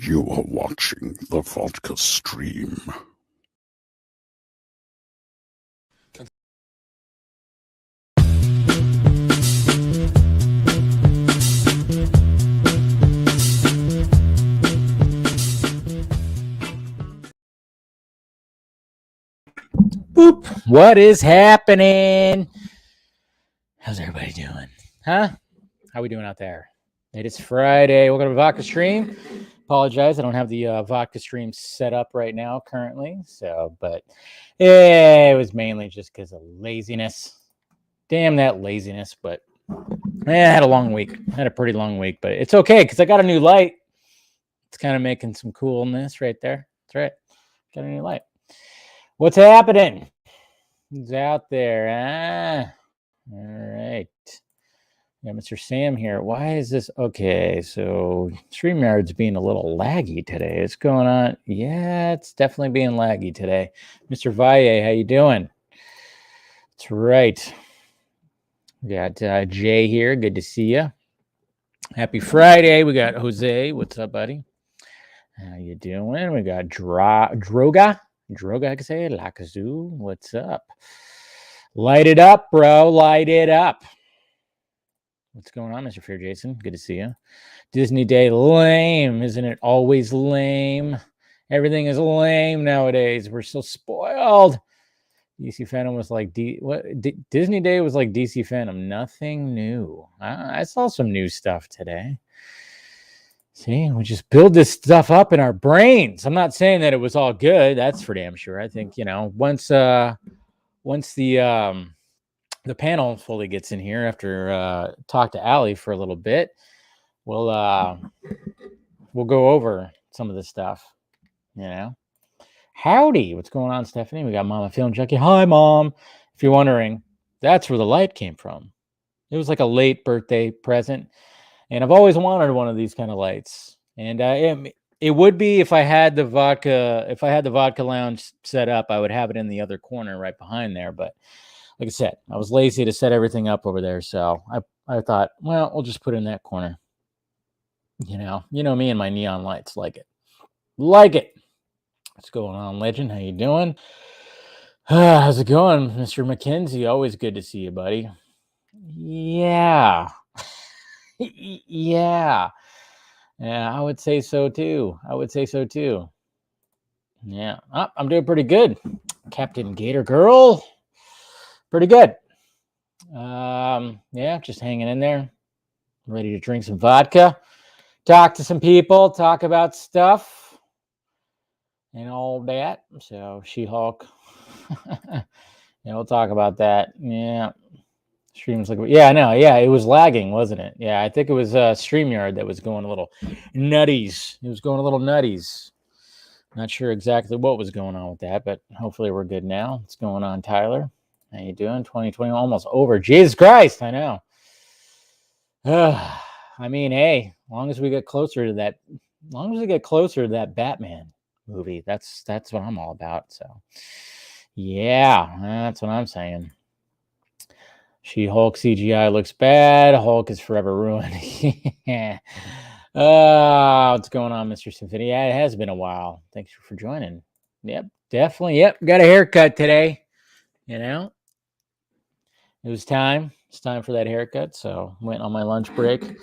You are watching the Vodka stream. Boop. What is happening? How's everybody doing? Huh? How we doing out there? It is Friday. Welcome to Vodka Stream. Apologize, I don't have the Vodka Stream set up right now currently. But it was mainly just because of laziness. Damn that laziness. But I had a long week. I had a pretty long week, but it's okay because I got a new light. It's kind of making some coolness right there. That's right. Got a new light. What's happening? Who's out there? All right. Yeah, Mr. Sam here. Why is this? Okay, so StreamYard's being a little laggy today. What's going on? Yeah, it's definitely being laggy today. Mr. Valle, how you doing? That's right. We got Jay here. Good to see you. Happy Friday. We got Jose. What's up, buddy? How you doing? We got Droga, I can say, Lakazoo. What's up? Light it up, bro. Light it up. What's going on, Mr. Fear Jason? Good to see you. Disney Day, lame. Isn't it always lame? Everything is lame nowadays. We're so spoiled. DC Phantom was like Disney Day was like DC Phantom. Nothing new. I saw some new stuff today. See, we just build this stuff up in our brains. I'm not saying that it was all good. That's for damn sure. I think, once the panel fully gets in here after talk to Allie for a little bit, we'll go over some of this stuff. Howdy, what's going on, Stephanie? We got Mama feeling Junkie. Hi, Mom. If you're wondering, that's where the light came from. It was like a late birthday present, and I've always wanted one of these kind of lights. And it would be if I had the vodka lounge set up, I would have it in the other corner right behind there. But like I said, I was lazy to set everything up over there, so I thought, well, we'll just put it in that corner. You know me and my neon lights. Like it. What's going on, Legend? How you doing? How's it going, Mr. McKenzie? Always good to see you, buddy. Yeah. Yeah, I would say so too. Yeah, I'm doing pretty good, Captain Gator Girl. Pretty good. Yeah, just hanging in there, ready to drink some vodka, talk to some people, talk about stuff and all that. So She-Hulk. Yeah, we'll talk about that. Yeah. Stream's like, yeah, I know. Yeah, it was lagging, wasn't it? Yeah, I think it was StreamYard that was going a little nutties. It was going a little nutties. Not sure exactly what was going on with that, but hopefully we're good now. What's going on, Tyler? How you doing? 2020 almost over. Jesus Christ, I know. I mean, hey, as long as we get closer to that Batman movie, that's what I'm all about. So, yeah, that's what I'm saying. She-Hulk CGI looks bad. Hulk is forever ruined. Yeah. What's going on, Mr. Symphony? Yeah, it has been a while. Thanks for joining. Yep, definitely. Yep, got a haircut today. It was time. It's time for that haircut. So went on my lunch break.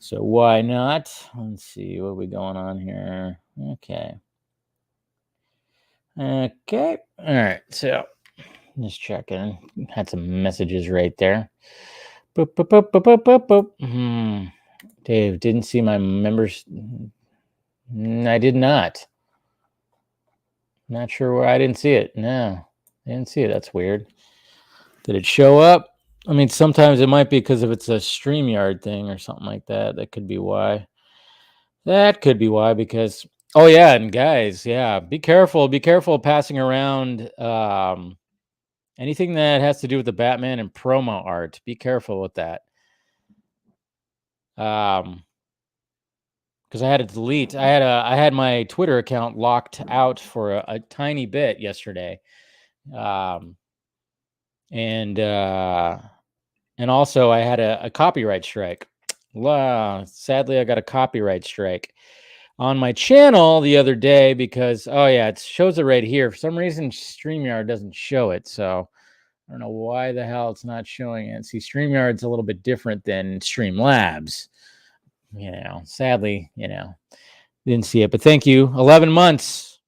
So why not? Let's see what we going on here. Okay. All right. So just checking. Had some messages right there. Boop, boop, boop, boop, boop, boop, boop. Dave, didn't see my members. I did not. Not sure where I didn't see it. No, I didn't see it. That's weird. Did it show up? I mean, sometimes it might be because if it's a StreamYard thing or something like that. That could be why. Because, oh yeah, and guys, yeah, be careful. Be careful passing around anything that has to do with the Batman and promo art. Be careful with that. Because I had to delete. I had my Twitter account locked out for a tiny bit yesterday, and also I had a copyright strike. Sadly, I got a copyright strike on my channel the other day because, oh yeah, it shows it right here. For some reason, StreamYard doesn't show it. So I don't know why the hell it's not showing it. See, StreamYard's a little bit different than Streamlabs. Sadly, didn't see it. But thank you. 11 months.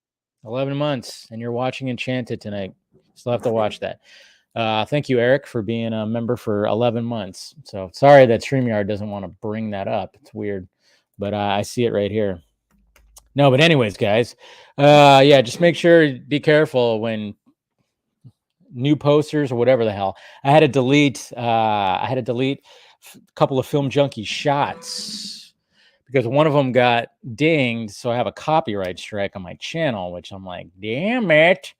11 months. And you're watching Enchanted tonight. Still have to watch that. Thank you, Eric, for being a member for 11 months. So sorry that StreamYard doesn't want to bring that up. It's weird. But I see it right here. No, but anyways, guys, yeah, just make sure, be careful when new posters or whatever the hell. I had to delete a couple of Film Junkie shots because one of them got dinged, so I have a copyright strike on my channel, which I'm like, damn it.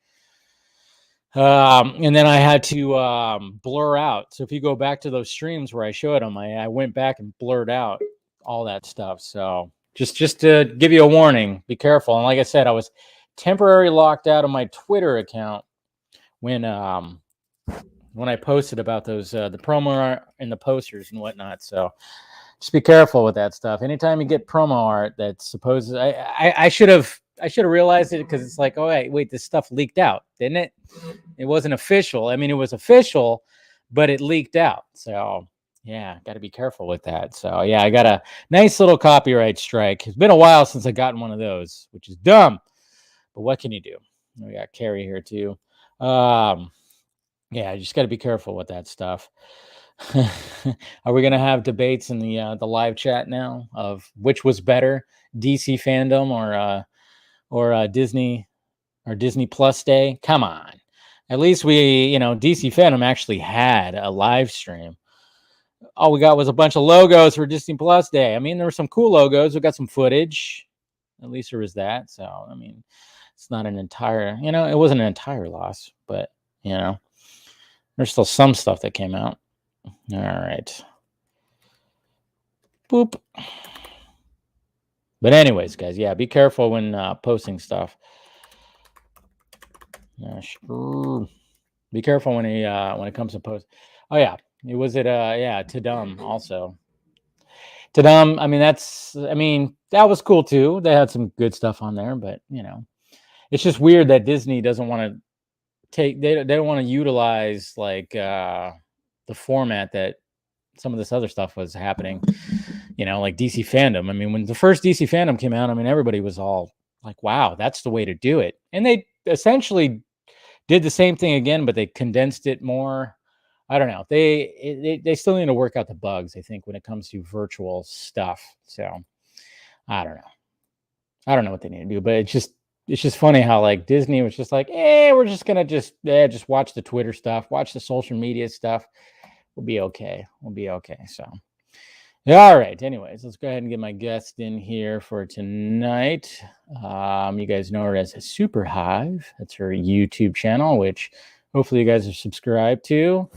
And then I had to blur out. So if you go back to those streams where I showed them, I went back and blurred out all that stuff. So just to give you a warning, be careful. And like I said, I was temporarily locked out of my Twitter account when I posted about those the promo art and the posters and whatnot. So just be careful with that stuff. Anytime you get promo art that's supposed, I should have realized it because it's like, oh wait, this stuff leaked out, didn't it? It wasn't official. I mean, it was official, but it leaked out. So yeah, got to be careful with that. So yeah, I got a nice little copyright strike. It's been a while since I gotten one of those, which is dumb. But what can you do? We got Carrie here too. Yeah, you just got to be careful with that stuff. Are we gonna have debates in the live chat now of which was better, DC fandom or Disney or Disney Plus Day? Come on, at least DC fandom actually had a live stream. All we got was a bunch of logos for Disney Plus Day. I mean, there were some cool logos. We got some footage. At least there was that. So I mean, it's not an entire, it wasn't an entire loss, but there's still some stuff that came out. All right. Boop. But anyways, guys, yeah, be careful when posting stuff. Be careful when it comes to post. Oh yeah, it was Tadum also. Tadum, that was cool too. They had some good stuff on there, but it's just weird that Disney doesn't want to they don't want to utilize like the format that some of this other stuff was happening, like DC fandom. I mean, when the first DC fandom came out, everybody was all like, wow, that's the way to do it. And they essentially did the same thing again, but they condensed it more. I don't know. They still need to work out the bugs, I think, when it comes to virtual stuff. So I don't know. I don't know what they need to do, but it's just funny how like Disney was just like, we're just gonna just watch the Twitter stuff, watch the social media stuff. We'll be okay. So, all right. Anyways, let's go ahead and get my guest in here for tonight. You guys know her as SuperHive. That's her YouTube channel, which hopefully you guys are subscribed to.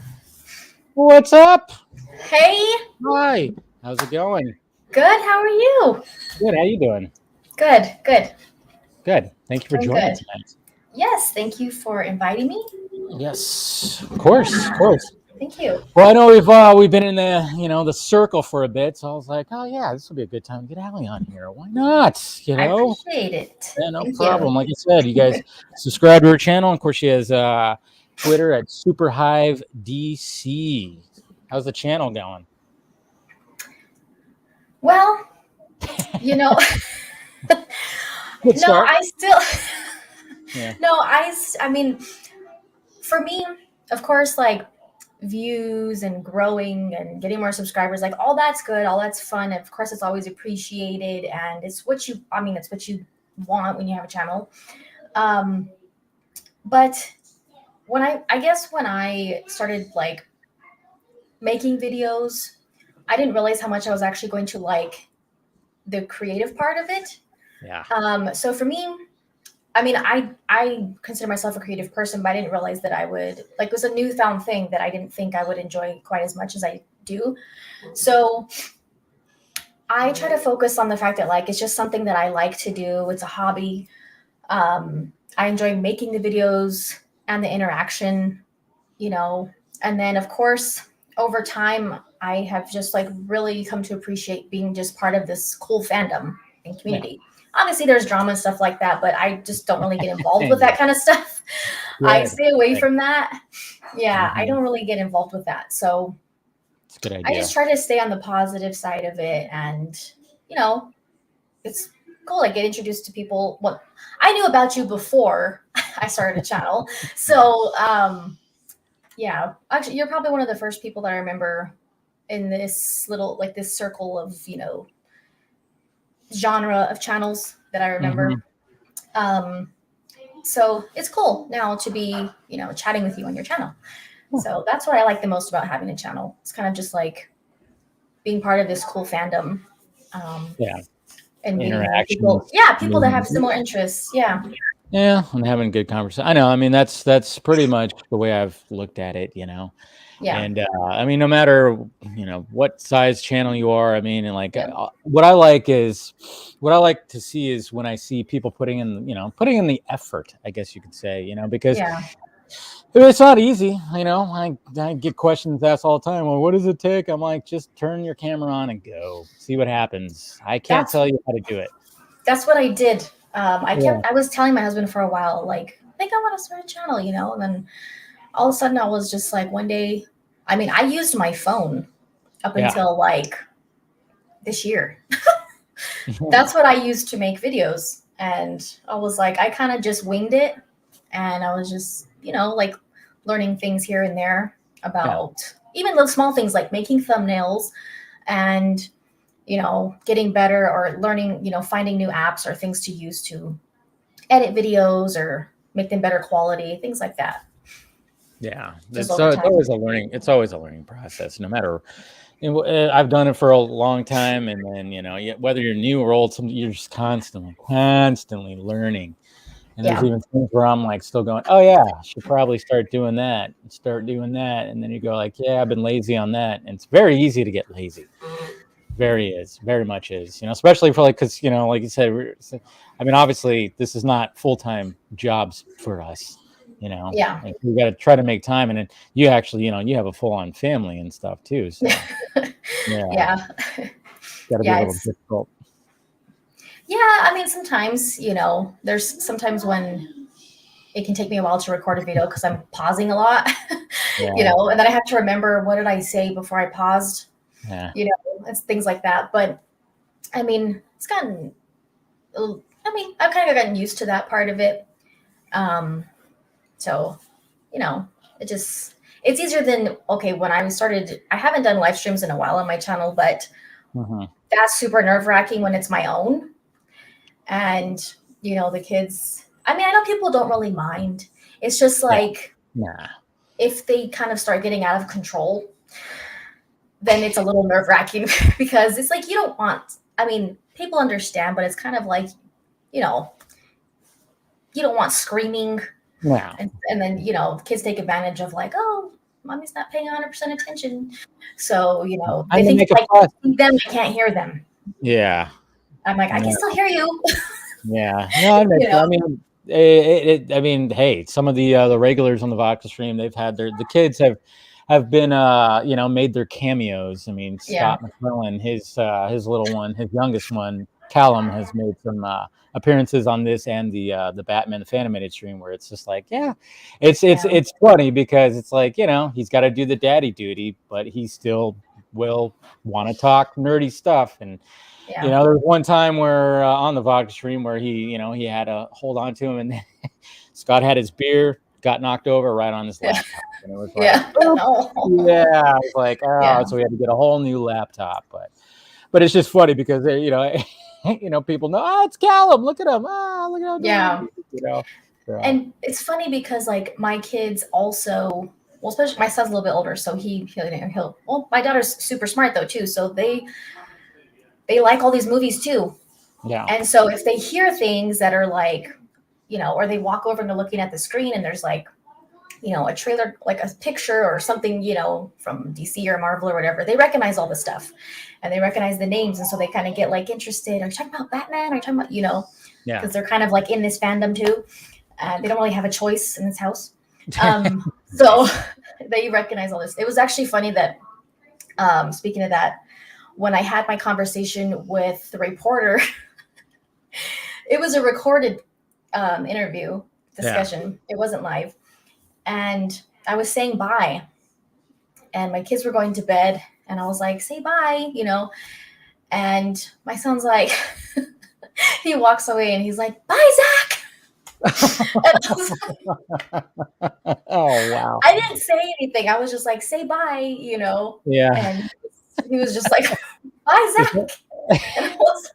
What's up? Hey. Hi. How's it going? Good. How are you? Good. How you doing? Good. Thank you for joining tonight. Yes. Thank you for inviting me. Yes. Of course. Thank you. Well, I know we've been in the circle for a bit, so I was like, oh yeah, this will be a good time to get Allie on here. Why not? I appreciate it. Yeah, no problem. Like I said, you guys subscribe to her channel. Of course, she has Twitter at SuperHive DC. How's the channel going? Well, no, I still. Yeah. No, I mean, for me, of course, like views and growing and getting more subscribers, like all that's good, all that's fun. Of course, it's always appreciated, and it's what you want when you have a channel. But when I started like making videos, I didn't realize how much I was actually going to like the creative part of it. Yeah. So for me, I consider myself a creative person, but I didn't realize that I would it was a newfound thing that I didn't think I would enjoy quite as much as I do. So I try to focus on the fact that like, it's just something that I like to do. It's a hobby. I enjoy making the videos and the interaction, and then of course, over time, I have just like really come to appreciate being just part of this cool fandom and community. obviously there's drama and stuff like that, but I just don't really get involved with that kind of stuff. I stay away from that. Yeah, I don't really get involved with that. So it's a good idea. I just try to stay on the positive side of it, and it's cool. I get introduced to people. What I knew about you before I started a channel. So yeah, actually, you're probably one of the first people that I remember in this little, like, this circle of genre of channels that I remember. So it's cool now to be chatting with you on your channel. So that's what I like the most about having a channel. It's kind of just like being part of this cool fandom. And meeting people. Yeah, people that have similar interests. Yeah. Yeah, and having a good conversation. I know. I mean, that's pretty much the way I've looked at it. Yeah. And I mean, no matter what size channel you are, I mean, and like what I like to see is when I see people putting in the effort, I guess you could say, because it's not easy. I get questions asked all the time. Well, what does it take? I'm like, just turn your camera on and go. See what happens. I can't tell you how to do it. That's what I did. I was telling my husband for a while, like, I think I want to start a channel, and then all of a sudden I was just like, one day, I mean, I used my phone up until like this year. That's what I used to make videos. And I was like, I kind of just winged it. And I was just, like, learning things here and there about even those small things like making thumbnails and, getting better, or learning, finding new apps or things to use to edit videos or make them better quality, things like that. Yeah, it's always a learning process, no matter. I've done it for a long time, and then whether you're new or old, you're just constantly learning. And there's even things where I'm like still going, oh yeah, I should probably start doing that, and then you go like, yeah, I've been lazy on that, and it's very easy to get lazy. Very much is, especially for because like you said, I mean, obviously this is not full-time jobs for us. Like, we got to try to make time, and then you actually you have a full-on family and stuff too, so gotta be a little difficult. I mean, sometimes there's sometimes when it can take me a while to record a video because I'm pausing a lot. And then I have to remember, what did I say before I paused. It's things like that. But I mean, I've kind of gotten used to that part of it. So, it's easier than, when I started, I haven't done live streams in a while on my channel, but that's super nerve-wracking when it's my own. And, the kids, I mean, I know people don't really mind. It's just like, if they kind of start getting out of control, then it's a little nerve-wracking because it's like, you don't want, I mean, people understand, but it's kind of like, you don't want screaming. And then, kids take advantage of like, oh, mommy's not paying 100% attention. So, they think like, I can't hear them. Yeah. I'm like, I can still hear you. Yeah. No, I mean, I mean, hey, some of the regulars on the Vodka stream, they've had the kids have been made their cameos. I mean, Scott McClellan, his little one, his youngest one, Callum, has made some appearances on this and the Batman the Fanimated stream, where it's just like, it's funny because it's like, he's got to do the daddy duty, but he still will want to talk nerdy stuff. And there was one time where on the Vodka stream where he had to hold on to him, and Scott had his beer, got knocked over right on his laptop. And it was like, I was like, so we had to get a whole new laptop. But it's just funny because people know, it's Callum. Look at him. Look at him. So. And it's funny because like my kids also, well, especially my son's a little bit older, so he'll. Well, my daughter's super smart though too, so they like all these movies too. Yeah. And so if they hear things that are like, or they walk over and they're looking at the screen and there's like, a trailer, like a picture or something, from DC or Marvel or whatever, they recognize all the stuff and they recognize the names. And so they kind of get like interested. Are you talking about Batman? Are you talking about, because they're kind of like in this fandom too. They don't really have a choice in this house. So they recognize all this. It was actually funny that, speaking of that, when I had my conversation with the reporter, it was a recorded interview discussion. It wasn't live. And I was saying bye. And my kids were going to bed. And I was like, say bye, you know. And my son's like, he walks away and he's like, bye, Zach. Oh, wow. I didn't say anything. I was just like, say bye, you know. Yeah. And he was just like, bye, Zach. And it was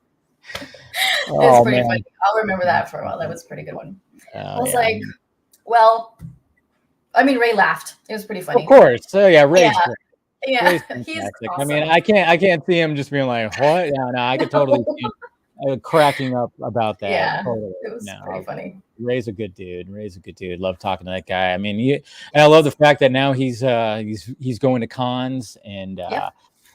pretty funny. I'll remember that for a while. That was a pretty good one. I was like, well, I mean, Ray laughed. It was pretty funny. Of course. So yeah, Ray's great. Yeah, he's awesome. I mean, I can't see him just being like, what? No, I could totally see him cracking up about that. Yeah, totally. it was pretty funny. Ray's a good dude. Love talking to that guy. I mean, and I love the fact that now he's going to cons and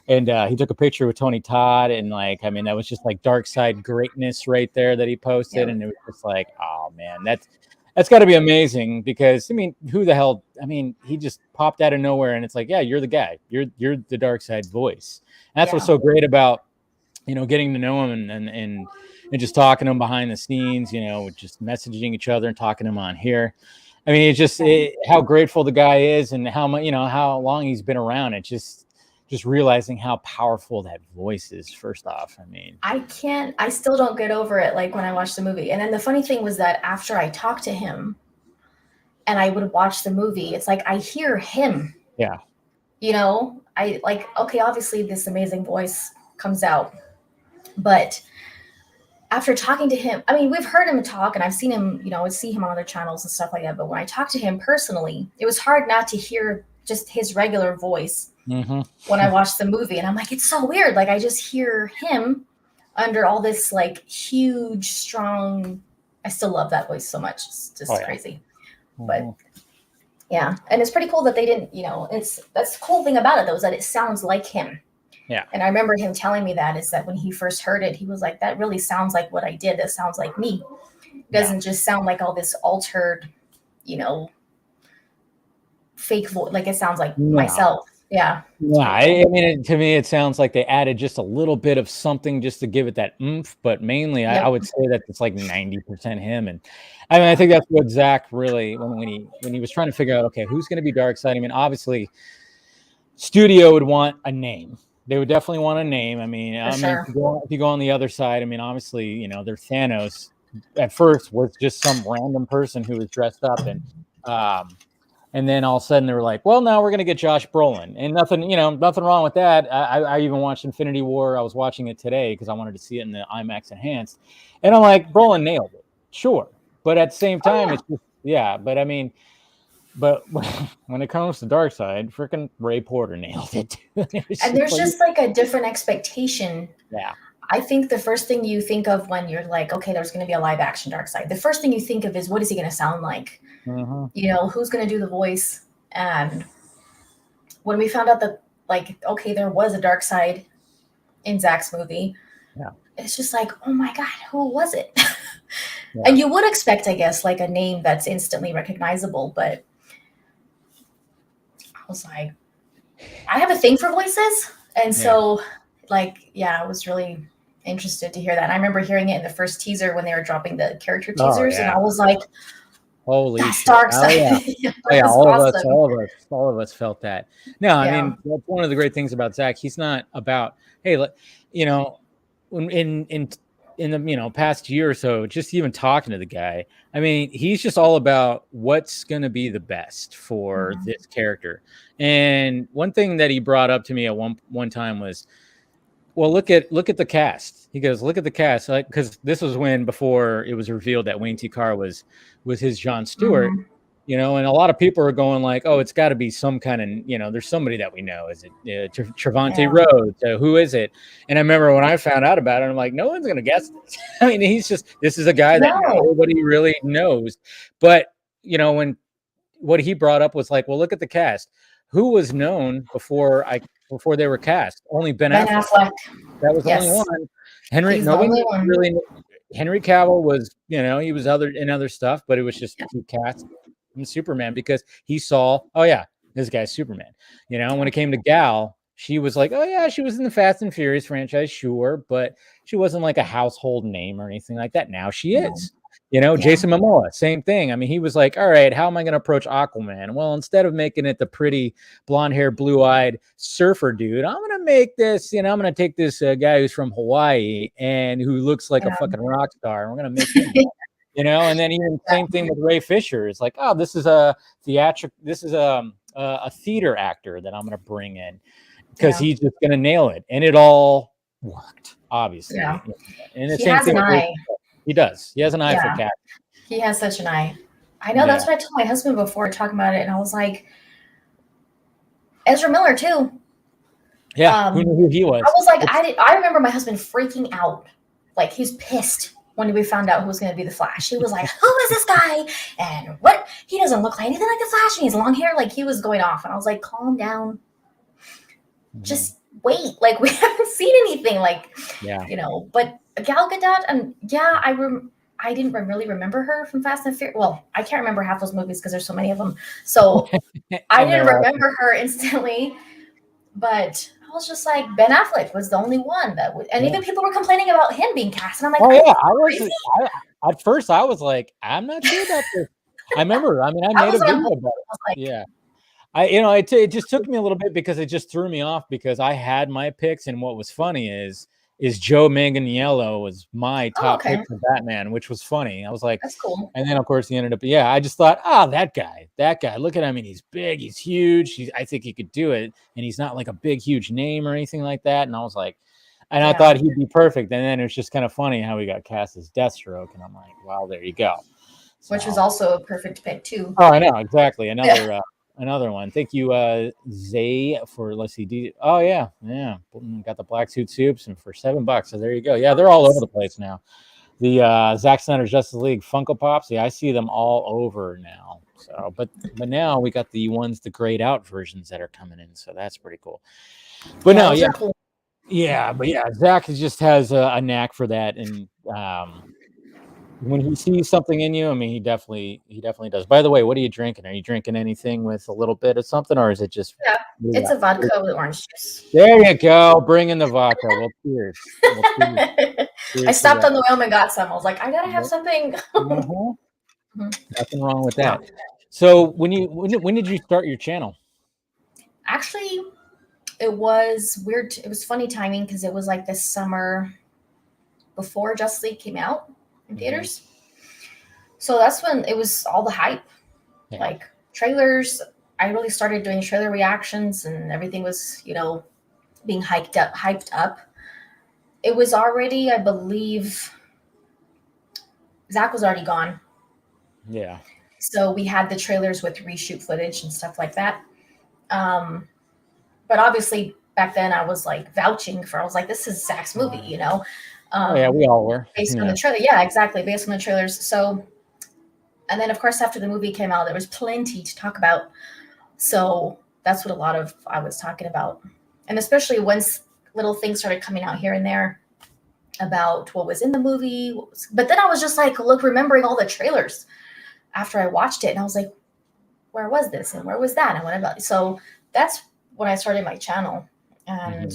he took a picture with Tony Todd and like, I mean, that was just like dark side greatness right there that he posted, and it was just like, oh man, that's got to be amazing because I mean, who the hell? I mean, he just popped out of nowhere, and it's like, yeah, you're the guy. You're the dark side voice. And that's what's so great about, you know, getting to know him and just talking to him behind the scenes. You know, just messaging each other and talking to him on here. I mean, it's just how grateful the guy is, and how much, you know, how long he's been around. It's just realizing how powerful that voice is. First off, I mean, I still don't get over it. Like when I watched the movie, and then the funny thing was that after I talked to him and I would watch the movie, it's like I hear him. Yeah. You know, I like, okay, obviously this amazing voice comes out, but after talking to him, I mean, we've heard him talk and I've seen him, you know, I would see him on other channels and stuff like that. But when I talked to him personally, it was hard not to hear just his regular voice. When I watched the movie, and I'm like, it's so weird. Like I just hear him under all this like huge, strong. I still love that voice so much. It's just crazy. But yeah, and it's pretty cool that they didn't. You know, that's the cool thing about it though, is that it sounds like him. Yeah. And I remember him telling me that is that when he first heard it, he was like, that really sounds like what I did. That sounds like me. It doesn't just sound like all this altered, you know, fake voice. Like it sounds like myself. Yeah. I mean, to me, it sounds like they added just a little bit of something just to give it that oomph, but mainly I would say that it's like 90% him. And I mean, I think that's what Zach really, when he was trying to figure out, okay, who's going to be Darkseid? I mean, obviously, studio would want a name. They would definitely want a name. I mean, if you go on the other side, I mean, obviously, you know, their Thanos at first was just some random person who was dressed up and then all of a sudden they were like, well, now we're going to get Josh Brolin, and nothing wrong with that. I even watched Infinity War. I was watching it today because I wanted to see it in the IMAX enhanced. And I'm like, Brolin nailed it. Sure. But at the same time, it's just, but I mean, but when it comes to Darkseid, freaking Ray Porter nailed it. And there's just like a different expectation. Yeah. I think the first thing you think of when you're like, okay, there's going to be a live action Darkseid, the first thing you think of is, what is he going to sound like? You know, who's going to do the voice? And when we found out that, like, okay, there was a Darkseid in Zach's movie, it's just like, oh my God, who was it? And you would expect, I guess, like a name that's instantly recognizable, but I was like, I have a thing for voices. And so, like, I was really interested to hear that. And I remember hearing it in the first teaser when they were dropping the character teasers, and I was like, holy shit. All of us felt that. No, I mean, that's one of the great things about Zach. He's not about, hey, you know, in the, you know, past year or so, just even talking to the guy, I mean, he's just all about what's going to be the best for this character. And one thing that he brought up to me at one time was, well, look at the cast. He goes, look at the cast, like, because this was before it was revealed that Wayne T. Carr was his Jon Stewart, you know, and a lot of people are going like, oh, it's got to be some kind of, you know, there's somebody that we know. Is it Trevante Rhodes? Who is it? And I remember when I found out about it, I'm like, no one's gonna guess this. I mean, this is a guy that nobody really knows. But you know, what he brought up was like, well, look at the cast. Who was known before they were cast? Only Ben Affleck. That was the only one. Nobody really. Henry Cavill was, you know, he was in other stuff, but it was just two cats and Superman because he saw, oh yeah, this guy's Superman. You know, when it came to Gal, she was like, oh yeah, she was in the Fast and Furious franchise, sure, but she wasn't like a household name or anything like that. Now she is. You know, Yeah. Jason Momoa, same thing. I mean, he was like, all right, how am I going to approach Aquaman? Well, instead of making it the pretty blonde hair, blue eyed surfer dude, I'm going to make this, I'm going to take this guy who's from Hawaii and who looks like a fucking rock star. And we're going to make him, and then even same thing with Ray Fisher. It's like, oh, this is a theater actor that I'm going to bring in because he's just going to nail it. And it all worked, obviously. Yeah. And the He same has thing an eye. He does. He has an eye for cats. He has such an eye. I know. That's what I told my husband before talking about it, and I was like, Ezra Miller too. Yeah, who knew who he was? I was like, I remember my husband freaking out, like he's pissed when we found out who was going to be the Flash. He was like, "Who is this guy? And what? He doesn't look like anything like the Flash. And he has long hair." Like he was going off, and I was like, "Calm down. Just wait. Like we haven't seen anything. Like, But Gal Gadot, and I didn't really remember her from Fast and Furious. Well, I can't remember half those movies because there's so many of them. So I didn't remember her instantly. But I was just like, Ben Affleck was the only one that would, and even people were complaining about him being cast. And I'm like, at first I was like, I'm not sure about this. I remember, I made a video about it. It just took me a little bit because it just threw me off because I had my picks, and what was funny is Joe Manganiello was my top pick for Batman, which was funny. I was like, that's cool. And then of course he ended up, I just thought, that guy, look at him. I mean, he's big, he's huge. I think he could do it. And he's not like a big, huge name or anything like that. And I was like, I thought he'd be perfect. And then it was just kind of funny how he got cast as Deathstroke. And I'm like, well, there you go. Which was also a perfect pick too. Oh, I know. Exactly. Another one. Thank you, Zay, for let's see. Oh yeah. Got the black suit soups and for $7. So there you go. Yeah, they're all over the place now. The Zack Snyder's Justice League Funko Pops. Yeah, I see them all over now. So, but now we got the grayed out versions that are coming in. So that's pretty cool. But cool. Zack just has a knack for that, and when he sees something in you, I mean, he definitely does. By the way, what are you drinking? Are you drinking anything with a little bit of something, or is it just? Yeah, it's a vodka with orange juice. There you go. Bring in the vodka. Well, cheers. I stopped on the way home and got some. I was like, I gotta have something. Nothing wrong with that. So, when did you start your channel? Actually, it was weird. It was funny timing because it was like this summer before Justice League came out in theaters. So that's when it was all the hype, like trailers. I really started doing trailer reactions, and everything was, being hyped up. It was already, I believe, Zach was already gone. Yeah. So we had the trailers with reshoot footage and stuff like that. But obviously back then I was like vouching for, I was like, this is Zach's movie, we all were. Based on the trailer. Yeah, exactly. Based on the trailers. So, and then of course, after the movie came out, there was plenty to talk about. So that's what a lot of I was talking about. And especially once little things started coming out here and there about what was in the movie. But then I was just like, remembering all the trailers after I watched it. And I was like, where was this? And where was that? And what about? So that's when I started my channel. And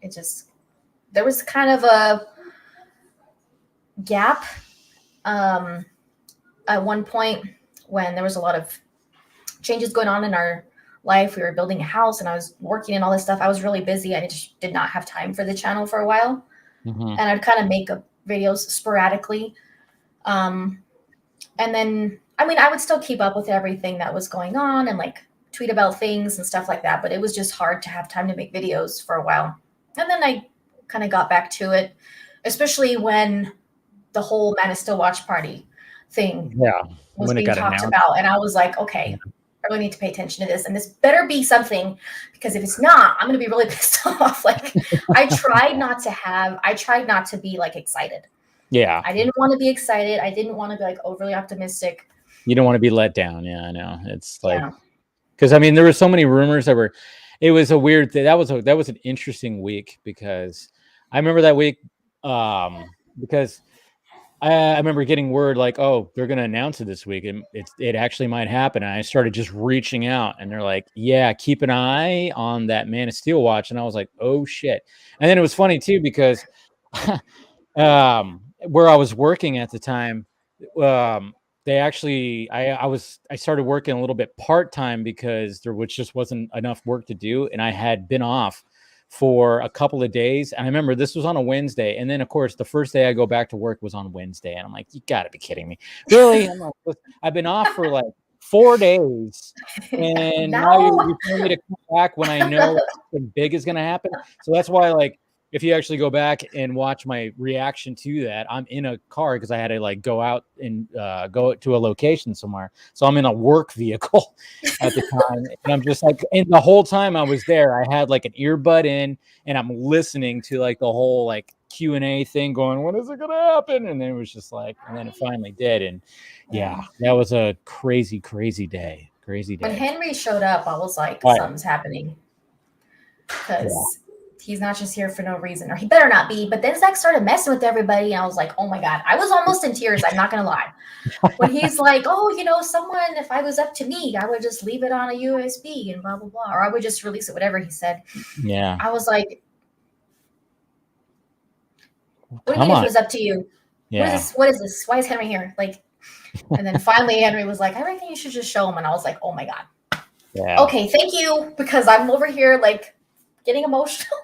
it just, there was kind of a gap at one point when there was a lot of changes going on in our life. We were building a house and I was working and all this stuff. I was really busy. I just did not have time for the channel for a while. And I'd kind of make videos sporadically. And then, I would still keep up with everything that was going on and like tweet about things and stuff like that. But it was just hard to have time to make videos for a while. And then I kind of got back to it, especially when the whole Man of Steel watch party thing was being talked about. And I was like, okay, I really need to pay attention to this. And this better be something, because if it's not, I'm going to be really pissed off. Like I tried not to be like excited. Yeah. I didn't want to be excited. I didn't want to be like overly optimistic. You don't want to be let down. Yeah, I know. It's like, because there were so many rumors it was a weird thing. That was an interesting week because I remember that week because I remember getting word like, oh, they're going to announce it this week, and it actually might happen. And I started just reaching out, and they're like, yeah, keep an eye on that Man of Steel watch. And I was like, oh shit. And then it was funny too because where I was working at the time, they actually I started working a little bit part-time because there just wasn't enough work to do, and I had been off for a couple of days. And I remember this was on a Wednesday, and then of course the first day I go back to work was on Wednesday, and I'm like, you gotta be kidding me. Really? I'm like, I've been off for like 4 days, and now you're telling me to come back when I know something big is gonna happen. So that's why, like, if you actually go back and watch my reaction to that, I'm in a car because I had to like go out and go to a location somewhere. So I'm in a work vehicle at the time. And I'm just like, and the whole time I was there, I had like an earbud in and I'm listening to like the whole like Q&A thing going, when is it going to happen? And then it was just like, and then it finally did. And yeah, that was a crazy, crazy day. Crazy day. When Henry showed up, I was like, something's happening. Because he's not just here for no reason, or he better not be. But then Zach started messing with everybody, and I was like, oh my God. I was almost in tears. I'm not going to lie. When he's like, oh, you know, someone, if I was up to me, I would just leave it on a USB and blah, blah, blah. Or I would just release it, whatever he said. Yeah. I was like, what do you mean if it was up to you? Yeah. What is this? Why is Henry here? Like, and then finally Henry was like, I think you should just show him. And I was like, oh my God. Yeah. Okay, thank you. Because I'm over here like getting emotional.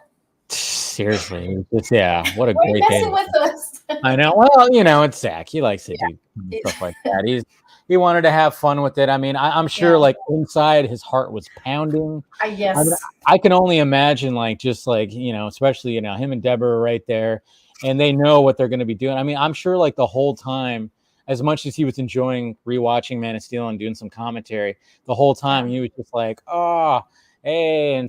Seriously, what a great messing day. With us. I know. Well, you know, it's Zach. He likes to do stuff like that. He wanted to have fun with it. I mean, I'm sure like inside his heart was pounding. Yes. I mean, I can only imagine like just like, you know, especially, you know, him and Deborah are right there and they know what they're going to be doing. I mean, I'm sure like the whole time, as much as he was enjoying rewatching Man of Steel and doing some commentary, the whole time he was just like, oh, hey, and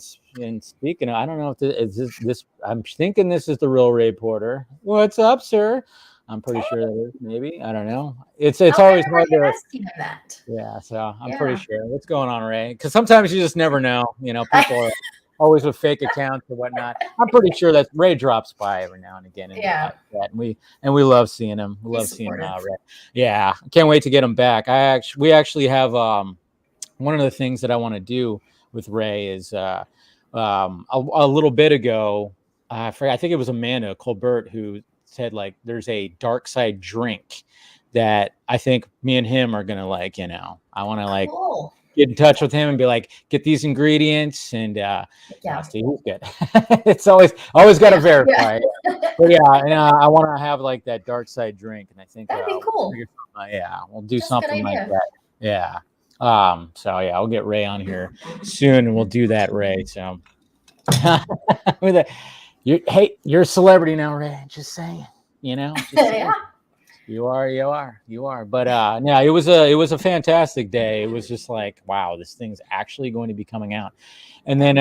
speaking of, I don't know if this I'm thinking this is the real Ray Porter. What's up, sir? I'm pretty sure that is, maybe. I don't know. It's always hard to asking him that. Yeah, so I'm pretty sure. What's going on, Ray? Because sometimes you just never know. You know, people are always with fake accounts and whatnot. I'm pretty sure that Ray drops by every now and again. And and we love seeing him. We love seeing Ray. Yeah, can't wait to get him back. We actually have one of the things that I want to do with Ray is a little bit ago, I think it was Amanda Colbert who said like there's a dark side drink that I think me and him are gonna like, you know, I want to like get in touch with him and be like, get these ingredients and see who's good. It's always got to verify. But and I want to have like that dark side drink, and I think that'd be cool. We'll do something like that. Yeah. So I'll get Ray on here soon and we'll do that, Ray. So you're a celebrity now, Ray. Just saying, you know. You are. But it was a fantastic day. It was just like, wow, this thing's actually going to be coming out. And then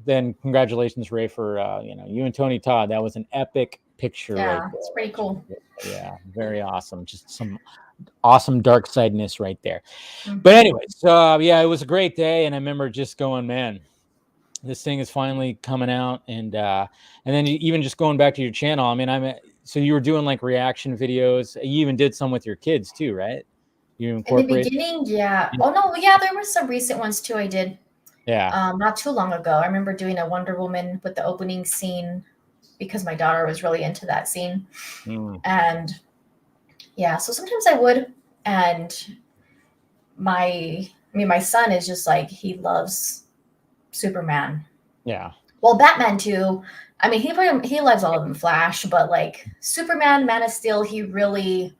then congratulations, Ray, for you and Tony Todd. That was an epic picture. Yeah, it's pretty cool. Yeah, very awesome. Just some awesome dark sideness right there. But anyways, it was a great day, and I remember just going, man, this thing is finally coming out, and then even just going back to your channel. I mean, so you were doing like reaction videos. You even did some with your kids too, right? You incorporated in the beginning, yeah. Oh no, yeah, there were some recent ones too. I did. Yeah. Not too long ago, I remember doing a Wonder Woman with the opening scene because my daughter was really into that scene, and. Yeah, so sometimes I would, and my son is just like, he loves Superman. Yeah. Well, Batman too. I mean, he loves all of them, Flash, but like Superman, Man of Steel, he really,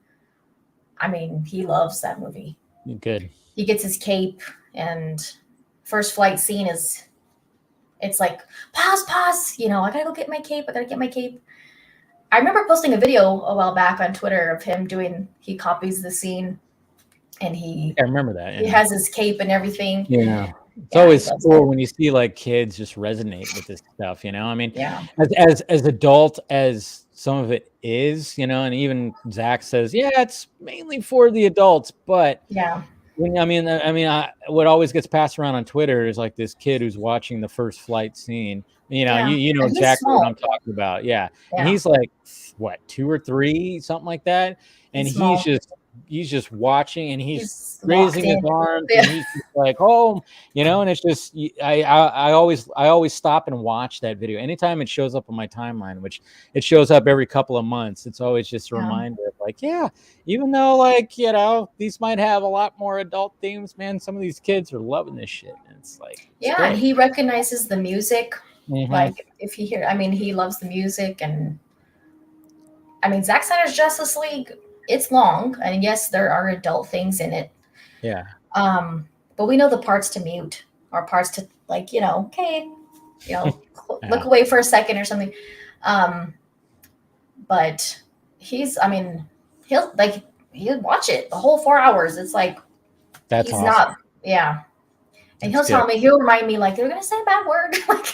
he loves that movie. Good. He gets his cape, and first flight scene it's like, pause, you know, I gotta go get my cape. I remember posting a video a while back on Twitter of him he copies the scene and I remember that. He has his cape and everything. Yeah. It's always cool when you see like kids just resonate with this stuff, you know? I mean, as adult as some of it is, you know, and even Zach says, it's mainly for the adults, but what always gets passed around on Twitter is like this kid who's watching the first flight scene. Yeah. You know And he's exactly what small. I'm talking about. Yeah. And Yeah. he's like, what, 2 or 3, something like that. And He's small. he's just watching, and he's He's raising his locked in. arms, Yeah. and he's just like, oh, and it's just, I always stop and watch that video anytime it shows up on my timeline, which it shows up every couple of months. It's always just a reminder of like, yeah, even though like, these might have a lot more adult themes, man, some of these kids are loving this shit. And it's like, Yeah, and he recognizes the music. Mhm. Like if he he loves the music. And Zack Snyder's Justice League, it's long, and yes, there are adult things in it. Yeah. But we know the parts to mute or parts to like, okay, Yeah. look away for a second or something. But he's, he'll watch it the whole 4 hours. It's like, That's he's awesome. not, yeah. And That's he'll remind me like, they're going to say a bad word, like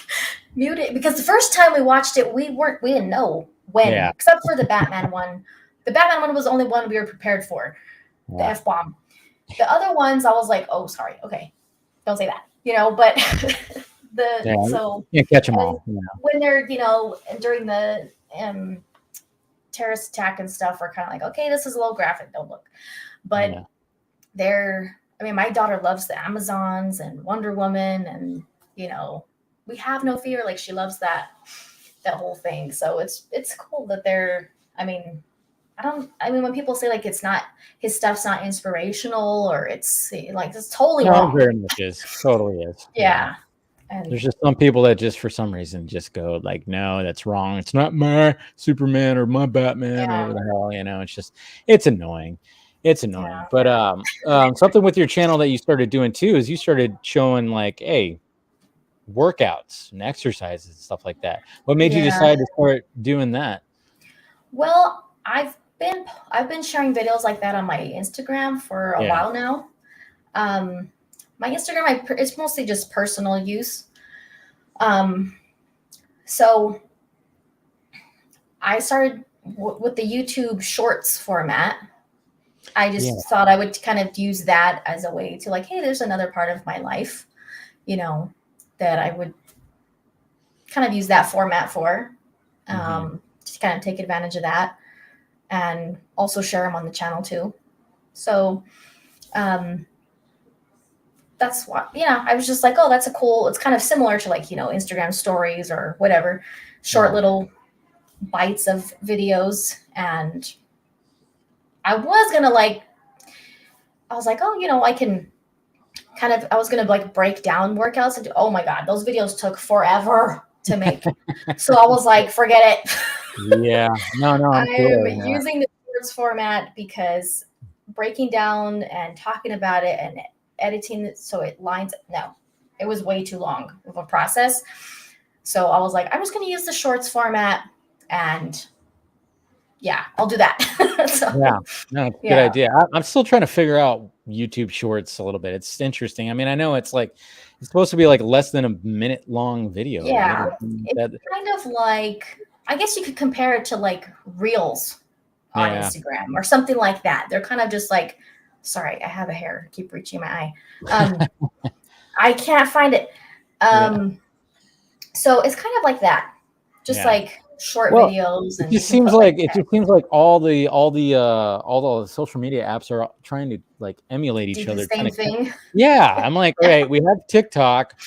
mute it. Because the first time we watched it, we didn't know when, except for the Batman one. The Batman one was the only one we were prepared for, the F-bomb. The other ones, I was like, oh, sorry. Okay. Don't say that, but so you can't catch them all. When they're, during the terrorist attack and stuff, we're kind of like, okay, this is a little graphic. Don't look. But my daughter loves the Amazons and Wonder Woman, and, we have no fear. Like, she loves that whole thing. So it's cool that they're, when people say like it's not, his stuff's not inspirational, or it's like, it's totally wrong. Very much is. Totally is. Yeah. And there's just some people that just for some reason just go like, no, that's wrong. It's not my Superman or my Batman or whatever the hell, it's just, it's annoying. It's annoying. Yeah. But something with your channel that you started doing too is you started showing like, hey, workouts and exercises and stuff like that. What made you decide to start doing that? Well, I've been sharing videos like that on my Instagram for a while now. My Instagram, it's mostly just personal use. So I started with the YouTube Shorts format. I just thought I would kind of use that as a way to like, hey, there's another part of my life, that I would kind of use that format for, to kind of take advantage of that, and also share them on the channel too. So, that's what, I was just like, oh, that's it's kind of similar to like, Instagram stories or whatever, short little bites of videos. And I was going to I was like, oh, I can I was going to like break down workouts and oh my God, those videos took forever to make. So I was like, forget it. Yeah. No, I'm using the shorts format because breaking down and talking about it and editing it so it lines up. No, it was way too long of a process. So I was like, I'm just going to use the shorts format, and I'll do that. Good idea. I'm still trying to figure out YouTube Shorts a little bit. It's interesting. I know it's like, it's supposed to be like less than a minute long video. Yeah. It's kind of like, I guess you could compare it to like Reels on Instagram or something like that. They're kind of just like, sorry, I have a hair. Keep reaching my eye. I can't find it. So it's kind of like that. Just like short videos. And it just seems like all the social media apps are trying to like emulate each other. The same thing. Yeah. I'm like, all right, we have TikTok.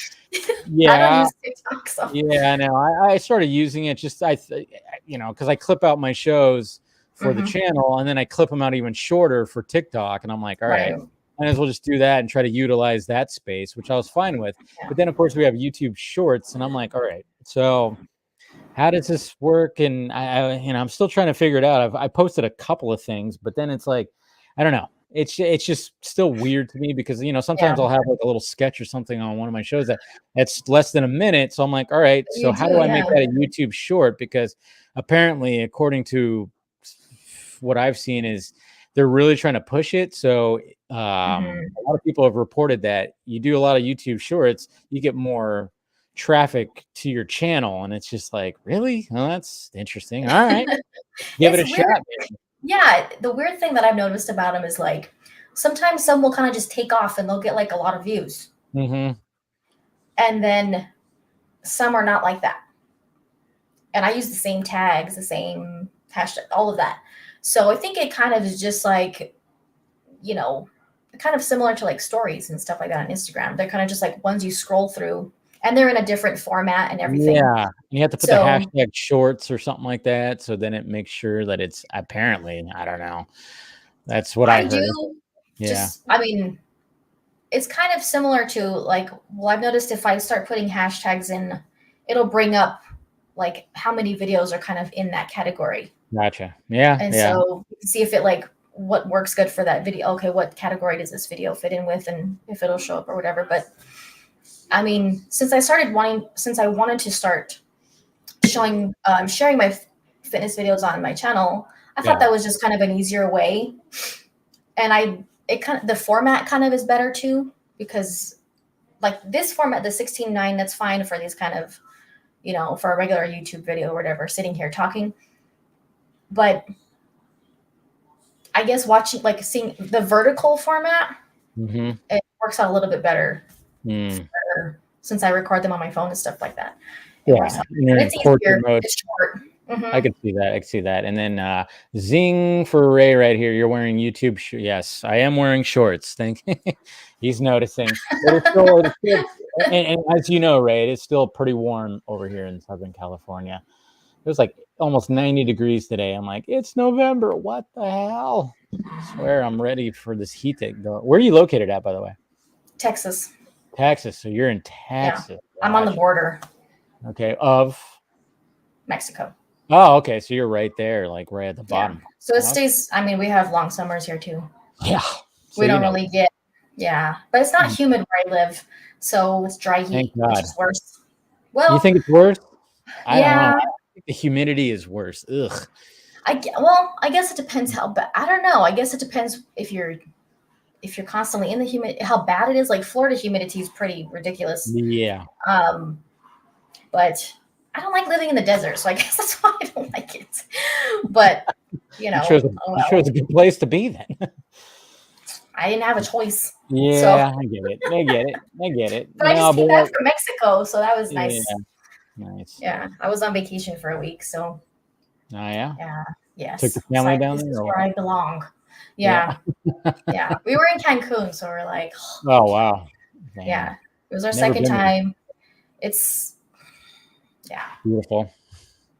Yeah. I don't use TikTok. So. Yeah, I know. I started using it just, because I clip out my shows for the channel, and then I clip them out even shorter for TikTok. And I'm like, all right, might as well just do that and try to utilize that space, which I was fine with. Yeah. But then of course we have YouTube Shorts, and I'm like, all right, so how does this work? And I'm still trying to figure it out. I posted a couple of things, but then it's like, I don't know. It's just still weird to me because, sometimes I'll have like a little sketch or something on one of my shows that's less than a minute. So I'm like, all right, so how do I make that a YouTube short? Because apparently, according to what I've seen, is they're really trying to push it. So a lot of people have reported that you do a lot of YouTube shorts, you get more traffic to your channel. And it's just like, really? Oh, that's interesting. All right. Give it a shot. Yeah, the weird thing that I've noticed about them is like sometimes some will kind of just take off and they'll get like a lot of views. Mm-hmm. And then some are not like that. And I use the same tags, the same hashtag, all of that. So I think it kind of is just like, you know, kind of similar to like stories and stuff like that on Instagram. They're kind of just like ones you scroll through, and they're in a different format and everything. Yeah, you have to put the So- hashtag shorts or something like that, so then it makes sure that it's apparently, I don't know. That's what I heard. do. Yeah. Just, I mean, it's kind of similar to like, well, I've noticed if I start putting hashtags in, it'll bring up like how many videos are kind of in that category. Gotcha. Yeah. And yeah. so you can see if it like what works good for that video. Okay, what category does this video fit in with, and if it'll show up or whatever. But I mean, since I wanted to start sharing my fitness videos on my channel, I thought that was just kind of an easier way. And the format kind of is better too, because like this format, the 16:9, that's fine for these kind of, you know, for a regular YouTube video or whatever, sitting here talking. But I guess seeing the vertical format, it works out a little bit better since I record them on my phone and stuff like that. It's easier. It's short. I could see that. And then zing for Ray right here. You're wearing YouTube. Yes, I am wearing shorts. He's noticing. And as you know, Ray, it is still pretty warm over here in Southern California. It was like almost 90 degrees today. I'm like, it's November. What the hell? I swear I'm ready for this heat to go. Where are you located at, by the way? Texas. So you're in Texas. Yeah. I'm on the border. Okay. Of? Mexico. Oh, okay. So you're right there, like right at the bottom. Yeah. So it stays, I mean, we have long summers here too. Yeah. So we don't really get, but it's not humid where I live. So it's dry heat, which is worse. Well, you think it's worse? I don't know. Yeah. I think the humidity is worse. Ugh. I guess it depends how bad. I don't know. I guess it depends if you're constantly in the humid, how bad it is. Like Florida humidity is pretty ridiculous. Yeah. But I don't like living in the desert, so I guess that's why I don't like it. But you know, it shows a good place to be then. I didn't have a choice. Yeah, so. I get it. But I just came back from Mexico, so that was nice. Yeah. Nice. Yeah, I was on vacation for a week, so. Oh yeah. Yeah. Yes. Took the family down there. This is where I belong. Yeah. Yeah. We were in Cancun, so we're like. Oh wow. Damn. Yeah, it was our second time. It's. Yeah. Beautiful.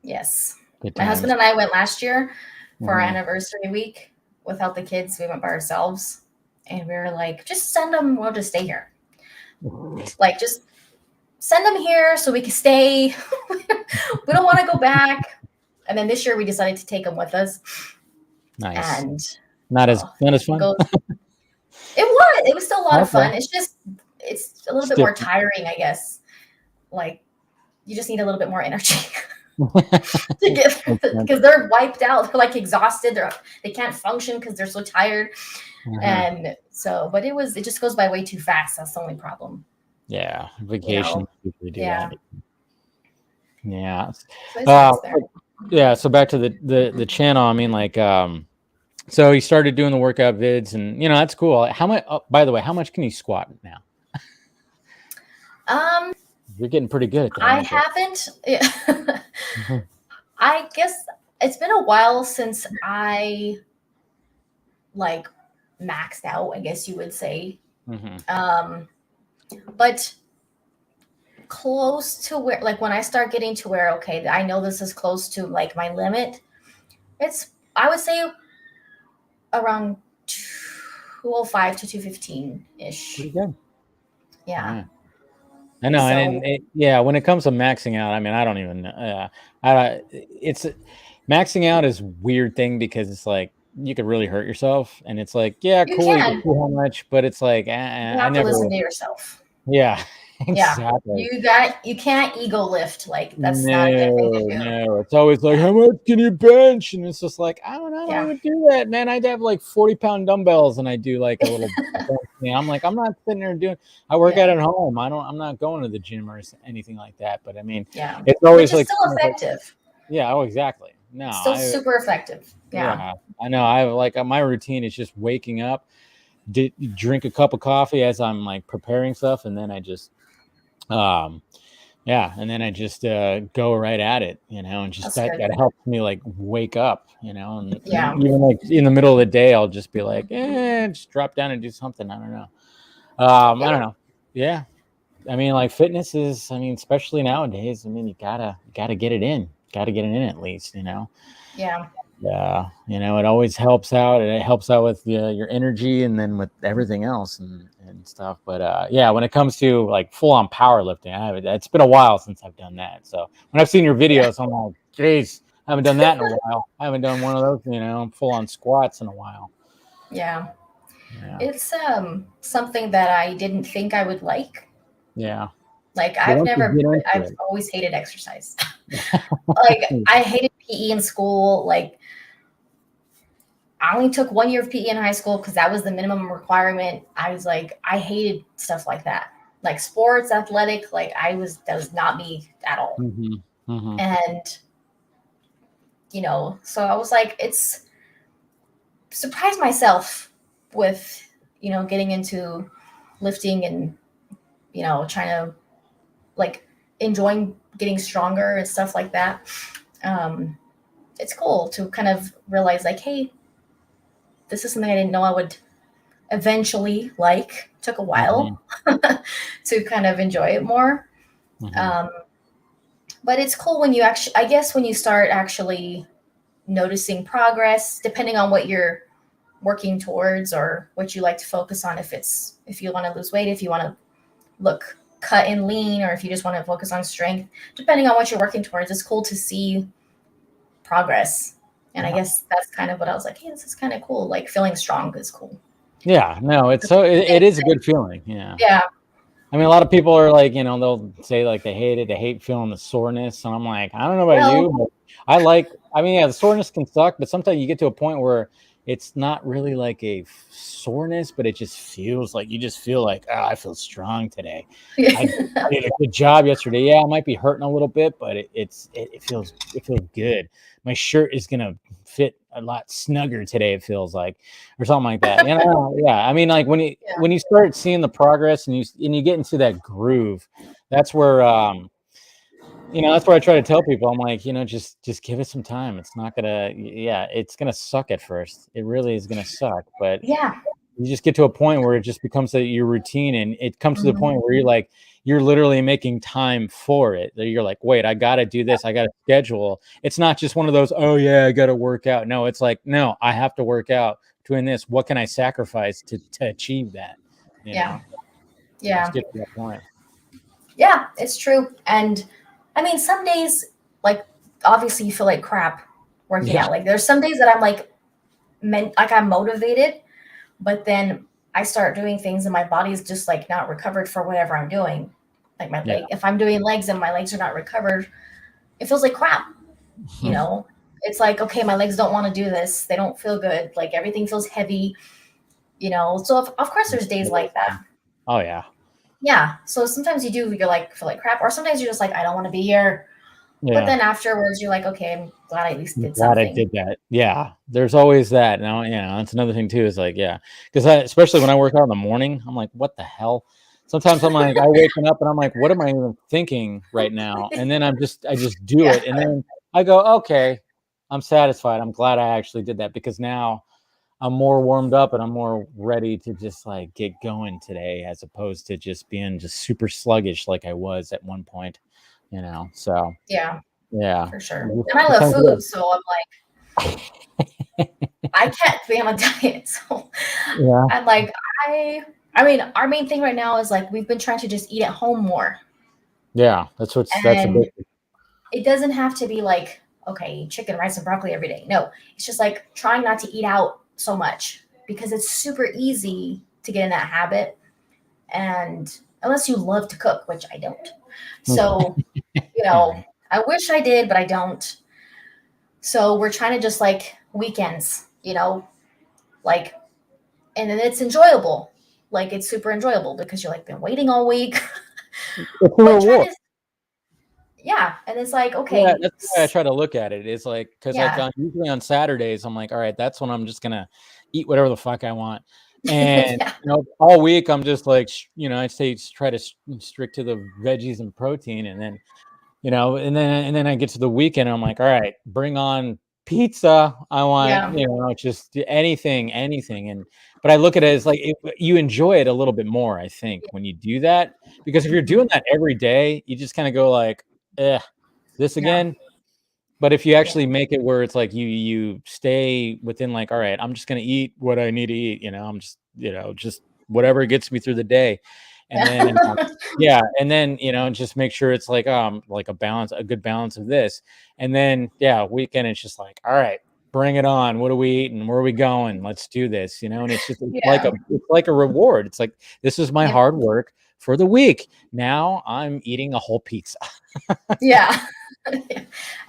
Yes. My husband and I went last year for our anniversary week without the kids. We went by ourselves, and we were like, just send them. We'll just stay here. Like, just send them here so we can stay. We don't want to go back. And then this year we decided to take them with us. Nice. And not as fun. It was still a lot of fun. It's a little bit more tiring, I guess. Like, you just need a little bit more energy to get, because they're wiped out. They're like exhausted. They can't function because they're so tired. And so, but it just goes by way too fast. That's the only problem. Yeah, vacation usually do that. Yeah. So back to the channel. I mean, like, so you started doing the workout vids, and you know that's cool. How much? Oh, by the way, how much can you squat now? You're getting pretty good at that. I haven't. Yeah. I guess it's been a while since I like maxed out, I guess you would say. But close to where, like when I start getting to where, okay, I know this is close to like my limit. I would say around 205 to 215 ish. Pretty good. Yeah. I know, when it comes to maxing out, I mean, I don't even. It's maxing out is a weird thing because it's like you could really hurt yourself, and it's like, cool, you can see how much, but it's like, you have to listen to yourself. Yeah, exactly. You can't ego lift, like that's not a good thing to do. No, it's always like, how much can you bench? And it's just like, I don't know, I would do that, man. I'd have like 40-pound dumbbells, and I do like a little. I'm like, I'm not sitting there doing. I work out at home. I'm not going to the gym or anything like that. But I mean, it's always like still effective. Exactly. No, still super effective. Yeah, I know. I like my routine is just waking up, drink a cup of coffee as I'm like preparing stuff, and then I just and then I just go right at it, and just that helps me like wake up, and even like in the middle of the day, I'll just be like, just drop down and do something. I don't know. I don't know. Yeah. I mean, like fitness is, especially nowadays, you gotta get it in, at least, Yeah. Yeah. It always helps out, and it helps out with your energy and then with everything else and stuff. But when it comes to like full on powerlifting, it's been a while since I've done that. So when I've seen your videos, I'm like, geez, I haven't done that in a while. I haven't done one of those, full on squats in a while. Yeah. It's something that I didn't think I would like. Yeah. Like I've always hated exercise. Like I hated PE in school. Like I only took 1 year of PE in high school because that was the minimum requirement. I was like, I hated stuff like that. Like sports, athletic, that was not me at all. Mm-hmm. Mm-hmm. And, so I was like, it's surprised myself with, getting into lifting and, trying to like enjoying getting stronger and stuff like that. It's cool to kind of realize like, hey, this is something I didn't know I would eventually like. Took a while to kind of enjoy it more. Mm-hmm. But it's cool when you actually, I guess, when you start actually noticing progress, depending on what you're working towards or what you like to focus on. If you want to lose weight, if you want to look cut and lean, or if you just want to focus on strength, depending on what you're working towards, it's cool to see progress. And I guess that's kind of what I was like, hey, this is kind of cool. Like feeling strong is cool. Yeah, no, it is a good feeling. Yeah. Yeah. A lot of people are like, they'll say like they hate feeling the soreness. And I'm like, I don't know about you, but the soreness can suck, but sometimes you get to a point where it's not really like a soreness, but it just feels like, I feel strong today. I did a good job yesterday. Yeah, I might be hurting a little bit, but it feels good. My shirt is going to fit a lot snugger today, it feels like, or something like that. Yeah. Like when you start seeing the progress and you get into that groove, that's where that's where I try to tell people. I'm like, just give it some time. It's not gonna, it's gonna suck at first. It really is gonna suck, but you just get to a point where it just becomes your routine, and it comes to the point where you're literally making time for it. You're like, wait, I gotta do this. I gotta schedule. It's not just one of those, oh yeah, I gotta work out. No, it's like, no, I have to work out doing this. What can I sacrifice to achieve that? Yeah. Just get to that point. Yeah, it's true. And some days, like, obviously you feel like crap working out. Like, there's some days that I'm like, I'm motivated, but then I start doing things and my body's just like not recovered for whatever I'm doing. Like my leg, if I'm doing legs and my legs are not recovered, it feels like crap. It's like, okay, my legs don't want to do this. They don't feel good. Like everything feels heavy, So of course there's days like that. Oh yeah. Yeah. So sometimes you're like, feel like crap, or sometimes you're just like, I don't want to be here. Yeah. But then afterwards you're like, okay, I'm glad I at least did something. Glad I did that. Yeah. There's always that. Now, that's another thing too, is like, because especially when I work out in the morning, I'm like, what the hell? Sometimes I'm like, I waking up and I'm like, what am I even thinking right now? And then I just do it. And then I go, okay, I'm satisfied. I'm glad I actually did that, because now I'm more warmed up and I'm more ready to just like get going today, as opposed to just being just super sluggish like I was at one point, so. Yeah, for sure. And I love food. So I'm like, I can't be on a diet. So I'm like, our main thing right now is like, we've been trying to just eat at home more. Yeah. That's a big. It doesn't have to be like, okay, chicken, rice, and broccoli every day. No, it's just like trying not to eat out so much, because it's super easy to get in that habit. And unless you love to cook, which I don't. So, I wish I did, but I don't. So we're trying to just like weekends, like, and then it's enjoyable. Like it's super enjoyable because you're like been waiting all week. And it's like, okay. Yeah, that's why I try to look at it. It's like, because usually on Saturdays, I'm like, all right, that's when I'm just gonna eat whatever the fuck I want. And Yeah. all week I'm just like, I say try to stick to the veggies and protein, and then and then I get to the weekend, I'm like, all right, bring on pizza. I want, Yeah. just anything. And but I look at it as like you enjoy it a little bit more, I think, when you do that, because if you're doing that every day, you just kind of go like, this Yeah. again. But if you Yeah. actually make it where it's like you stay within like, all right, I'm just gonna eat what I need to eat, I'm just, just whatever gets me through the day. And then yeah, and then just make sure it's like like a good balance of this. And then weekend it's just like, all right, bring it on. What are we eating? Where are we going? Let's do this, and it's just Yeah. it's like a reward. It's like, this is my Yep. hard work for the week. Now I'm eating a whole pizza. Yeah. And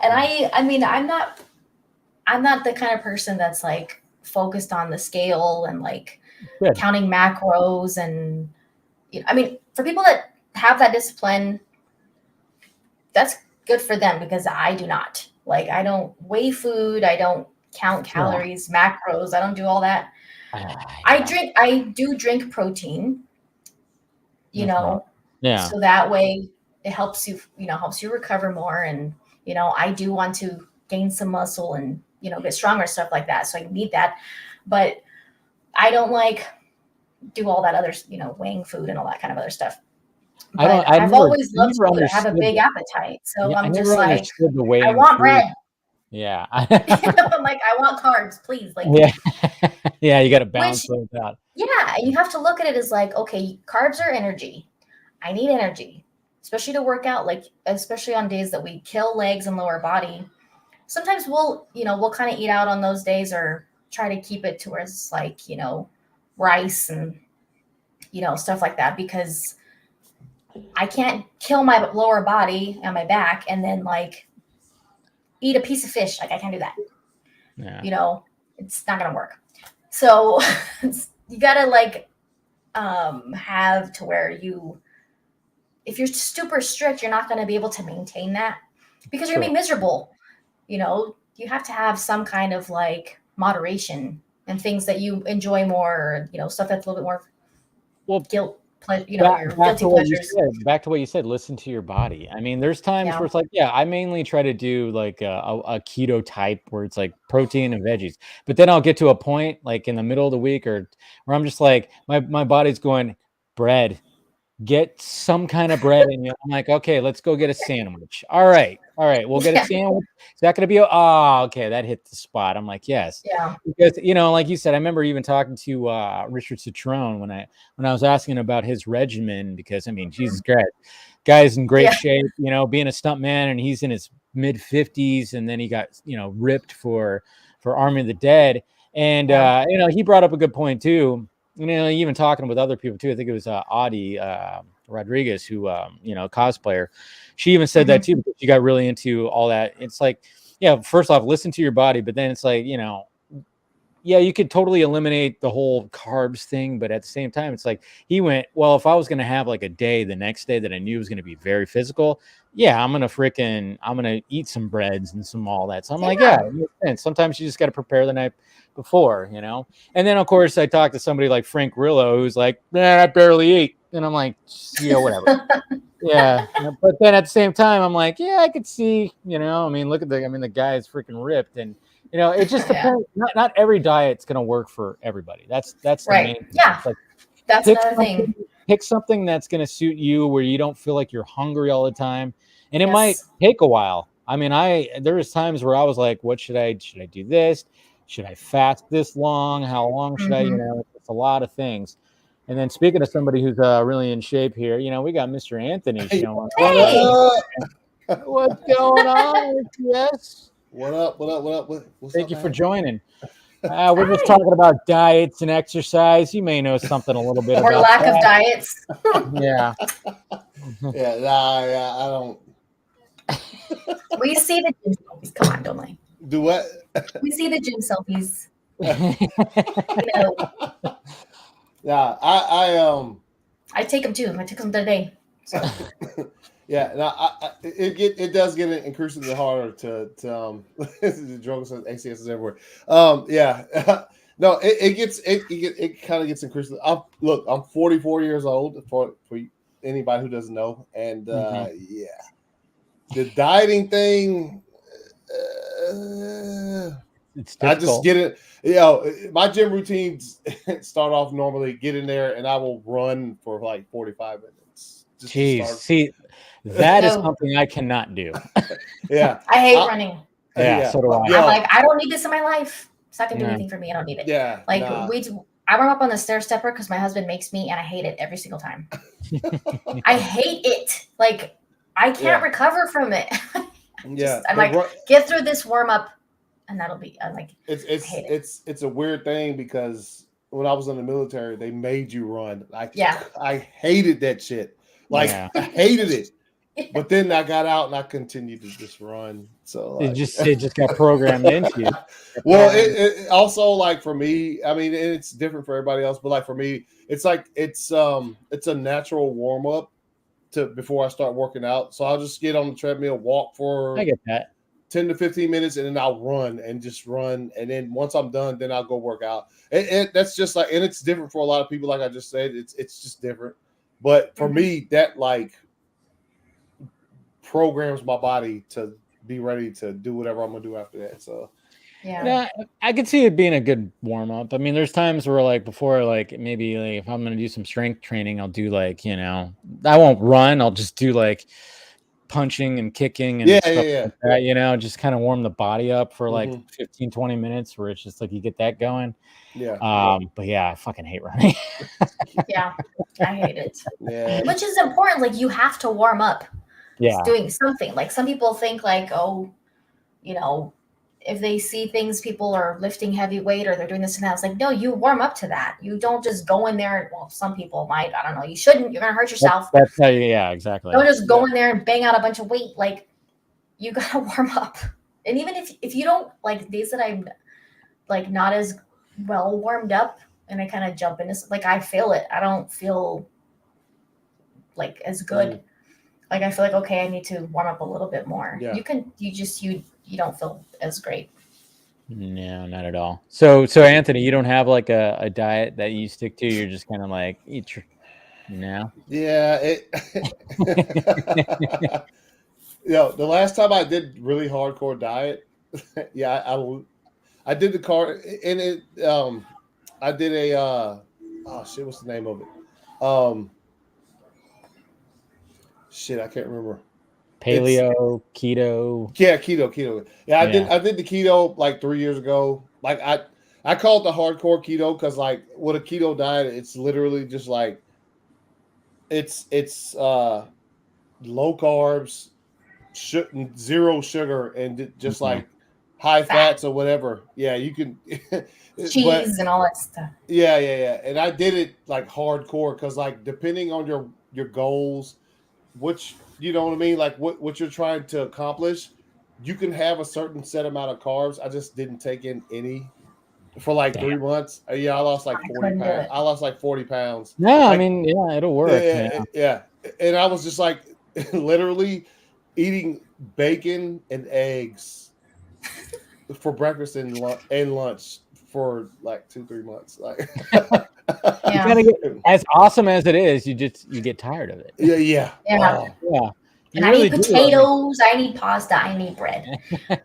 I mean, I'm not the kind of person that's like focused on the scale and like Good. counting macros. And I mean, for people that have that discipline, that's good for them, because I do not. Like, I don't weigh food, I don't count calories, macros, I don't do all that. I do drink protein, Yeah. so that way it helps you, helps you recover more. And I do want to gain some muscle and get stronger, stuff like that, so I need that. But I don't like do all that other, weighing food and all that kind of other stuff. But I've always loved food. I have a big appetite, so I'm just like, the way I want bread. Yeah. I'm like, I want carbs, please. Like, yeah, you got to balance those out. Yeah, and you have to look at it as like, okay, carbs are energy. I need energy, especially to work out. Like, especially on days that we kill legs and lower body. Sometimes we'll kind of eat out on those days, or try to keep it to where it's like, rice and stuff like that, because I can't kill my lower body and my back and then like eat a piece of fish. Like, I can't do that. Yeah. It's not gonna work. So you gotta like have to where if you're super strict, you're not gonna be able to maintain that, because you're gonna be miserable. You have to have some kind of like moderation and things that you enjoy more, or stuff that's a little bit more guilt. Your guilty pleasures. Back to what you said, listen to your body. I mean, there's times where it's like, I mainly try to do like a keto type where it's like protein and veggies, but then I'll get to a point like in the middle of the week or where I'm just like, my body's going, bread, get some kind of bread in you. I'm like, okay, let's go get a sandwich. All right, we'll get a sandwich. Is that going to be okay, that hit the spot. I'm like, yes. Yeah. Because like you said, I remember even talking to Richard Citrone when I was asking about his regimen, because I mean, Jesus Christ, guy's in great shape, being a stunt man, and he's in his mid 50s, and then he got ripped for Army of the Dead. And he brought up a good point too. Even talking with other people too. I think it was Audie Rodriguez, who cosplayer. She even said that too, because she got really into all that. It's like, first off, listen to your body, but then it's like, you could totally eliminate the whole carbs thing, but at the same time, it's like he went, well, if I was going to have like a day the next day that I knew was going to be very physical, I'm going to eat some breads and some all that. So I'm like, and sometimes you just got to prepare the night before, And then of course I talked to somebody like Frank Grillo, who's like, I barely eat. And I'm like, whatever. But then at the same time, I'm like, I could see, I mean, look at the guy is freaking ripped, and it just depends. Not every diet's gonna work for everybody. That's the main thing. Yeah, like, that's another thing. Pick something that's gonna suit you, where you don't feel like you're hungry all the time, and it might take a while. I mean, there was times where I was like, what should I do this? Should I fast this long? How long should I? It's a lot of things. And then speaking of somebody who's really in shape here, we got Mr. Anthony showing. Hey! What's going on? Yes. What up? What's Thank you man? for joining. We're just talking about diets and exercise. You may know something a little bit or about lack that. of diets. Yeah. I don't. We see the gym selfies. Come on, don't lie. Do what? We see the gym selfies. Yeah, I take them too. I took them today. So. It does get increasingly harder to the drugs and ACS is everywhere. No, it kind of gets increasing. I'm 44 years old for anybody who doesn't know, and yeah, the dieting thing. It's I just difficult. get it. My gym routines start off normally. Get in there, and I will run for like 45 minutes. Just to Jeez, start. see, that is No. something I cannot do. Yeah, I hate running. Yeah, so do I. Yo, I'm like, I don't need this in my life. It's not gonna do Yeah. anything for me. I don't need it. yeah, Like nah. I warm up on the stair stepper because my husband makes me, and I hate it every single time. I hate it. Like I can't recover from it. I'm like, get through this warm up, and that'll be. I'm like, it's a weird thing because when I was in the military, they made you run. I hated that shit. Like I hated it. But then I got out and I continued to just run. So it just got programmed into you. Well, it also like for me, I mean, it's different for everybody else, but like for me, it's like it's a natural warm up to before I start working out. So I'll just get on the treadmill, walk for I get that 10 to 15 minutes, and then I'll run. And then once I'm done, then I'll go work out. That's just like, and it's different for a lot of people. Like I just said, it's just different. But for me, that like programs my body to be ready to do whatever I'm gonna do after that. So yeah, I could see it being a good warm up. I mean, there's times where like before, like maybe like if I'm gonna do some strength training, I'll do like, I won't run. I'll just do like punching and kicking and stuff like that, just kind of warm the body up for like 15, 20 minutes where it's just like you get that going. Yeah. But yeah, I fucking hate running. Yeah, I hate it. Yeah. Which is important. Like you have to warm up. Yeah. Doing something. Like some people think like, oh, if they see things, people are lifting heavy weight or they're doing this and that. It's like, no, you warm up to that. You don't just go in there. Well, some people might. I don't know. You shouldn't. You're gonna hurt yourself. That's how yeah, exactly. Don't just go in there and bang out a bunch of weight. Like you gotta warm up. And even if you don't like days that I'm like not as well warmed up and I kind of jump into like I feel it. I don't feel like as good. Like I feel like okay, I need to warm up a little bit more. Yeah. You don't feel as great. No, not at all. So Anthony, you don't have like a diet that you stick to. You're just kind of like no. Yeah. The last time I did really hardcore diet, I did the car and it I did a what's the name of it? I can't remember. Paleo, keto. Yeah, keto. Yeah, I did the keto like 3 years ago. Like I call it the hardcore keto because like with a keto diet, it's literally just like it's low carbs, zero sugar, and just like high fats or whatever. Yeah, you can cheese and all that stuff. Yeah. And I did it like hardcore because like depending on your goals, which you know what I mean, like what you're trying to accomplish, you can have a certain set amount of carbs. I just didn't take in any for like 3 months. Yeah, I lost like 40 pounds. I lost like 40 pounds. No, like, I mean, yeah, it'll work. Yeah. And I was just like literally eating bacon and eggs for breakfast and lunch for like 2-3 months. Like as awesome as it is, you get tired of it. Yeah. Yeah. And I need potatoes. I need pasta. I need bread.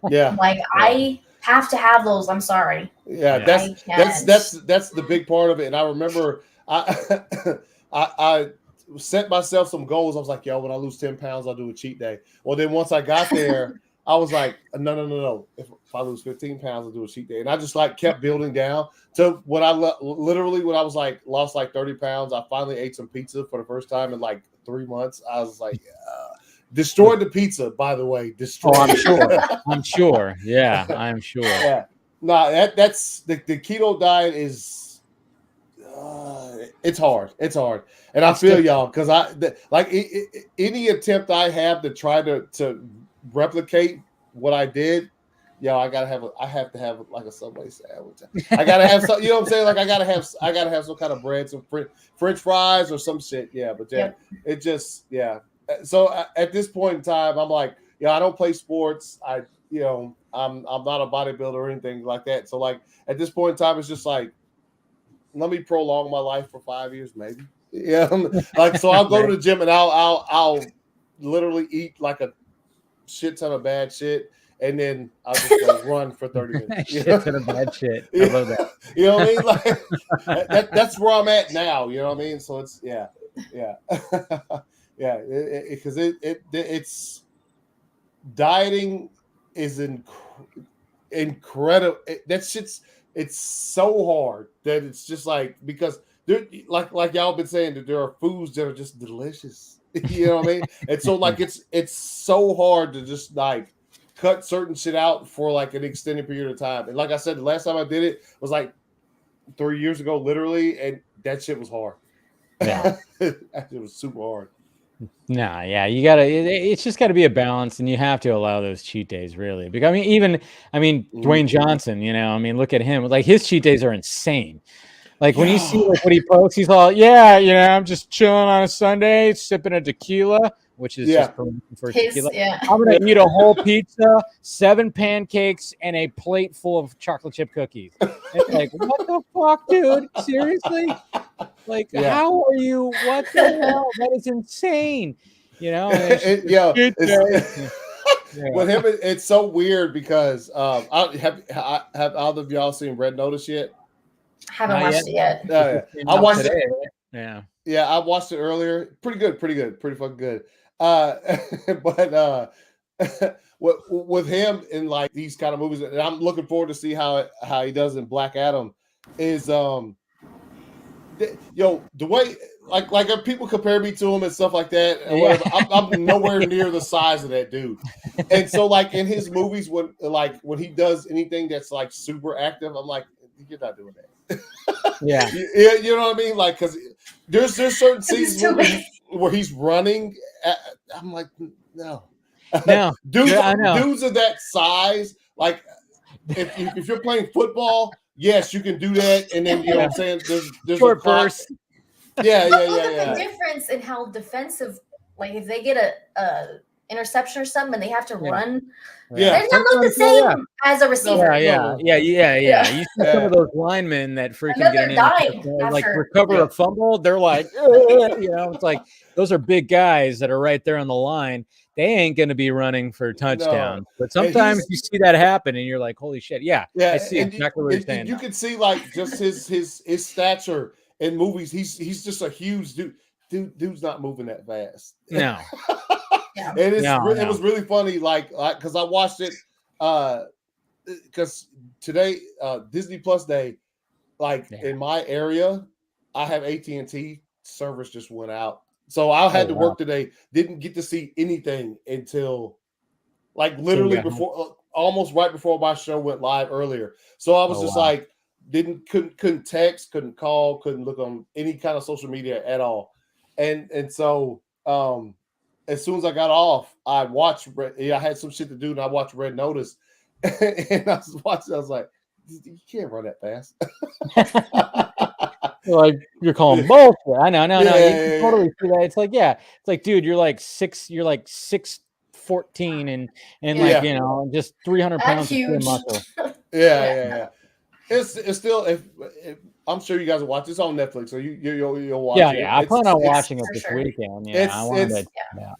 Yeah. I have to have those. I'm sorry. Yeah. That's the big part of it. And I remember I set myself some goals. I was like, when I lose 10 pounds, I'll do a cheat day. Well, then once I got there, I was like, no. If I lose 15 pounds, I'll do a cheat day. And I just like kept building down to when I literally, when I was like, lost like 30 pounds, I finally ate some pizza for the first time in like 3 months. I was like, destroyed the pizza, by the way. Destroyed. I'm sure. Yeah, I'm sure. Yeah. No, that's the keto diet is, it's hard. It's hard. And I feel y'all because any attempt I have to try to replicate what I did, I have to have like a Subway sandwich. I gotta have some, you know what I'm saying? Like I gotta have some kind of bread, some French fries or some shit. Yeah, but it just So at this point in time, I'm like, I don't play sports. I'm not a bodybuilder or anything like that. So like at this point in time, it's just like, let me prolong my life for 5 years, maybe. Yeah, like so I'll go to the gym and I'll literally eat like a shit ton of bad shit, and then I'll just go run for 30 minutes. Shit ton of bad shit. I love that. You know what I mean? Like that's where I'm at now. You know what I mean? So it's yeah, because it's dieting is incredible. That shit's it's so hard that it's just like because there like y'all been saying that there are foods that are just delicious. You know what I mean? And so like it's so hard to just like cut certain shit out for like an extended period of time. And like I said, the last time I did it was like 3 years ago, literally, and that shit was hard. Yeah. It was super hard. Nah, yeah, you gotta. It's just got to be a balance, and you have to allow those cheat days, really. Because I mean, Dwayne Johnson. Look at him. Like his cheat days are insane. Like when you see like what he posts, he's all, I'm just chilling on a Sunday, sipping a tequila, which is just for tequila. Yeah. I'm gonna eat a whole pizza, 7 pancakes, and a plate full of chocolate chip cookies. It's like, what the fuck, dude? Seriously? Like, how are you? What the hell? That is insane. With him, it's so weird because have all of y'all seen Red Notice yet? Haven't watched it yet. I watched today, it. Right? Yeah, I watched it earlier. Pretty good, pretty fucking good. But with him in like these kind of movies, and I'm looking forward to see how he does in Black Adam. Is the way like if people compare me to him and stuff like that, and whatever, I'm nowhere near the size of that dude. And so like in his movies, when he does anything that's like super active, I'm like, you're not doing that. Yeah, you know what I mean? Like, because there's certain scenes where he's running. I'm like, no. Dudes of that size, like if you're playing football, yes, you can do that. And then you know what I'm saying? There's short a burst. Yeah. The difference in how defensive, like if they get a interception or something and they have to run. Yeah, they're not the same as a receiver. Yeah. You see some of those linemen that freaking get like recover a fumble. They're like, it's like those are big guys that are right there on the line. They ain't going to be running for touchdowns. But sometimes you see that happen, and you're like, holy shit, I see exactly what you're saying. You can see like just his stature in movies. He's just a huge dude. Dude's not moving that fast. No. And it was really funny, like because I watched it because today Disney Plus Day, in my area, I have AT&T service just went out, so I had to work today. Didn't get to see anything until like literally before, almost right before my show went live earlier. So I was just like, couldn't text, couldn't call, couldn't look on any kind of social media at all, and so as soon as I got off, I watched. I had some shit to do, and I watched Red Notice. And I was watching. I was like, "You can't run that fast." Like you're calling bullshit. I know. No. You totally see that. It's like, it's like, dude, you're like 6'14" and just 300 pounds of muscle. Yeah. It's still if I'm sure you guys will watch. It's on Netflix, so you'll watch it. Yeah. I plan on watching it this weekend.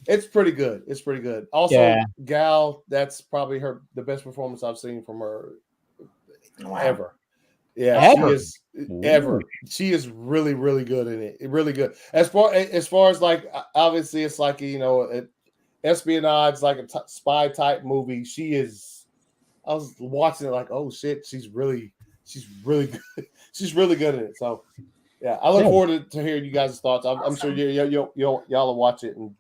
It's pretty good. It's pretty good. Also, Gal, that's probably the best performance I've seen from her ever. Yeah, ever. She is really, really good in it. Really good. As far as like, obviously, it's like espionage, like a spy type movie. She is. I was watching it like, oh shit, she's really good. She's really good at it. So, yeah, I look forward to hearing you guys' thoughts. I'm sure y'all will watch it and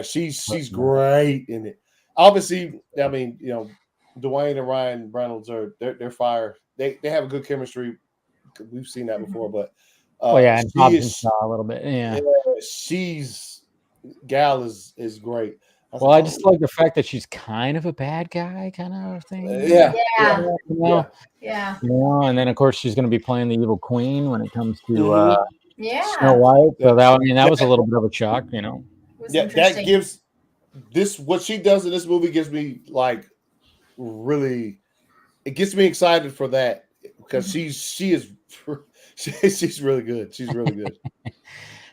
she's great in it. Obviously, I mean, Dwayne and Ryan Reynolds they're fire. They have a good chemistry. We've seen that before, but and Hobson a little bit. Yeah, Gal is great. I just like the fact that she's kind of a bad guy kind of thing. Yeah. And then of course she's going to be playing the evil queen when it comes to Snow White. So that was a little bit of a shock, that what she does in this movie gives me like really, it gets me excited for that because she's really good. She's really good.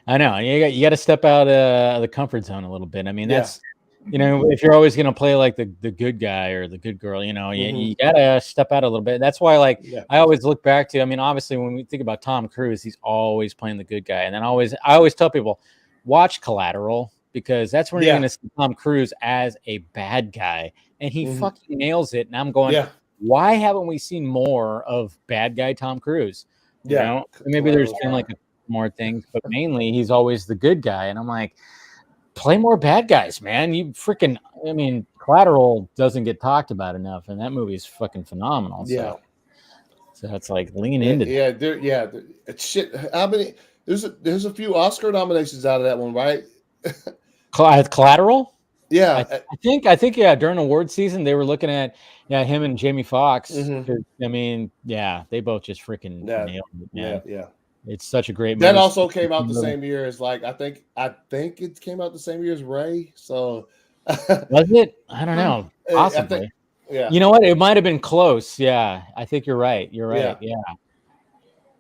I know you got to step out of the comfort zone a little bit. I mean, Yeah. that's if you're always going to play like the good guy or the good girl, you got to step out a little bit. That's why, like, I always look back to. I mean, obviously, when we think about Tom Cruise, he's always playing the good guy, and then I always tell people, watch Collateral, because that's where you're going to see Tom Cruise as a bad guy, and he fucking nails it. And I'm going, why haven't we seen more of bad guy Tom Cruise? You know, maybe there's been like more things, but mainly he's always the good guy. And I'm like, play more bad guys, man. You freaking, I mean, Collateral doesn't get talked about enough, and that movie is fucking phenomenal. So it's like lean into shit. How many? There's a few Oscar nominations out of that one, right? Collateral. Yeah, I think during award season they were looking at him and Jamie Foxx. I mean, they both just freaking nailed it, man. Yeah. It's such a great movie. That also came out the same year as I think it came out the same year as Ray. So was it? I don't know. Possibly. You know what? It might have been close. Yeah, I think you're right. You're right. Yeah.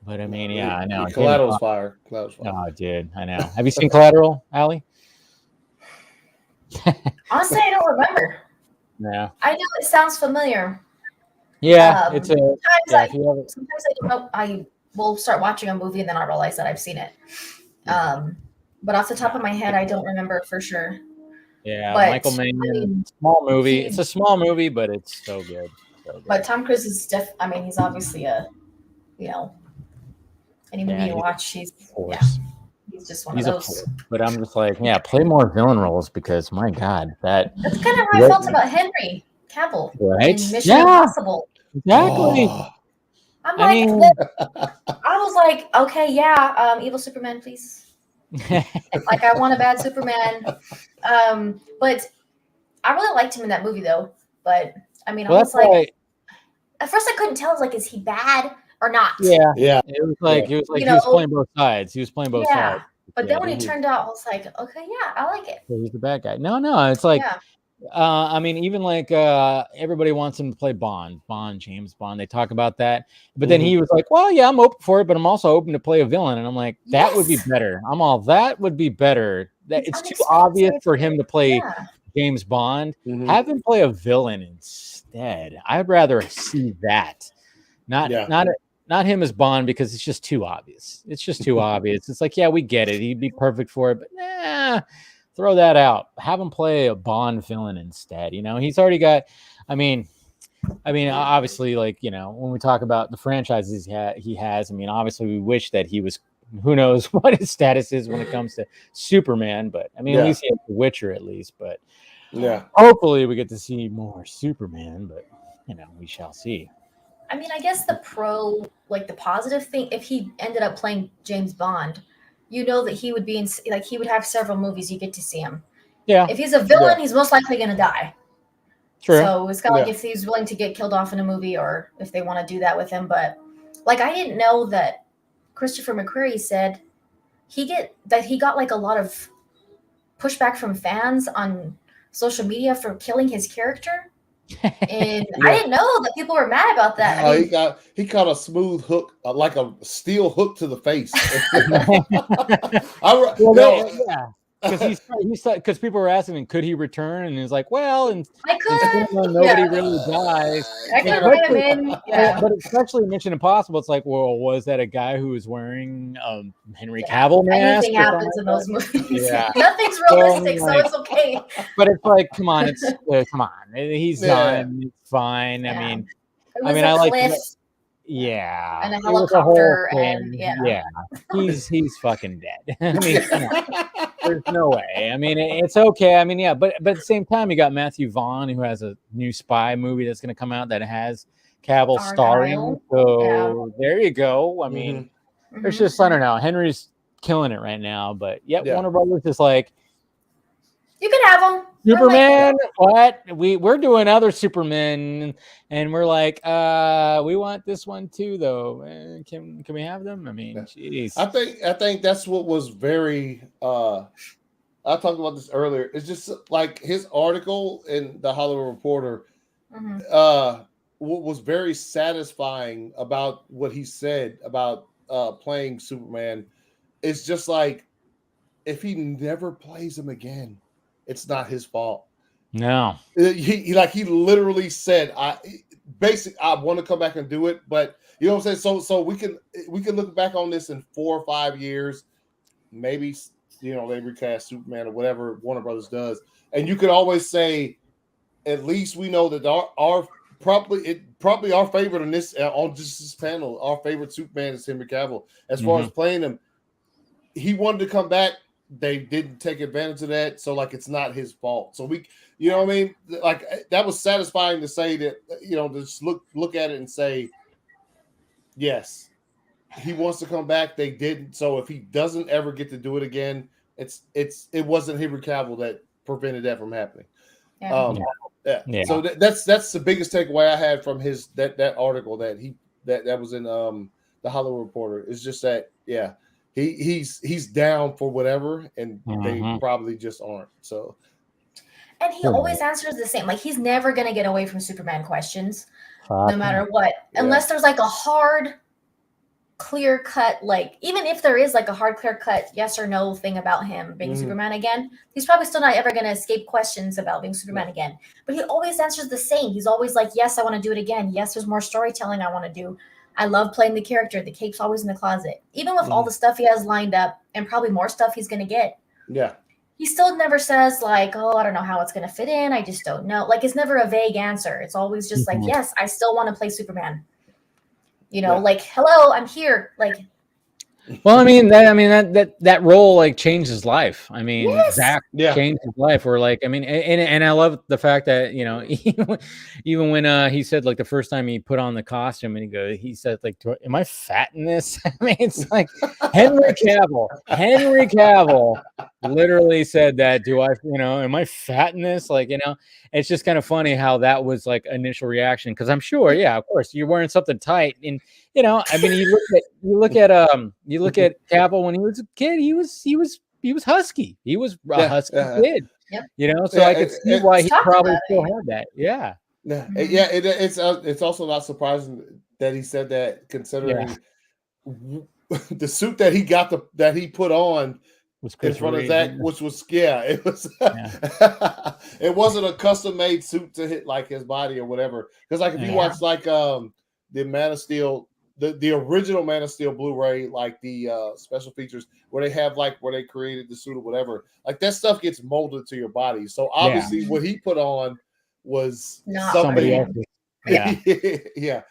But I mean, I know. Collateral's fire. Oh, dude, I know. Have you seen Collateral, Allie? Honestly, I don't remember. Yeah. I know it sounds familiar. Yeah, it's a. Sometimes I don't know. I will start watching a movie and then I realize that I've seen it. But off the top of my head, I don't remember for sure. Yeah, but, Michael Mann, small movie. It's a small movie, but it's so good. But Tom Cruise is he's obviously any movie you watch, he's just one of those. But I'm just like, play more villain roles, because my God, that's kind of how I felt about Henry Cavill, right? In Mission Impossible. Exactly. I'm like, I was like, okay, evil Superman, please. Like, I want a bad Superman. But I really liked him in that movie, though. But I mean, I was like, at first I couldn't tell. I was like, is he bad or not? Yeah. It was like he was playing both sides. He was playing both sides. But then when he turned out, I was like, okay, I like it. So he's the bad guy. No, it's like. I mean, even like everybody wants him to play James Bond. They talk about that, but then he was like, "Well, yeah, I'm open for it, but I'm also open to play a villain." And I'm like, "That would be better." That would be better. That it's too obvious for him to play James Bond. Have him play a villain instead. I'd rather see that, not him as Bond, because it's just too obvious. It's just too obvious. It's like, we get it. He'd be perfect for it, but throw that out. Have him play a Bond villain instead. He's already got. I mean, obviously, like, when we talk about the franchises he has. I mean, obviously, we wish that he was. Who knows what his status is when it comes to Superman? But I mean, at least he has The Witcher, at least. But hopefully, we get to see more Superman. But we shall see. I mean, I guess the positive thing, if he ended up playing James Bond, that he would be he would have several movies you get to see him. Yeah. If he's a villain, he's most likely going to die. True. So it's kind of like if he's willing to get killed off in a movie, or if they want to do that with him. But like, I didn't know that Christopher McQuarrie said he got like a lot of pushback from fans on social media for killing his character. And I didn't know that people were mad about that. He caught a smooth hook, like a steel hook to the face. Because people were asking him, could he return? And he's like, well, and I could. Nobody really dies. I could bring him in. Yeah. But especially Mission Impossible, it's like, well, was that a guy who was wearing Henry Cavill mask? Anything happens in those movies. Yeah. Nothing's realistic, so it's okay. But it's like, come on, he's done. It's fine. Yeah. I mean, I like. Yeah, and a helicopter, and he's fucking dead. I mean, come on. There's no way. I mean, it's okay. I mean, but at the same time, you got Matthew Vaughn, who has a new spy movie that's going to come out that has Cavill starring. So there you go. I mean, there's just, I don't know. Henry's killing it right now, but Warner Brothers is like, you can have him. Superman, what? We're doing other Superman, and we're like, we want this one too, though. Can we have them? I mean, jeez. I think that's what was very I talked about this earlier. It's just like his article in the Hollywood Reporter was very satisfying about what he said about playing Superman. It's just like if he never plays him again, it's not his fault. No, he literally said, I want to come back and do it, but you know what I'm saying. So we can look back on this in 4 or 5 years, maybe, you know, they recast Superman or whatever Warner Brothers does, and you could always say, at least we know that our probably our favorite on this on just this panel, our favorite Superman is Henry Cavill. As far as playing him, he wanted to come back. They didn't take advantage of that, so like it's not his fault. So we, you know what I mean? Like that was satisfying to say that, you know, just look at it and say, yes, he wants to come back. They didn't. So if he doesn't ever get to do it again, it wasn't Henry Cavill that prevented that from happening. Yeah. So that's the biggest takeaway I had from his that article that was in the Hollywood Reporter. It's just that he's down for whatever, and they probably just aren't. So, and he always answers the same. Like he's never gonna get away from Superman questions, no matter what, unless there's like a hard, clear cut, like even if there is like a hard, clear cut yes or no thing about him being Superman again, he's probably still not ever gonna escape questions about being Superman again. But he always answers the same. He's always like, yes, I want to do it again. Yes, there's more storytelling I want to do. I love playing the character. The cape's always in the closet. Even with all the stuff he has lined up and probably more stuff he's going to get. Yeah. He still never says like, oh, I don't know how it's going to fit in. I just don't know. Like, it's never a vague answer. It's always just like, yes, I still want to play Superman. You know, like, hello, I'm here. Like, well, that role like changed his life. I mean, Zach changed his life. Or like, I mean, and I love the fact that, you know, even when he said like the first time he put on the costume and he said like, am I fat in this? I mean, it's like Henry Cavill literally said that. Am I fat in this? Like, you know, it's just kind of funny how that was like initial reaction. Cause I'm sure, of course you're wearing something tight and, you know, I mean, you look at Cavill when he was a kid. He was husky. He was a husky kid. Yep. You know, so I could see why he probably still had that. Yeah. It's also not surprising that he said that, considering the suit that he put on was in front of Zach, which was it was it wasn't a custom made suit to hit like his body or whatever. Because like if you watch like the Man of Steel. The original Man of Steel Blu-ray, like the special features where they created the suit or whatever, like that stuff gets molded to your body. So obviously what he put on was not somebody else. Yeah.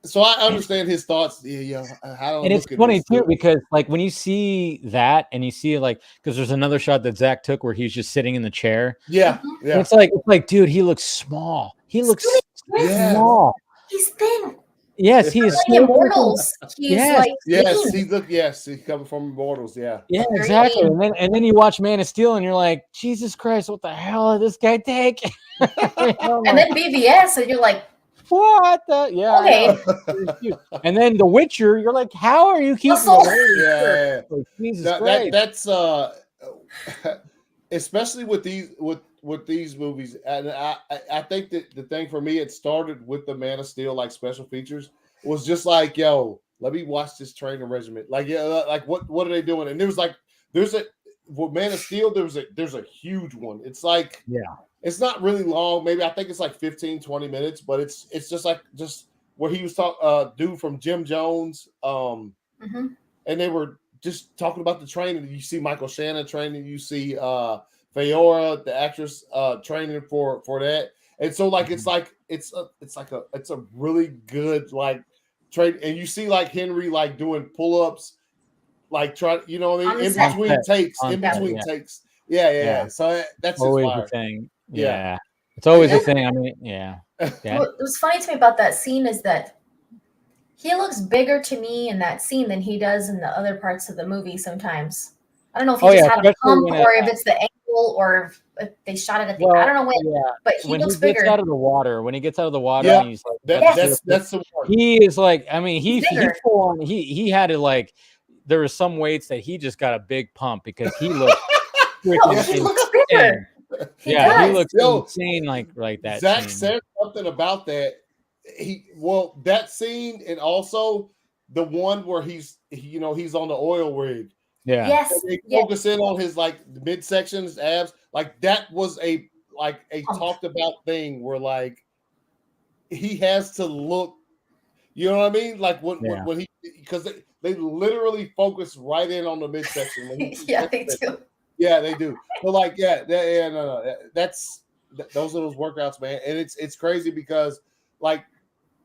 So I understand his thoughts. And it's funny too, because like when you see that and you see like, because there's another shot that Zach took where he's just sitting in the chair. Yeah. It's like, dude, he looks small. He looks small. He's thin. Yes, he is. Immortals. He's he's coming from Immortals. Yeah, exactly. And then you watch Man of Steel, and you're like, Jesus Christ, what the hell did this guy take? And then BVS, and you're like, what the? Yeah. Okay. And then The Witcher, you're like, how are you keeping? Like, Jesus Christ. That's especially with these movies, and I think that the thing for me, it started with the Man of Steel like special features. It was just like, yo, let me watch this training regiment. Like, like what are they doing? And with Man of Steel, there's a huge one. It's like, it's not really long. Maybe I think it's like 15-20 minutes, but it's just where he was dude from Jim Jones, and they were just talking about the training. You see Michael Shannon training. You see Feora, the actress, training for that. And so like it's a really good like train. And you see like Henry like doing pull-ups, like try, you know what I mean, in between takes. Yeah. So that's always the thing. Yeah. It's always a thing. I mean, What was funny to me about that scene is that he looks bigger to me in that scene than he does in the other parts of the movie sometimes. I don't know if he just had a pump or if it's the ankle or if they shot it at the I don't know when, but he looks bigger. When he gets out of the water, and he's like, that's the one. He is like, I mean, he had to like, there was some weights that he just got a big pump because he looked No, he looks bigger. He He does. looks Yo, insane like that. Zach scene. said something about that. That scene, and also the one where he's on the oil rig. Yeah. Yes. They focus in on his like midsection, his abs. Like that was a talked about thing where like he has to look. You know what I mean? Like when he, because they literally focus right in on the midsection. When Yeah, they do. Yeah, they do. So like, no. Those are those workouts, man. And it's crazy because like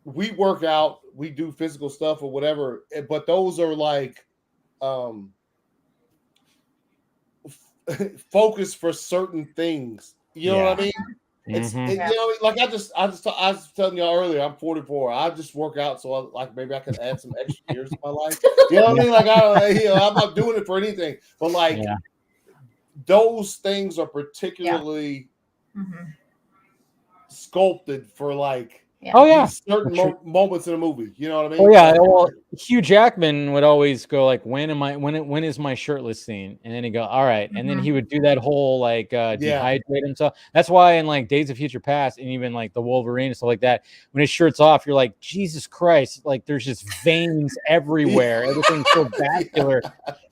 we work out, we do physical stuff or whatever, but those are like focus for certain things. You know what I mean? It's like I was telling y'all earlier, I'm 44. I just work out so maybe I can add some extra years to my life. You know what I mean? Like I'm not doing it for anything, but like those things are particularly sculpted for like certain moments in a movie. You know what I mean? Oh yeah. Well, Hugh Jackman would always go like, when is my shirtless scene? And then he'd go, all right. And then he would do that whole like dehydrate himself. That's why in like Days of Future Past and even like the Wolverine and stuff like that, when his shirt's off, you're like, Jesus Christ, like there's just veins everywhere. Everything's so vascular.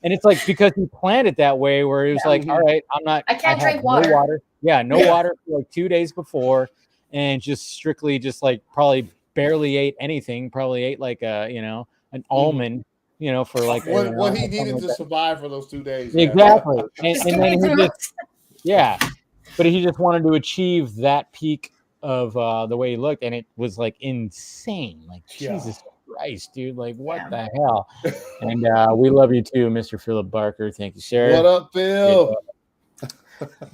And it's like because he planned it that way where it was like, all right, I can't drink water. No water. Yeah, no water for like 2 days before. And just strictly just like probably barely ate anything, probably ate like an almond, for like what he needed to survive for those 2 days. Exactly. And then he but he just wanted to achieve that peak of the way he looked, and it was like insane. Like Jesus Christ, dude, like what the hell? And we love you too, Mr. Philip Barker. Thank you, sir. What up, Phil?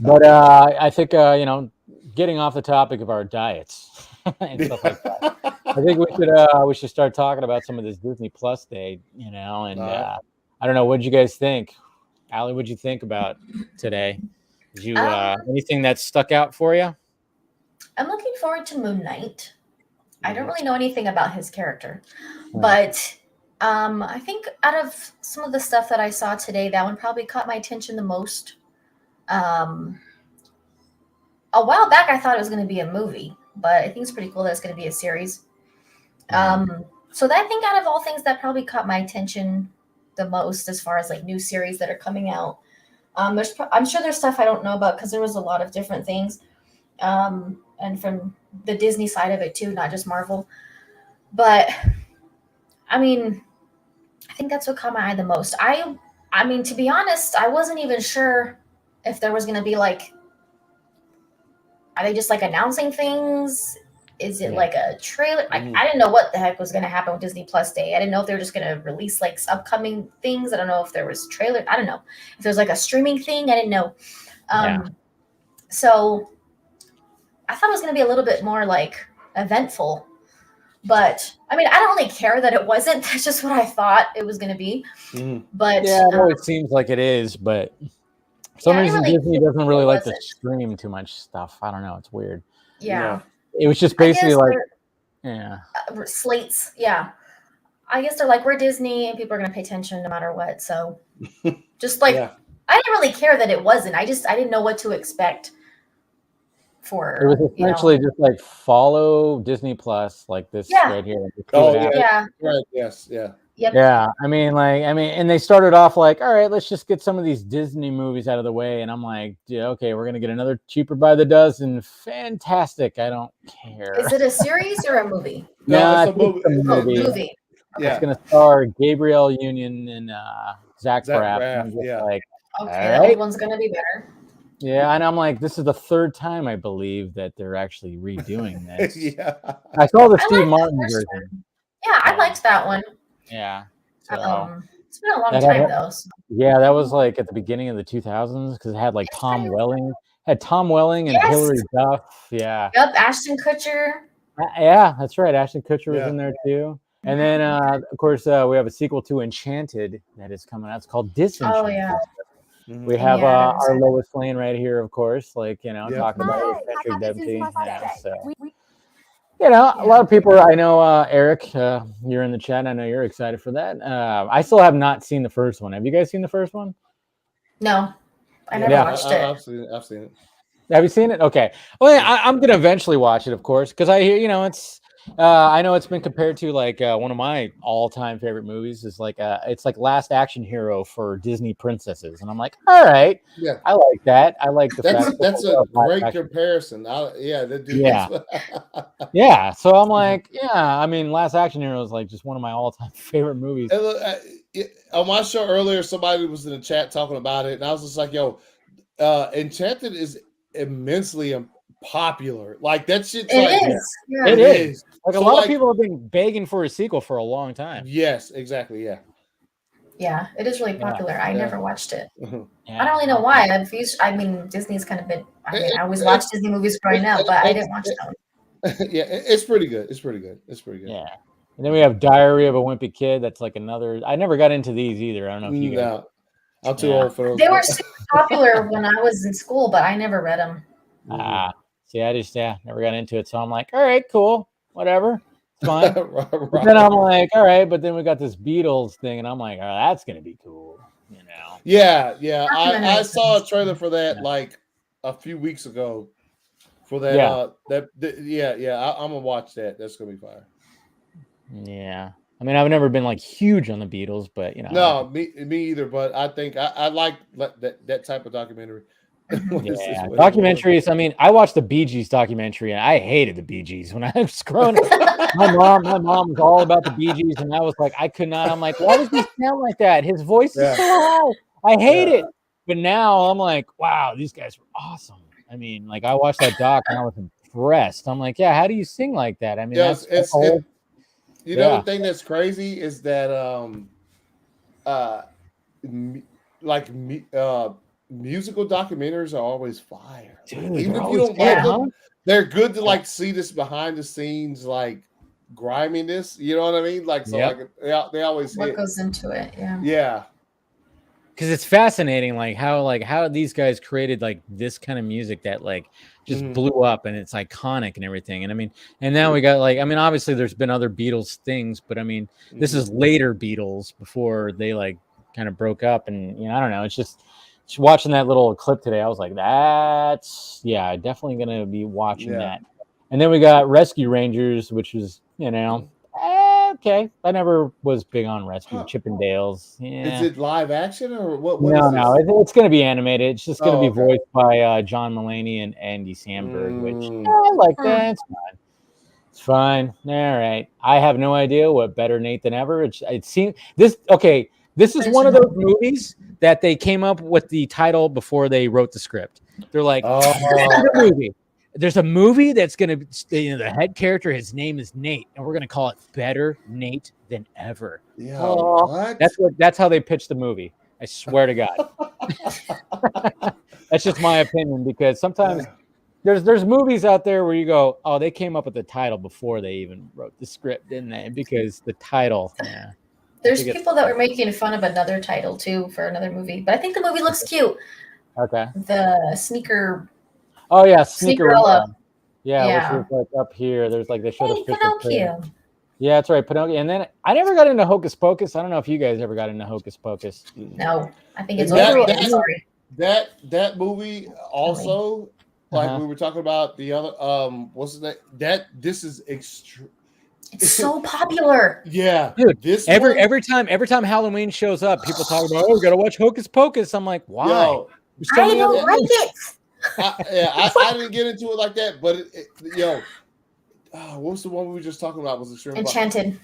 But I think getting off the topic of our diets and stuff like that, I think we should start talking about some of this Disney Plus Day, and I don't know, what did you guys think? Allie, what'd you think about today? Did you anything that stuck out for you? I'm looking forward to Moon Knight. I don't really know anything about his character, but I think out of some of the stuff that I saw today, that one probably caught my attention the most. A while back, I thought it was going to be a movie, but I think it's pretty cool that it's going to be a series. So that, I think out of all things, that probably caught my attention the most as far as like new series that are coming out. I'm sure there's stuff I don't know about because there was a lot of different things, and from the Disney side of it too, not just Marvel. But I mean, I think that's what caught my eye the most. I mean, to be honest, I wasn't even sure if there was going to be like, are they just like announcing things? Is it like a trailer? I didn't know what the heck was going to happen with Disney Plus Day. I didn't know if they were just going to release like upcoming things. I don't know if there was trailer. I don't know if there's like a streaming thing. I didn't know. So I thought it was going to be a little bit more like eventful. But I mean, I don't really care that it wasn't. That's just what I thought it was going to be. But it seems like it is. But for some reason, Disney doesn't really like to stream too much stuff. I don't know. It's weird. Yeah. It was just basically like, slates. Yeah. I guess they're like, we're Disney and people are going to pay attention no matter what. So just like, I didn't really care that it wasn't. I didn't know what to expect for. It was essentially just like follow Disney Plus, like this right here. Right. Yes. Yeah. Yep. Yeah, I mean, and they started off like, all right, let's just get some of these Disney movies out of the way, and I'm like, okay, we're gonna get another Cheaper by the Dozen. Fantastic. I don't care. Is it a series or a movie? No, it's a movie. Movie. Yeah. It's gonna star Gabrielle Union and Zach Braff. Like, okay, the old one's gonna be better. Yeah, and I'm like, this is the third time I believe that they're actually redoing this. I saw the Steve Martin version. Yeah, I liked that one. Yeah. So, it's been a long time though. So. Yeah, that was like at the beginning of the 2000s because it had like Tom Welling. Had Tom Welling and Hilary Duff. Yeah. Yep, Ashton Kutcher. Yeah, that's right. Ashton Kutcher was in there too. And then, of course, we have a sequel to Enchanted that is coming out. It's called Disenchanted. Oh, yeah. We have our Lois Lane right here, of course, like, talking about eccentric Deputy. So. A lot of people, I know, Eric, you're in the chat. I know you're excited for that. I still have not seen the first one. Have you guys seen the first one? No. I never watched it. I've seen it. I've seen it. Have you seen it? Okay. Well, yeah, I'm gonna eventually watch it, of course, because I hear it's. I know it's been compared to like one of my all-time favorite movies is like it's like Last Action Hero for Disney princesses, and I'm like, all right, Yeah, I like that. I like the fact that's that a great comparison. Yeah. Yeah. So I'm like, yeah. I mean, Last Action Hero is like just one of my all-time favorite movies. And look, on my show earlier, somebody was in the chat talking about it, and I was just like, "Yo, Enchanted is immensely popular. Like that shit's It is. Yeah. It is. Like a So, lot of people have been begging for a sequel for a long time. Yes, exactly. Yeah. Yeah, it is really popular. I Yeah. never watched it. Yeah. I don't really know why. I mean, Disney's kind of been. I mean, I always watched Disney movies growing up, but I didn't watch them. Yeah, it's pretty good. It's pretty good. It's pretty good. Yeah. And then we have Diary of a Wimpy Kid. That's like another. I never got into these either. I don't know if you guys. No, I'm too old for those. They were super popular when I was in school, but I never read them. See, I just never got into it. So I'm like, all right, cool, whatever, it's fine. Right. But then I'm like, all right, but then we got this Beatles thing, and I'm like, oh, that's gonna be cool, Yeah. I saw a trailer for that like a few weeks ago. For that, I'm gonna watch that. That's gonna be fire. Yeah, I mean, I've never been like huge on the Beatles, but No, me either. But I think I like that type of documentary. Yeah, documentaries. I mean, I watched the Bee Gees documentary, and I hated the Bee Gees when I was growing up. My mom was all about the Bee Gees, and I was like, I could not. I'm like, why does he sound like that? His voice is so high. I hate it. But now I'm like, wow, these guys were awesome. I mean, like I watched that doc and I was impressed. I'm like, yeah, how do you sing like that? I mean, you know, the thing that's crazy is that musical documentaries are always fire. Dude, even if you don't like them, they're good to like see this behind the scenes like griminess. You know what I mean? Like like they always what goes into it. Yeah. Because it's fascinating, like how these guys created like this kind of music that like just blew up and it's iconic and everything. And I mean, and now we got like, I mean, obviously there's been other Beatles things, but I mean, this is later Beatles before they like kind of broke up. And I don't know. It's just watching that little clip today. I was like, that's definitely gonna be watching that. And then we got Rescue Rangers, which was okay. I never was big on Rescue Chippendales. Yeah. Is it live action or what? No, it's going to be animated. It's just going to be voiced by John Mulaney and Andy Samberg, which I like that. It's fine. It's fine. All right. I have no idea what Better Nate Than Ever. It seems this. Okay, this is one of those movies that they came up with the title before they wrote the script. They're like, the movie. There's a movie that's going to, the head character, his name is Nate, and we're going to call it Better Nate Than Ever. Yeah, what? That's how they pitched the movie. I swear to God. That's just my opinion, because sometimes there's movies out there where you go, oh, they came up with the title before they even wrote the script, didn't they? Because the title, There's people that were making fun of another title too for another movie, but I think the movie looks cute. Okay. The sneaker. Oh yeah, Sneakerella. Yeah, which was like up here. There's like they showed a Pinocchio. Yeah, that's right, Pinocchio. And then I never got into Hocus Pocus. I don't know if you guys ever got into Hocus Pocus. No, I think it's over. Sorry. That movie also, like we were talking about the other what's the name? This is extreme. It's so popular. Yeah, dude. Every time Halloween shows up, people talk about, oh, we gotta watch Hocus Pocus. I'm like, why? I don't like it. I didn't get into it like that, but what was the one we were just talking about? Was it Enchanted?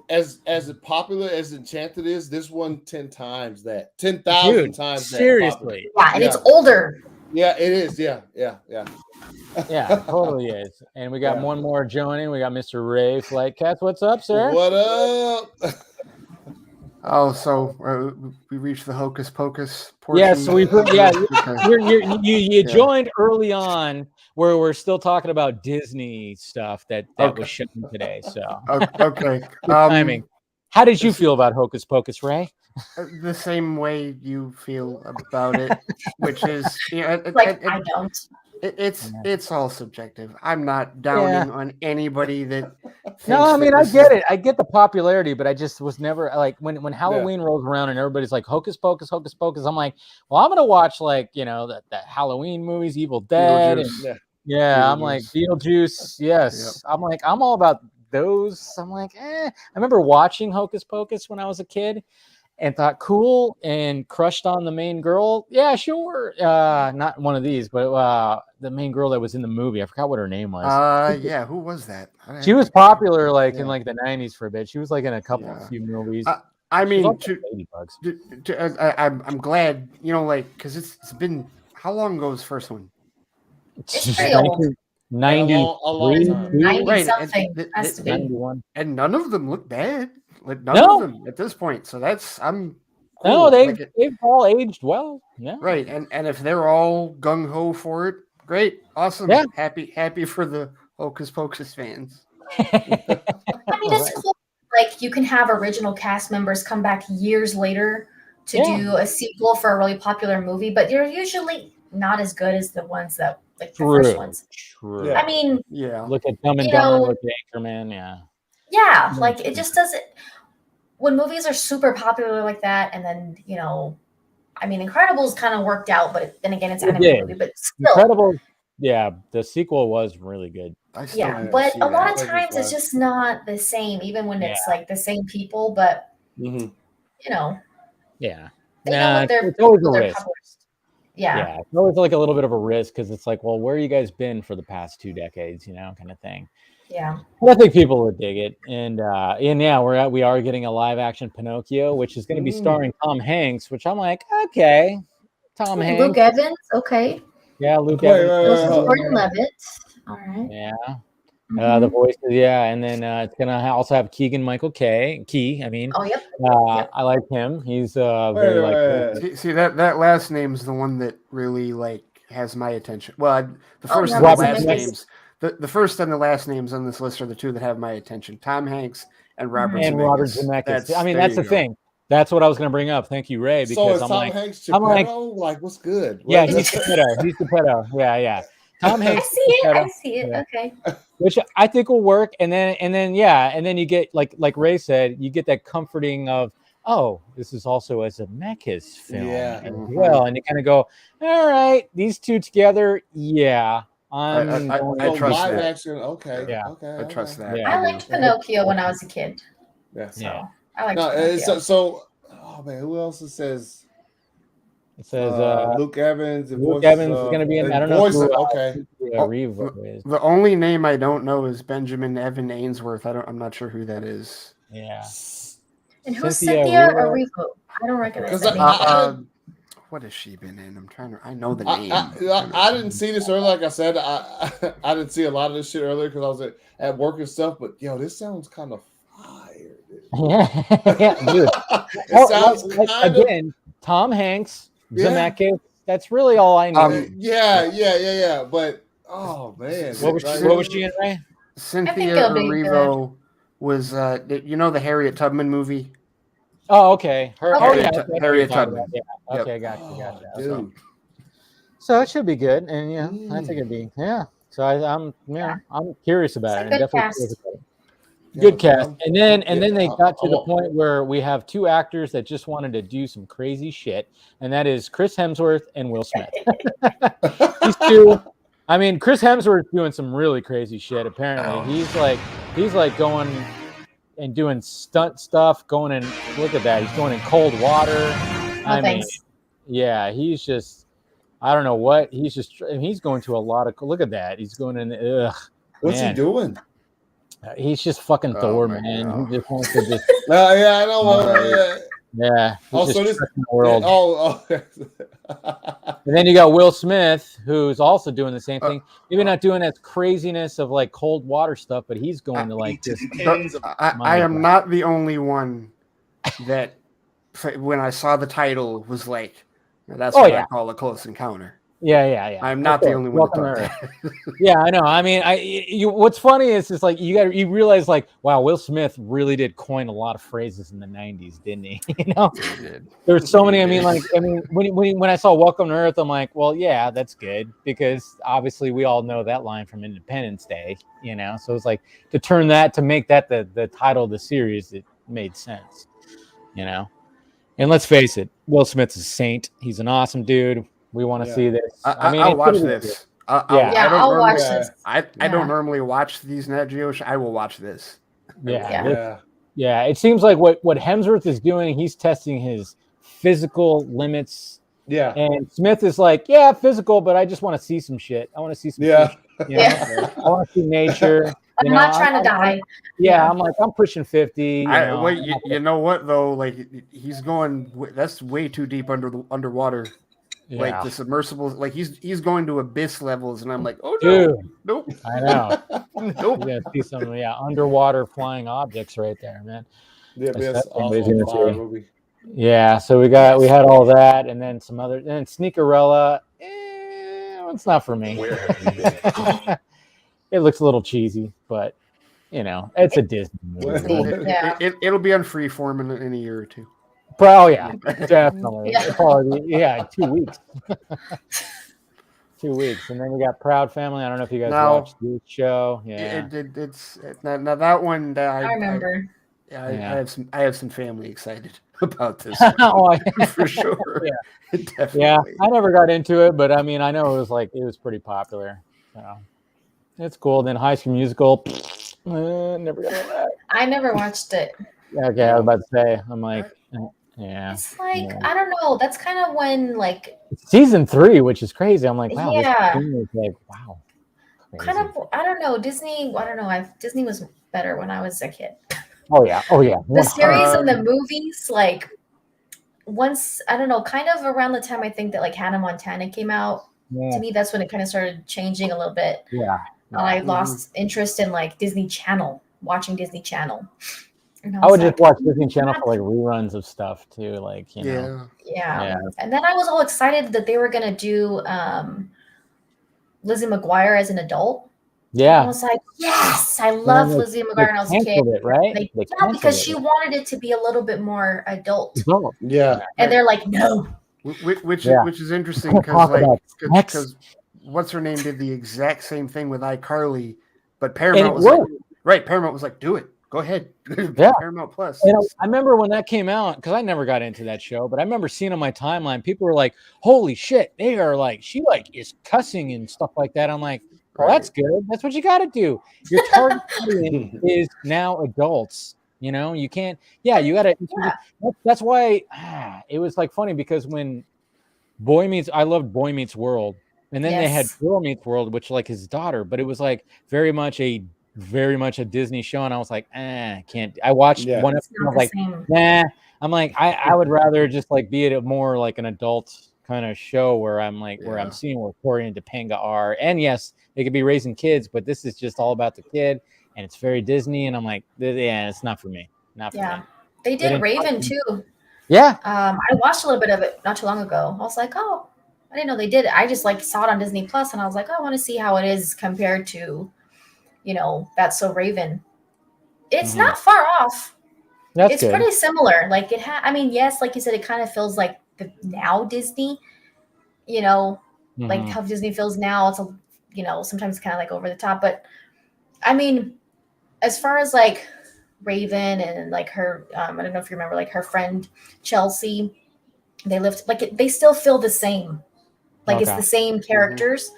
As popular as Enchanted is, this one 10 times that, 10,000 times that. Seriously, and it's older. Yeah, it is. Yeah, totally is. And we got one more joining. We got Mr. Ray Flightcats. What's up, sir? What up? Oh, so we reached the Hocus Pocus portion. Yeah, so you joined early on where we're still talking about Disney stuff that was shown today. So okay, timing. How did you feel about Hocus Pocus, Ray? The same way you feel about it, which is I don't. It's all subjective. I'm not downing on anybody that. No, I thinks mean that I this get is- it. I get the popularity, but I just was never like when Halloween rolls around and everybody's like Hocus Pocus, Hocus Pocus. I'm like, well, I'm gonna watch like that Halloween movies, Evil Dead, and Beetlejuice. I'm like Beetlejuice. Yes, I'm like I'm all about those. I'm like, I remember watching Hocus Pocus when I was a kid. And thought cool and crushed on the main girl. Yeah, sure. Not one of these, but the main girl that was in the movie. I forgot what her name was. Yeah, who was that? She was popular in like the 90s for a bit. She was like in a few movies. I mean, I'm glad, because it's been, how long ago was the first one? It's pretty old. 90, a long time. 90 Right, something has to be. 91. And none of them look bad. Like none of them at this point. So I'm cool. No, they've all aged well. Yeah. Right. And if they're all gung ho for it, great, awesome. Yeah. Happy for the Hocus Pocus fans. I mean, it's cool. Like you can have original cast members come back years later to do a sequel for a really popular movie, but they're usually not as good as the ones that like the first ones. True. Yeah. I mean, look at Dumb and Dumber, look at Anchorman, Yeah, like it just doesn't. When movies are super popular like that, and then I mean, Incredibles kind of worked out, but then again, it's an animated movie. But still, Incredibles, the sequel was really good. But a lot of times it's just not the same, even when it's like the same people. But yeah, they know what it's always a risk. Yeah, it's always like a little bit of a risk because it's like, well, where you guys been for the past 2 decades, kind of thing. Yeah, but I think people would dig it, and we are getting a live action Pinocchio, which is going to be starring Tom Hanks, which I'm like, okay, Tom Hanks, Luke Evans, okay, yeah, Luke Evans, Gordon Levitt, all right, yeah. The voices, and then it's gonna also have Keegan-Michael Key. I mean, I like him. He's very See that last name's the one that really like has my attention. Well, the first and the last names, the first and the last names on this list are the two that have my attention: Tom Hanks and Robert Zemeckis. I mean, that's the thing. That's what I was going to bring up. Thank you, Ray. Because so I'm Tom Hanks Geppetto? Like, what's good? Yeah, he's Geppetto. He's Geppetto. Yeah. Tom Hanks. I see it. Okay. Which I think will work, and then you get like Ray said, you get that comforting of, oh, this is also a Zemeckis film as well, and you kind of go, all right, these two together, I trust live that. action, okay, I trust that. I liked Pinocchio when I was a kid. Yeah, I liked Pinocchio. So, oh man, who else it says? It says Luke Evans. Luke Evans is going to be in. I don't know. The only name I don't know is Benjamin Evan Ainsworth. I'm not sure who that is. Yeah. And who's Cynthia Erivo? I don't recognize that name. What has she been in? I know the name. I didn't see this earlier. Like I said, I didn't see a lot of this shit earlier because I was at work and stuff. But this sounds kind of fire. Dude. It sounds kind of. Tom Hanks. Zemeckis. That's really all I know. Yeah. But oh man, what was she in? Ray? Cynthia Erivo was the Harriet Tubman movie. Oh, okay. Harriet Tubman. Yeah. Okay, gotcha. Dude. So it should be good, and I think it'd be So I'm curious about it. And definitely good cast. And then they got to the point where we have 2 actors that just wanted to do some crazy shit, and that is Chris Hemsworth and Will Smith. These two, I mean, Chris Hemsworth's doing some really crazy shit. Apparently, he's like going and doing stunt stuff. Going in, look at that. He's going in cold water. He's just, I don't know what he's going to a lot of. Look at that. He's going in. What's he doing? He's just fucking Thor, man. God. He just wants to just. I know. Yeah. Also, this world. And then you got Will Smith, who's also doing the same thing. Maybe not doing that craziness of like cold water stuff, but he's going to like this. I am not the only one that, when I saw the title, was like, that's what I call a close encounter. Yeah. I'm not the only one to thought that. Yeah, I know. I mean, what's funny is just like you realize like, wow, Will Smith really did coin a lot of phrases in the '90s, didn't he? You know, there's so many. I mean, when I saw Welcome to Earth, I'm like, well, yeah, that's good because obviously we all know that line from Independence Day. You know, so it's like to make that the title of the series, it made sense. You know, and let's face it, Will Smith's a saint. He's an awesome dude. We want to see this. I'll watch this. I'll watch this. I don't normally watch these Nat Geo. I will watch this. Yeah. It seems like what Hemsworth is doing, he's testing his physical limits. Yeah. And Smith is like, yeah, physical, but I just want to see some shit. I want to see some shit. You know? I want to see nature. I'm not trying to die. I'm like, I'm pushing 50. You know what though? Like he's going. That's way too deep underwater. Yeah. Like the submersibles, like he's going to abyss levels, and I'm like, oh no, dude, nope. I know. Nope. You see some underwater flying objects right there, man. Yeah, that's awesome movie. Yeah, so we had all that, and then some other, and Sneakerella. It's not for me. It looks a little cheesy, but you know, it's a Disney movie. It'll be on Freeform in a year or two. Definitely. Probably, 2 weeks. 2 weeks, and then we got Proud Family. I don't know if you guys watched this show. Yeah, it's now that one that I remember. I have some family excited about this for sure. Definitely. Yeah, I never got into it, but I mean, I know it was pretty popular. So it's cool. Then High School Musical. Never got into that. I never watched it. Okay, I was about to say. I'm like. Yeah, it's like I don't know. That's kind of when like season 3, which is crazy. I'm like, wow, yeah, this is like wow. Crazy. Kind of, I don't know. Disney. I don't know. Disney was better when I was a kid. Oh yeah. The series and the movies, like once I don't know, kind of around the time I think that like Hannah Montana came out. Yeah. To me, that's when it kind of started changing a little bit. Yeah. I lost interest in like Disney Channel, watching Disney Channel. I would just watch Disney Channel for like reruns of stuff too, like you know. Yeah. And then I was all excited that they were gonna do Lizzie McGuire as an adult. Yeah, I was like, yes, I love Lizzie McGuire when I was a kid. It, right? Because she wanted it to be a little bit more adult. Yeah, and they're like, no. Which is interesting because what's her name did the exact same thing with iCarly, but Paramount was like, Paramount was like, do it. Go ahead. Paramount Plus. And I remember when that came out, because I never got into that show, but I remember seeing on my timeline, people were like, holy shit, they are like, she like is cussing and stuff like that. I'm like, well, that's good. That's what you got to do. Your target audience is now adults. You know, you can't, you got to, that's why it was like funny because when I loved Boy Meets World. And then they had Girl Meets World, which like his daughter, but it was like very much a Disney show, and I was like, can't. I watched one episode, and I was like, nah. I'm like, I would rather just like be at a more like an adult kind of show where I'm like where I'm seeing where Tori and Topanga are, and yes, they could be raising kids, but this is just all about the kid, and it's very Disney, and I'm like, it's not for me. Not for me. They did Raven too. Yeah. I watched a little bit of it not too long ago. I was like, oh, I didn't know they did it. I just like saw it on Disney Plus, and I was like, I want to see how it is compared to, you know, That's So Raven. It's not far off. It's pretty similar. Like I mean, yes, like you said, it kind of feels like the now Disney, you know, like how Disney feels now. It's you know, sometimes kind of like over the top, but I mean, as far as like Raven and like her, I don't know if you remember, like her friend Chelsea, they lived like they still feel the same. Like it's the same characters.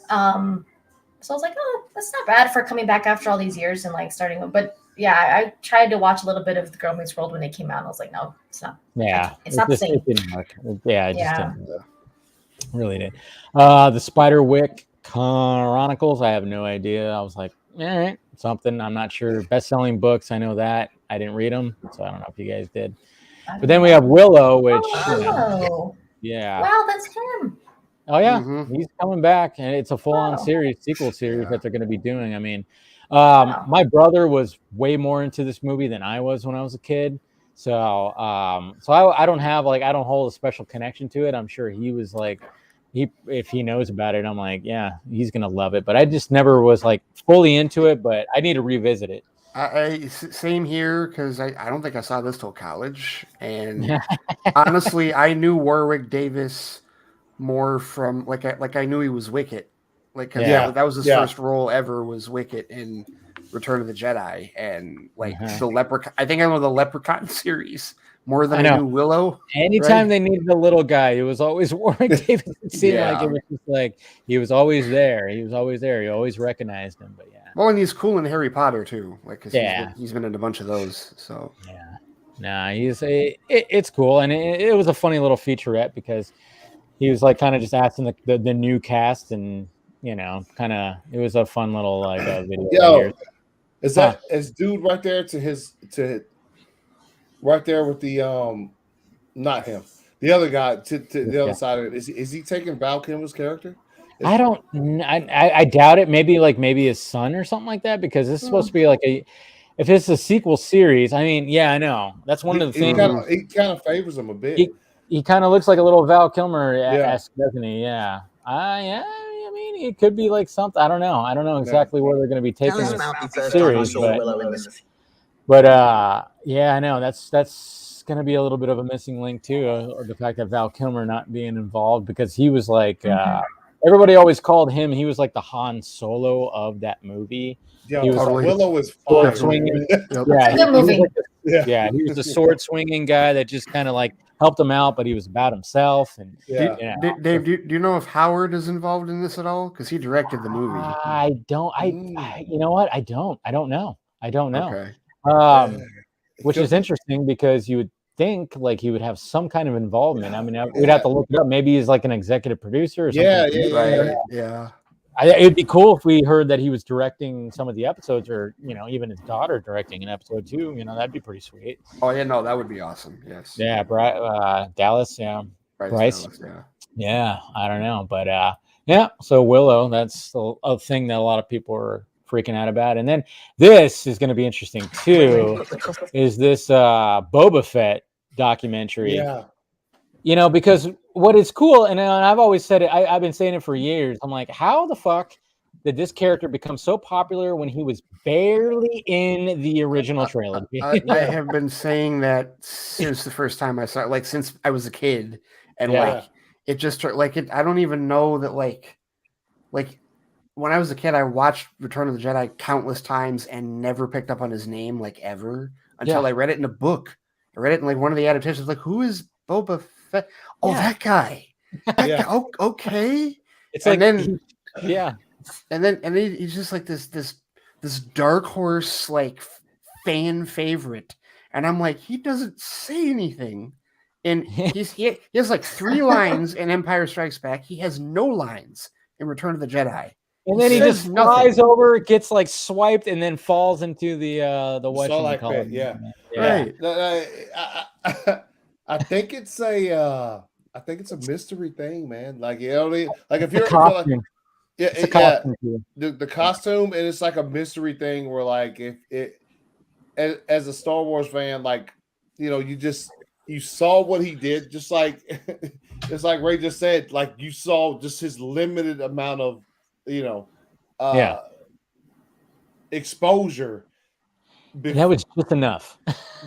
So I was like, oh, that's not bad for coming back after all these years and like starting. But yeah, I tried to watch a little bit of The Girl Meets World when they came out. And I was like, no, it's not. Yeah, it's not the same. It didn't work. It just didn't. Really did. The Spiderwick Chronicles. I have no idea. I was like, all right, something. I'm not sure. Best-selling books. I know that. I didn't read them, so I don't know if you guys did. But then we have Willow, which wow, that's him. Oh yeah, he's coming back, and it's a full-on sequel series that they're going to be doing. I mean, my brother was way more into this movie than I was when I was a kid, so I don't hold a special connection to it. I'm sure he was like if he knows about it, I'm like, yeah, he's gonna love it. But I just never was like fully into it. But I need to revisit it. Same here, because I don't think I saw this till college, and honestly, I knew Warwick Davis more from I knew he was Wicket, that was his first role ever, was Wicket in Return of the Jedi, and the Leprechaun. I think I know the Leprechaun series more than I knew Willow. Anytime they needed a little guy, it was always Warwick Davis. It seemed like it was just like he was always there. He was always there. You always recognized him. But well, and he's cool in Harry Potter too. Because he's been in a bunch of those. So it's cool, and it was a funny little featurette because he was like kind of just asking the new cast, and kind of it was a fun little video. Yo, is that is dude right there to right there with the not him, the other guy to the other side of it? Is he taking Val Kilmer's character? I don't. I doubt it. Maybe his son or something like that, because this is supposed to be like if it's a sequel series. I mean, I know that's one of the things. He kind of favors him a bit. He kind of looks like a little Val Kilmer-esque, doesn't he? Yeah. I mean, it could be like something. I don't know. I don't know exactly where they're going to be taking this series, but I know that's going to be a little bit of a missing link too. The fact that Val Kilmer not being involved, because he was like everybody always called him. He was like the Han Solo of that movie. Yeah, he was Willow was fire. swinging. Good movie. He was the sword swinging guy that just kind of like helped him out, but he was about himself. And Dave, do you know if Howard is involved in this at all? Because he directed the movie. I don't. You know what? I don't know. Okay. Which is interesting, because you would think like he would have some kind of involvement. I mean, we'd have to look it up. Maybe he's like an executive producer or something. Yeah. It'd be cool if we heard that he was directing some of the episodes, or even his daughter directing an episode too. That'd be pretty sweet. Oh yeah, no, that would be awesome. Yes. Yeah, Dallas. Yeah, Bryce. Dallas, yeah. I don't know, but So Willow, that's a thing that a lot of people are freaking out about. And then this is going to be interesting too. Is this Boba Fett documentary? Yeah. Because what is cool, and I've always said it, I've been saying it for years. I'm like, how the fuck did this character become so popular when he was barely in the original trilogy? I have been saying that since the first time I saw it, since I was a kid, and it just I don't even know that like when I was a kid, I watched Return of the Jedi countless times and never picked up on his name ever until I read it in a book. I read it in one of the adaptations. Who is Boba Fett? Oh, that guy. Guy. Okay. It's and then and then he's just like this dark horse fan favorite, and I'm like, he doesn't say anything, and he has 3 lines in Empire Strikes Back. He has no lines in Return of the Jedi. And then he just flies over, gets swiped, and then falls into the what you call it. Yeah. Right. I think it's a mystery thing, man. If you're costume. The costume, and it's a mystery thing where if it as a Star Wars fan, you saw what he did, just like it's like Ray just said, you saw just his limited amount of exposure. That was just enough.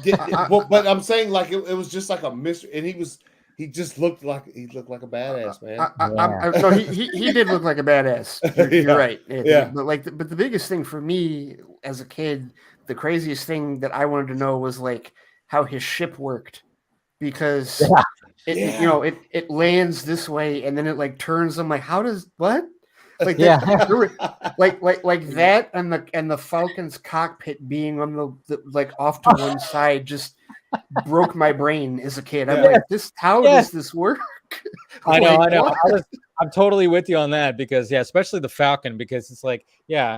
But I'm saying it was just a mystery, and he just looked like a badass, man. No, he did look like a badass. You're right. Yeah. But the biggest thing for me as a kid, the craziest thing that I wanted to know was how his ship worked, because it lands this way and then it turns. I'm like, how does what? Like that, and the Falcon's cockpit being on the off to one side just broke my brain as a kid. I'm like, how does this work? I know. I'm totally with you on that, because especially the Falcon, because it's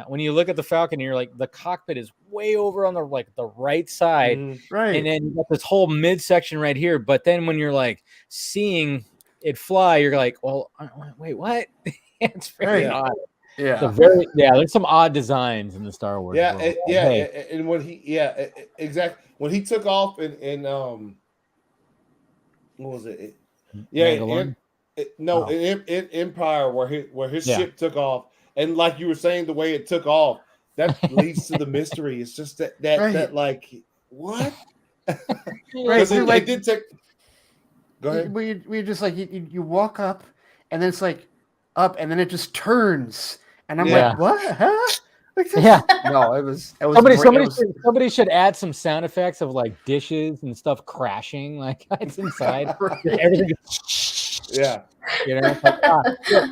when you look at the Falcon, you're the cockpit is way over on the the right side, right, and then you got this whole midsection right here. But then when you're seeing it fly, you're like, well, wait, what? It's very odd. Yeah. There's some odd designs in the Star Wars world. And when exactly when he took off and what was it? in Empire where his ship took off, and like you were saying, the way it took off, that leads to the mystery. It's just that like what? Right. It did take. Go ahead. We just like you walk up, and then it's like up, and then it just turns, and I'm like, what? Huh? Like, no, it was somebody should add some sound effects of like dishes and stuff crashing, like it's inside. Everything. You know,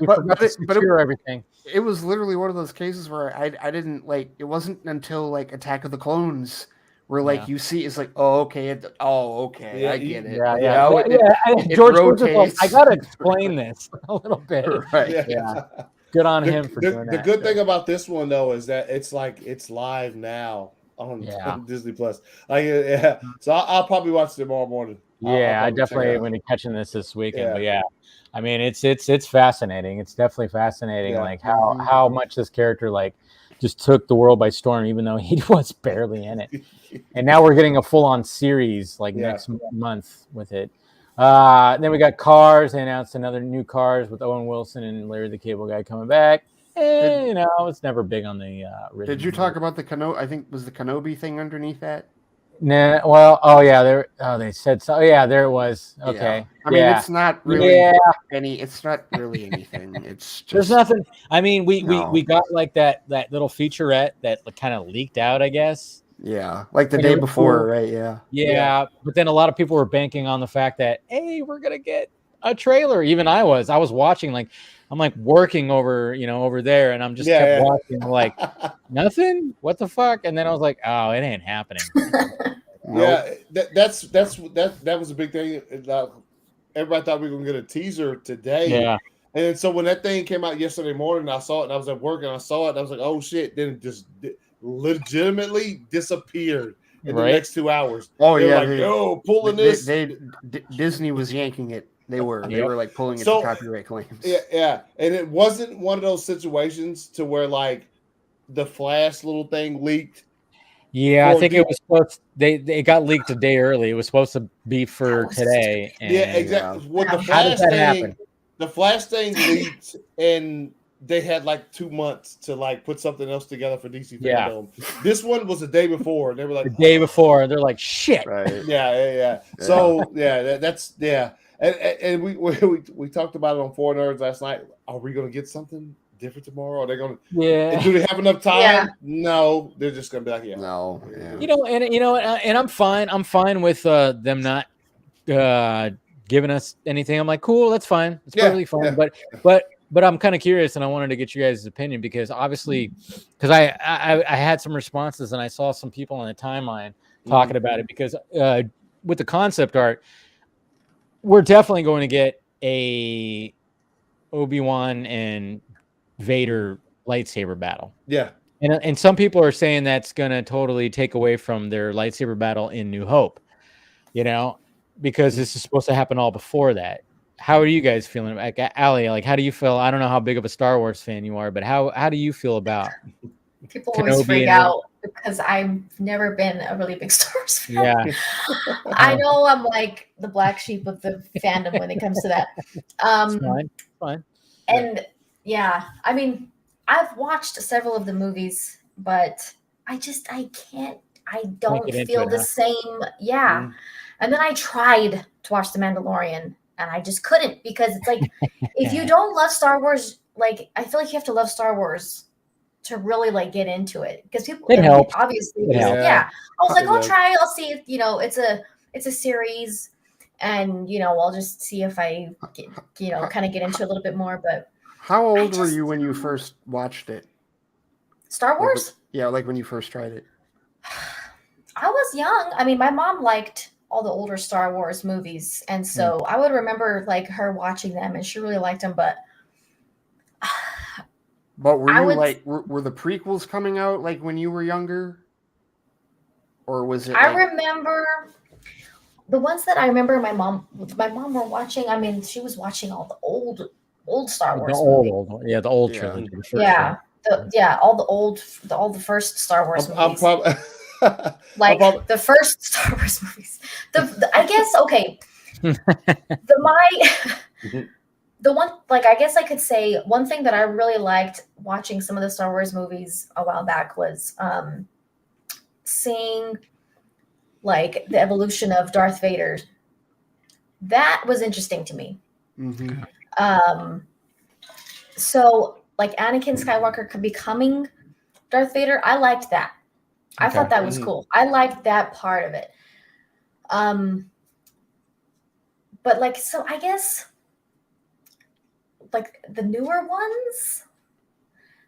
but everything. It was literally one of those cases where I didn't like. It wasn't until like Attack of the Clones where like you see it's like, oh okay, I get it. George Lucas, I gotta explain this a little bit. Right. Yeah. Good on him for doing that. The good thing about this one though is that it's live now on Disney Plus. So I'll probably watch it tomorrow morning. I definitely when you're catching this weekend. But I mean it's fascinating. It's definitely fascinating, like how much this character like just took the world by storm, even though he was barely in it. And now we're getting a full-on series like next month with it. Then we got Cars. They announced another new Cars with Owen Wilson and Larry the Cable Guy coming back. You know, it's never big on the Did you talk about the Kenobi? I think was the Kenobi thing underneath that. Nah, well, they said so. Yeah, there it was. Okay. I mean, it's not really it's not really anything. It's just there's nothing. I mean, we got like that little featurette that kind of leaked out, I guess. Yeah, like the day before, right? Yeah. But then a lot of people were banking on the fact that, hey, we're gonna get a trailer. Even I was watching, like I'm like working over there, and I'm just kept watching, like nothing. What the fuck? And then I was like, oh, it ain't happening. Yeah, that was a big thing. Everybody thought we were gonna get a teaser today. Yeah. And so when that thing came out yesterday morning, I saw it, and I was at work, and I saw it, and I was like, oh shit! Then it just legitimately disappeared in the next 2 hours. Oh pulling this. Disney was yanking it. They were like pulling it to copyright claims. Yeah, and it wasn't one of those situations to where like the Flash little thing leaked. Yeah, I think it was supposed. It got leaked a day early. It was supposed to be for today. And, exactly. What the How did that happen? The Flash thing leaked, and they had like 2 months to like put something else together for DC Fandom. This one was the day before, and they were like the day before, and they're like, shit. Right. Yeah. So that's and we talked about it on Four Nerds last night. Are we going to get something different tomorrow? Are they going to? Yeah. Do they have enough time? Yeah. No, they're just going to be like, no. Yeah. And I'm fine. I'm fine with them not giving us anything. I'm like, cool, that's fine. It's perfectly fine. Yeah. But I'm kind of curious, and I wanted to get you guys' opinion because obviously, because I had some responses and I saw some people on the timeline talking about it because with the concept art, we're definitely going to get a Obi-Wan and Vader lightsaber battle. Yeah. And some people are saying that's going to totally take away from their lightsaber battle in New Hope, because this is supposed to happen all before that. How are you guys feeling? Like, Allie, like, how do you feel? I don't know how big of a Star Wars fan you are, but how do you feel about people always freak out because I've never been a really big Star Wars fan. Yeah. I know I'm like the black sheep of the fandom when it comes to that. It's fine. And I mean, I've watched several of the movies, but I don't feel the same. Yeah. Mm-hmm. And then I tried to watch The Mandalorian and I just couldn't because it's like, if you don't love Star Wars, like, I feel like you have to love Star Wars to really like get into it because people obviously I was like, I'll try, I'll see if it's a series and I'll just see if I kind of get into it a little bit more. But how old were you when you first watched it? Star Wars? Like when you first tried it. I was young. I mean, my mom liked all the older Star Wars movies, and so I would remember like her watching them, and she really liked them. But were you were the prequels coming out like when you were younger, or was it? I remember the ones that I remember. My mom were watching. I mean, she was watching all the old Star Wars. The old trilogy. All the first Star Wars movies. The first Star Wars movies. I guess okay. the one, like, I guess I could say one thing that I really liked watching some of the Star Wars movies a while back was seeing like the evolution of Darth Vader. That was interesting to me. So like Anakin Skywalker becoming Darth Vader, I liked that. I thought that was cool. I liked that part of it. But like, so I guess like the newer ones,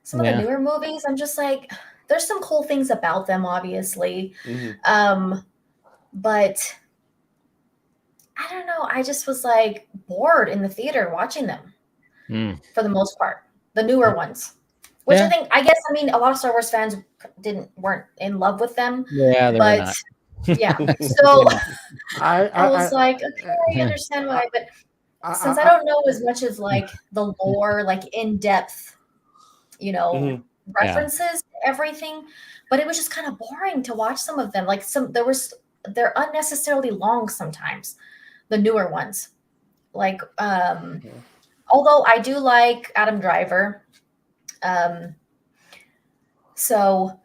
some of the newer movies, I'm just like, there's some cool things about them, obviously. But I don't know. I just was like bored in the theater watching them for the most part. The newer ones, which I think, I mean, a lot of Star Wars fans weren't in love with them. Yeah, they're not. Yeah. So I was like, okay, I understand why, but since I don't know as much as like the lore, like in depth, references to everything, but it was just kind of boring to watch some of them. Like they're unnecessarily long sometimes, the newer ones. Like, although I do like Adam Driver. So,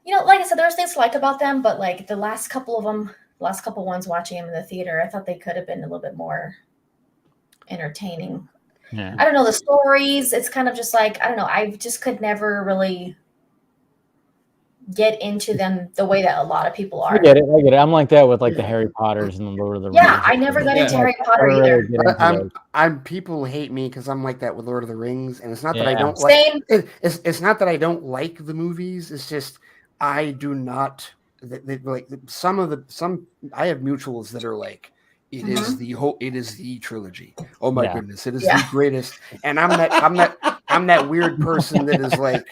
like I said, there's things to like about them, but like the last couple ones watching them in the theater, I thought they could have been a little bit more entertaining. I don't know, the stories, it's kind of just like, I don't know, I just could never really get into them the way that a lot of people are. I get it. I'm like that with like the Harry Potters and the Lord of the Rings. Yeah, I never got into Harry Potter either. I'm people hate me because I'm like that with Lord of the Rings, and it's not that I don't like it's not that I don't like the movies, it's just I do not like some I have mutuals that are like it is the trilogy. Oh my goodness, it is the greatest. And I'm that weird person that is like,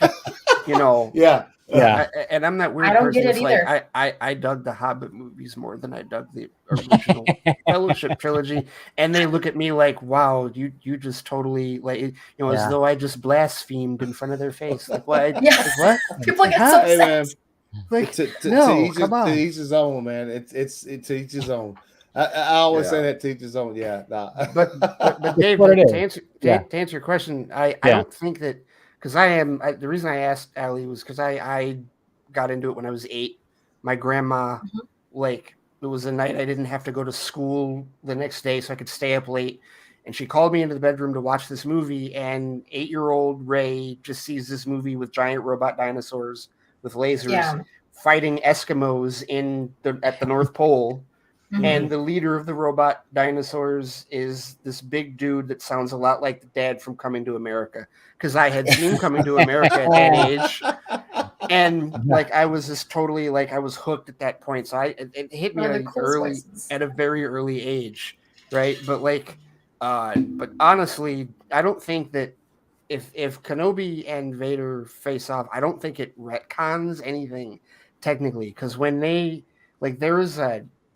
and I'm that weird I don't person get it either. Like I dug the Hobbit movies more than I dug the original Fellowship trilogy, and they look at me like, wow, you just totally like as though I just blasphemed in front of their face. Like what? What? People get so upset. Like to each his own, man. It's to each his own. I always say that, to each his own. Yeah, but Dave, to answer your question, I don't think that, because the reason I asked Allie was because I got into it when I was 8. My grandma, like, it was a night I didn't have to go to school the next day, so I could stay up late. And she called me into the bedroom to watch this movie, and 8-year-old Ray just sees this movie with giant robot dinosaurs with lasers fighting Eskimos at the North Pole. And the leader of the robot dinosaurs is this big dude that sounds a lot like the dad from Coming to America, because I had seen Coming to America at that age, and like I was just totally like I was hooked at that point. So it hit me at a very early age, right? But like, but honestly, I don't think that if Kenobi and Vader face off, I don't think it retcons anything technically, because when they like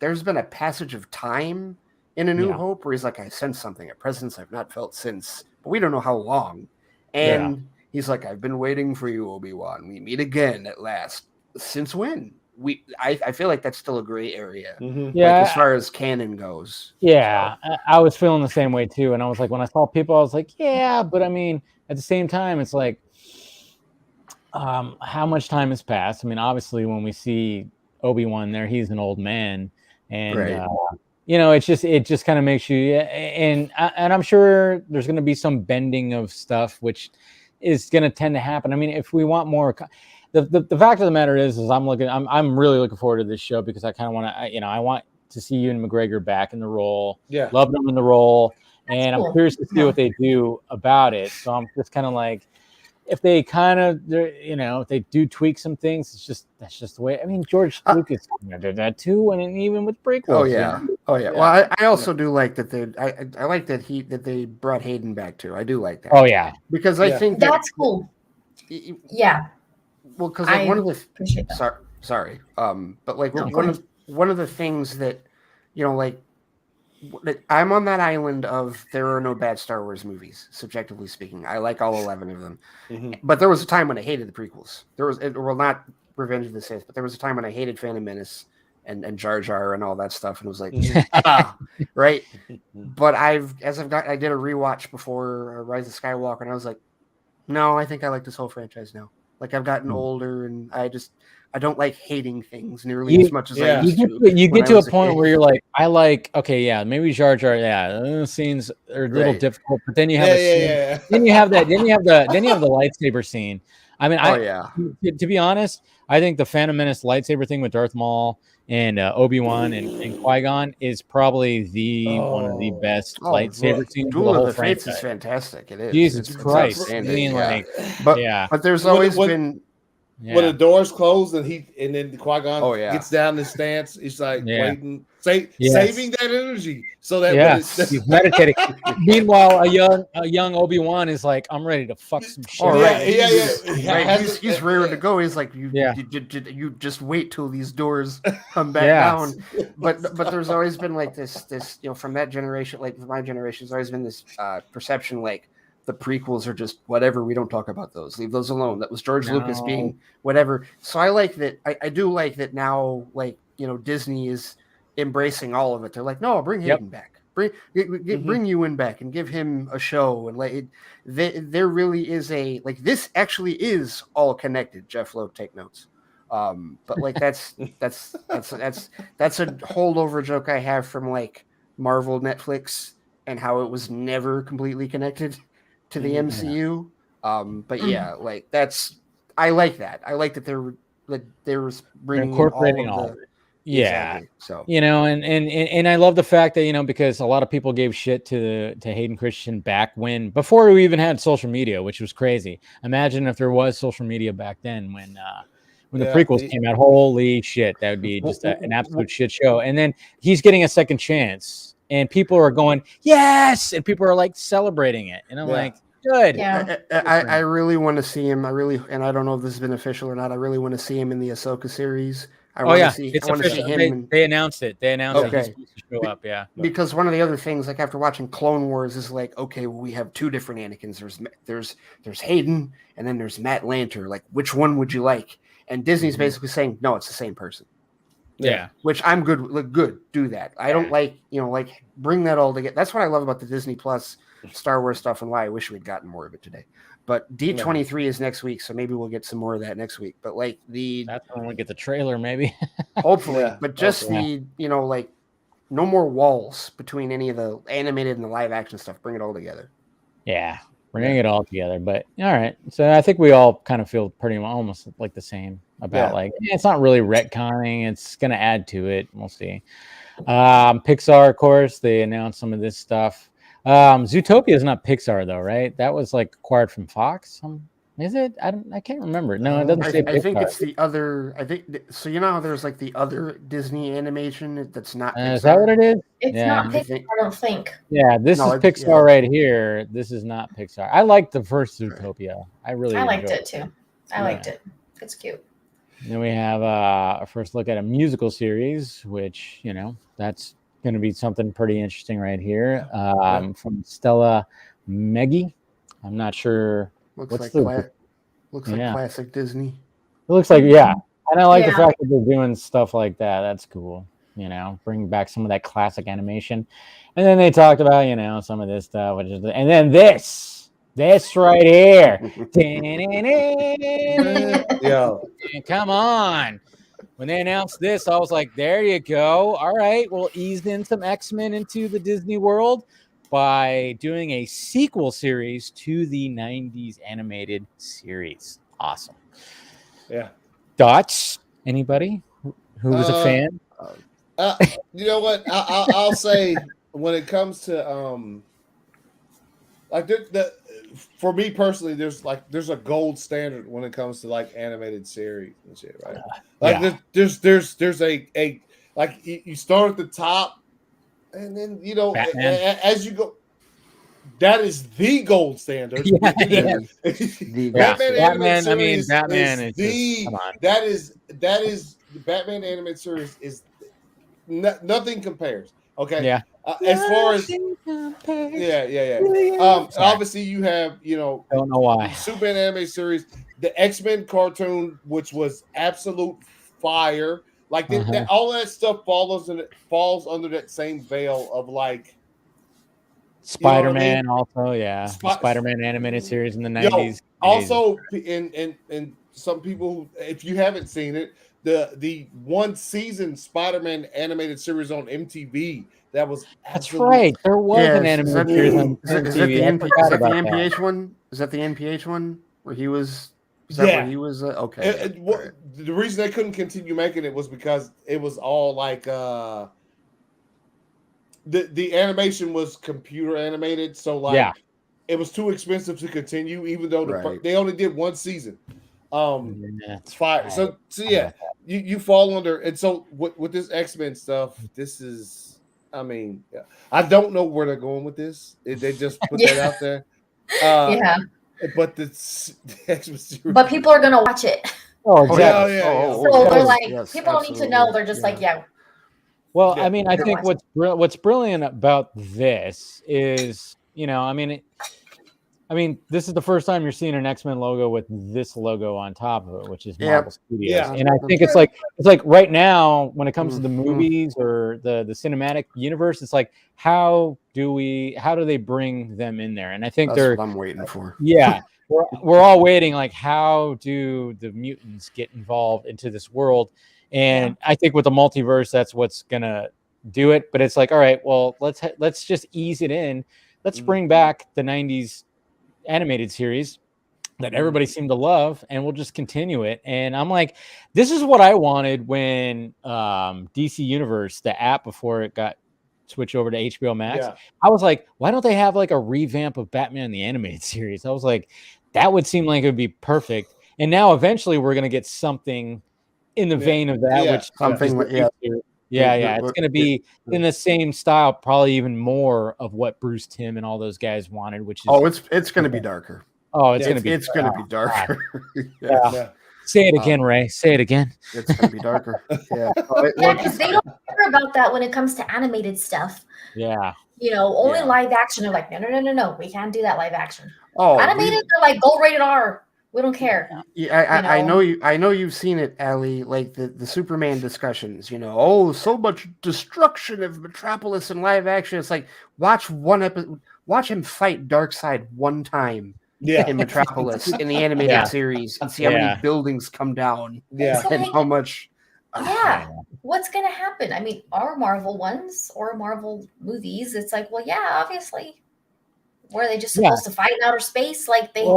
there's been a passage of time in A New Hope where he's like, I sense something, a presence I've not felt since, but we don't know how long. And he's like, I've been waiting for you, Obi-Wan. We meet again at last. Since when? I feel like that's still a gray area. As far as canon goes. Yeah, I was feeling the same way too. And I was like, when I saw people, I was like, yeah, but I mean, at the same time, it's like, how much time has passed? I mean, obviously, when we see Obi-Wan there, he's an old man. And it just kind of makes you, and I'm sure there's going to be some bending of stuff, which is going to tend to happen. I mean, if we want more, the fact of the matter is I'm really looking forward to this show, because I kind of want to, I want to see Ewan McGregor back in the role. Yeah, love him in the role, and cool. I'm curious to see what they do about it. So I'm just kind of like, if they kind of, if they do tweak some things, that's just the way. I mean, George Lucas did that too, and even with prequels. Oh yeah. Well, I also do like that I like that they brought Hayden back too. I do like that. Oh yeah, because I think that's cool. Yeah. Well, because like one of the sorry, but like one of the things that like. I'm on that island of there are no bad Star Wars movies, subjectively speaking. I like all 11 of them. But there was a time when I hated the prequels. There was, well, not Revenge of the Sith, but there was a time when I hated Phantom Menace and Jar Jar and all that stuff, and it was like, right. But I did a rewatch before Rise of Skywalker, and I was like, no, I think I like this whole franchise now. Like I've gotten older, and I don't like hating things nearly as much as I used to. You get to a point where you're like, okay, yeah, maybe Jar Jar, scenes are a little difficult, but then you have then you have the lightsaber scene. I mean, to be honest, I think the Phantom Menace lightsaber thing with Darth Maul and Obi-Wan and Qui-Gon is probably one of the best lightsaber scenes Duel of the whole of the Fates franchise. is fantastic. It is. Jesus Christ! I mean, but there's always been. Yeah. When the doors close and then Qui-Gon gets down the stance, he's like waiting, saving that energy so that he's meditating. Meanwhile, a young Obi-Wan is like, I'm ready to fuck some shit. He's ready to go. He's like, you just wait till these doors come back down. But there's always been like this from that generation, like my generation, there's always been this perception like the prequels are just whatever. We don't talk about those. Leave those alone. That was George Lucas being whatever. So I like that. I do like that now. Like Disney is embracing all of it. They're like, no, bring Hayden back. Bring Ewan back and give him a show. And there really is this actually is all connected. Jeff Lowe, take notes. But like that's a holdover joke I have from like Marvel Netflix and how it was never completely connected to the MCU. But like I like that. I like that they're bringing incorporating all of it. Yeah. Exactly. So and I love the fact that because a lot of people gave shit to Hayden Christensen back before we even had social media, which was crazy. Imagine if there was social media back then when the prequels came out. Holy shit, that would be just an absolute shit show. And then he's getting a second chance. And people are going, yes! And people are like celebrating it. And I'm like, good. Yeah. I really want to see him. And I don't know if this has been official or not. I really want to see him in the Ahsoka series. It's official. They announced it. They announced that he's supposed to show up. Yeah. Because one of the other things, like after watching Clone Wars, is like, okay, well, we have two different Anakins. There's Hayden, and then there's Matt Lanter. Like, which one would you like? And Disney's basically saying, no, it's the same person. Yeah, which I'm good. Like, good, do that. I don't like bring that all together. That's what I love about the Disney Plus Star Wars stuff, and why I wish we'd gotten more of it today. But D23 is next week, so maybe we'll get some more of that next week. But like that's when we get the trailer, maybe. Hopefully, but just no more walls between any of the animated and the live action stuff. Bring it all together. Yeah, bring it all together. But all right, so I think we all kind of feel pretty almost like the same about it's not really retconning. It's going to add to it. We'll see. Pixar, of course, they announced some of this stuff. Zootopia is not Pixar though, right? That was like acquired from Fox. Is it? I can't remember. No, it doesn't say Pixar. I think it's the other. I think so. How there's like the other Disney animation that's not. Is that what it is? It's not Pixar. I don't think. Yeah, this is Pixar right here. This is not Pixar. I liked the first Zootopia. I liked it too. I liked it. It's cute. Then we have a first look at a musical series, which that's going to be something pretty interesting right here. From Stella Meggy. I'm not sure. Looks like classic Disney. It looks like, and I like the fact that they're doing stuff like that. That's cool. Bring back some of that classic animation. And then they talked about, some of this stuff, and then this right here. Come on. When they announced this, I was like, there you go. All right, we'll ease in some X-Men into the Disney world by doing a sequel series to the 90s animated series. Awesome. Yeah. Thoughts? Anybody who was a fan? You know what? I'll say when it comes to for me personally, there's a gold standard when it comes to like animated series and shit, right? There's a like you start at the top, and then as you go, that is the gold standard. Batman. I mean, Batman is the come on. That is the Batman animated series is nothing compares. Okay. Yeah. As far as obviously you have don't know why Superman animated series, the X-Men cartoon, which was absolute fire. Like all that stuff falls under that same veil of like Spider-Man, also, yeah, Spider-Man animated series in the 90s. Also, and some people, if you haven't seen it, the one season Spider-Man animated series on MTV that was that's right. There was an animated series on MTV. Is that the NPH one? Is that the NPH one where he was? Is that where he was? Okay. The reason they couldn't continue making it was because it was all like the animation was computer animated, so like it was too expensive to continue, even though they only did one season. It's fire. So yeah, you fall under, and so with this X-Men stuff, this is, I mean, I don't know where they're going with this. They just put that out there. But the X-Men series, but people are gonna watch it. Oh, exactly. So they're like, people don't need to know. They're just like, Well, I mean, I think what's brilliant about this is, I mean, this is the first time you're seeing an X-Men logo with this logo on top of it, which is Marvel Studios. Yeah. And I think it's like right now when it comes to the movies or the cinematic universe, it's like how do they bring them in there? And I think that's what I'm waiting for. Yeah. we're all waiting, like, how do the mutants get involved into this world? And I think with the multiverse, that's what's gonna do it. But it's like, all right, well, let's just ease it in. Let's bring back the 90s animated series that everybody seemed to love, and we'll just continue it. And I'm like, this is what I wanted when DC Universe, the app before it got switched over to HBO Max. I was like, why don't they have like a revamp of Batman the animated series? I was like, that would seem like it would be perfect. And now eventually we're gonna get something in the vein of that, which something it's going to be in the same style, probably even more of what Bruce Timm and all those guys wanted, which is it's going to be darker. It's going to be darker. Say it again, Ray. Say it again. It's going to be darker. Because they don't care about that when it comes to animated stuff. Only live action. They're like, no, we can't do that live action. Animated, they're like, go rated R. We don't care. Yeah, I know you. I know you've seen it, Allie. Like the Superman discussions. So much destruction of Metropolis in live action. It's like watch one episode. Watch him fight Darkseid one time. In Metropolis in the animated series, and see how many buildings come down. And how much. What's gonna happen? I mean, our Marvel ones or Marvel movies. It's like, well, obviously. Were they just supposed to fight in outer space? Like they, it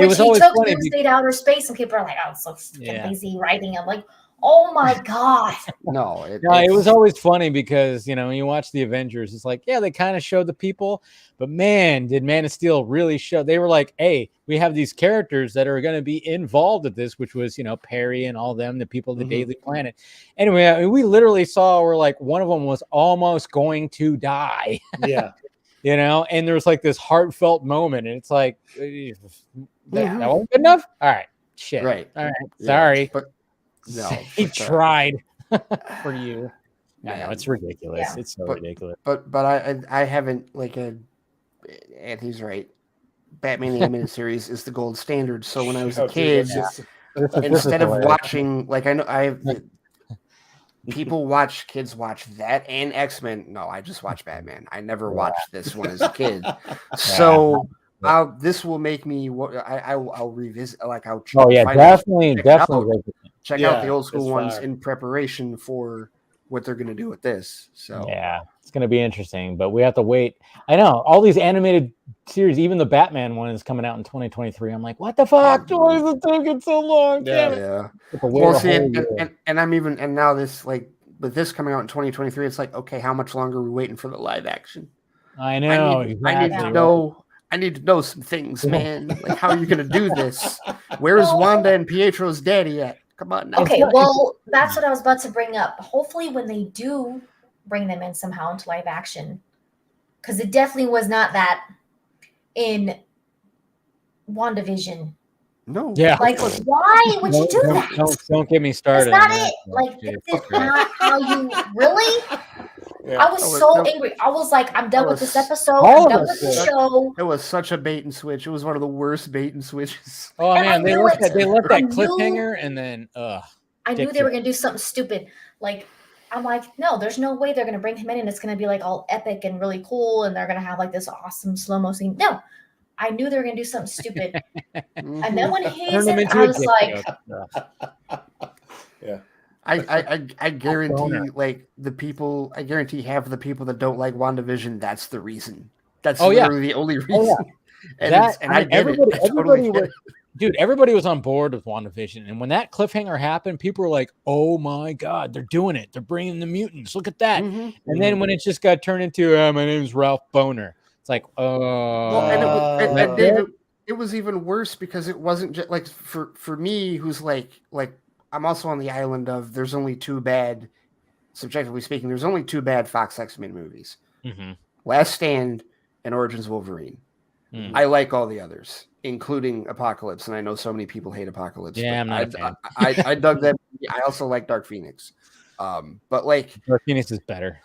was always funny. Doomsday to outer space, and people are like, "Oh, it's so lazy writing." I'm like, "Oh my god!" It was always funny because when you watch the Avengers, it's like, they kind of showed the people, but man, did Man of Steel really show? They were like, "Hey, we have these characters that are going to be involved with this," which was Perry and all them, the people of the Daily Planet. Anyway, I mean, we literally saw where like one of them was almost going to die. And there's like this heartfelt moment, and it's like, that wasn't good enough. All right, shit. Right. All right. Sorry, but no, he tried for you. I know it's ridiculous. It's so ridiculous. But I haven't and he's right. Batman the Animated Series is the gold standard. So when I was a kid, instead of watching, like kids watch that and X-Men. No, I just watch Batman. I never watched this one as a kid. So this will make me. I'll revisit. Like definitely. Check out the old school ones in preparation for what they're going to do with this. So it's going to be interesting, but we have to wait. I know all these animated series, even the Batman one is coming out in 2023. I'm like, what the fuck? Why is it taking so long? Well, see, and I'm even, and now this, like, with this coming out in 2023, it's like, okay, how much longer are we waiting for the live action? I know. I need to know some things, man. Like, how are you going to do this? Where's Wanda and Pietro's daddy at? Come on now. Okay, well, that's what I was about to bring up. Hopefully when they do bring them in somehow into live action, because it definitely was not that in WandaVision. No. Yeah. Like, why would you do that? Don't get me started. That's not it. Like, this is not how you really. I was so angry. I was like, I'm done with this episode. I'm done with the show. It was such a bait and switch. It was one of the worst bait and switches. Oh, man. They left that cliffhanger and then, I knew they were going to do something stupid. Like, I'm like, no, there's no way they're going to bring him in and it's going to be like all epic and really cool. And they're going to have like this awesome slow-mo scene. No, I knew they were going to do something stupid. And then when he said, I was like, yeah. I guarantee like the people, I guarantee half of the people that don't like WandaVision, that's the reason. That's literally the only reason. Oh, yeah. And I get it. I totally get it. Dude, everybody was on board with WandaVision. And when that cliffhanger happened, people were like, oh my God, they're doing it. They're bringing the mutants. Look at that. And then when it just got turned into, my name's Ralph Boner, it's like, it was even worse because it wasn't just like for me, who's like I'm also on the island of there's only two bad, subjectively speaking, there's only two bad Fox X-Men movies. Last Stand and Origins of Wolverine. I like all the others, including Apocalypse, and I know so many people hate Apocalypse. Yeah, I'm not a fan. I dug that. I also like Dark Phoenix, but like Dark Phoenix is better.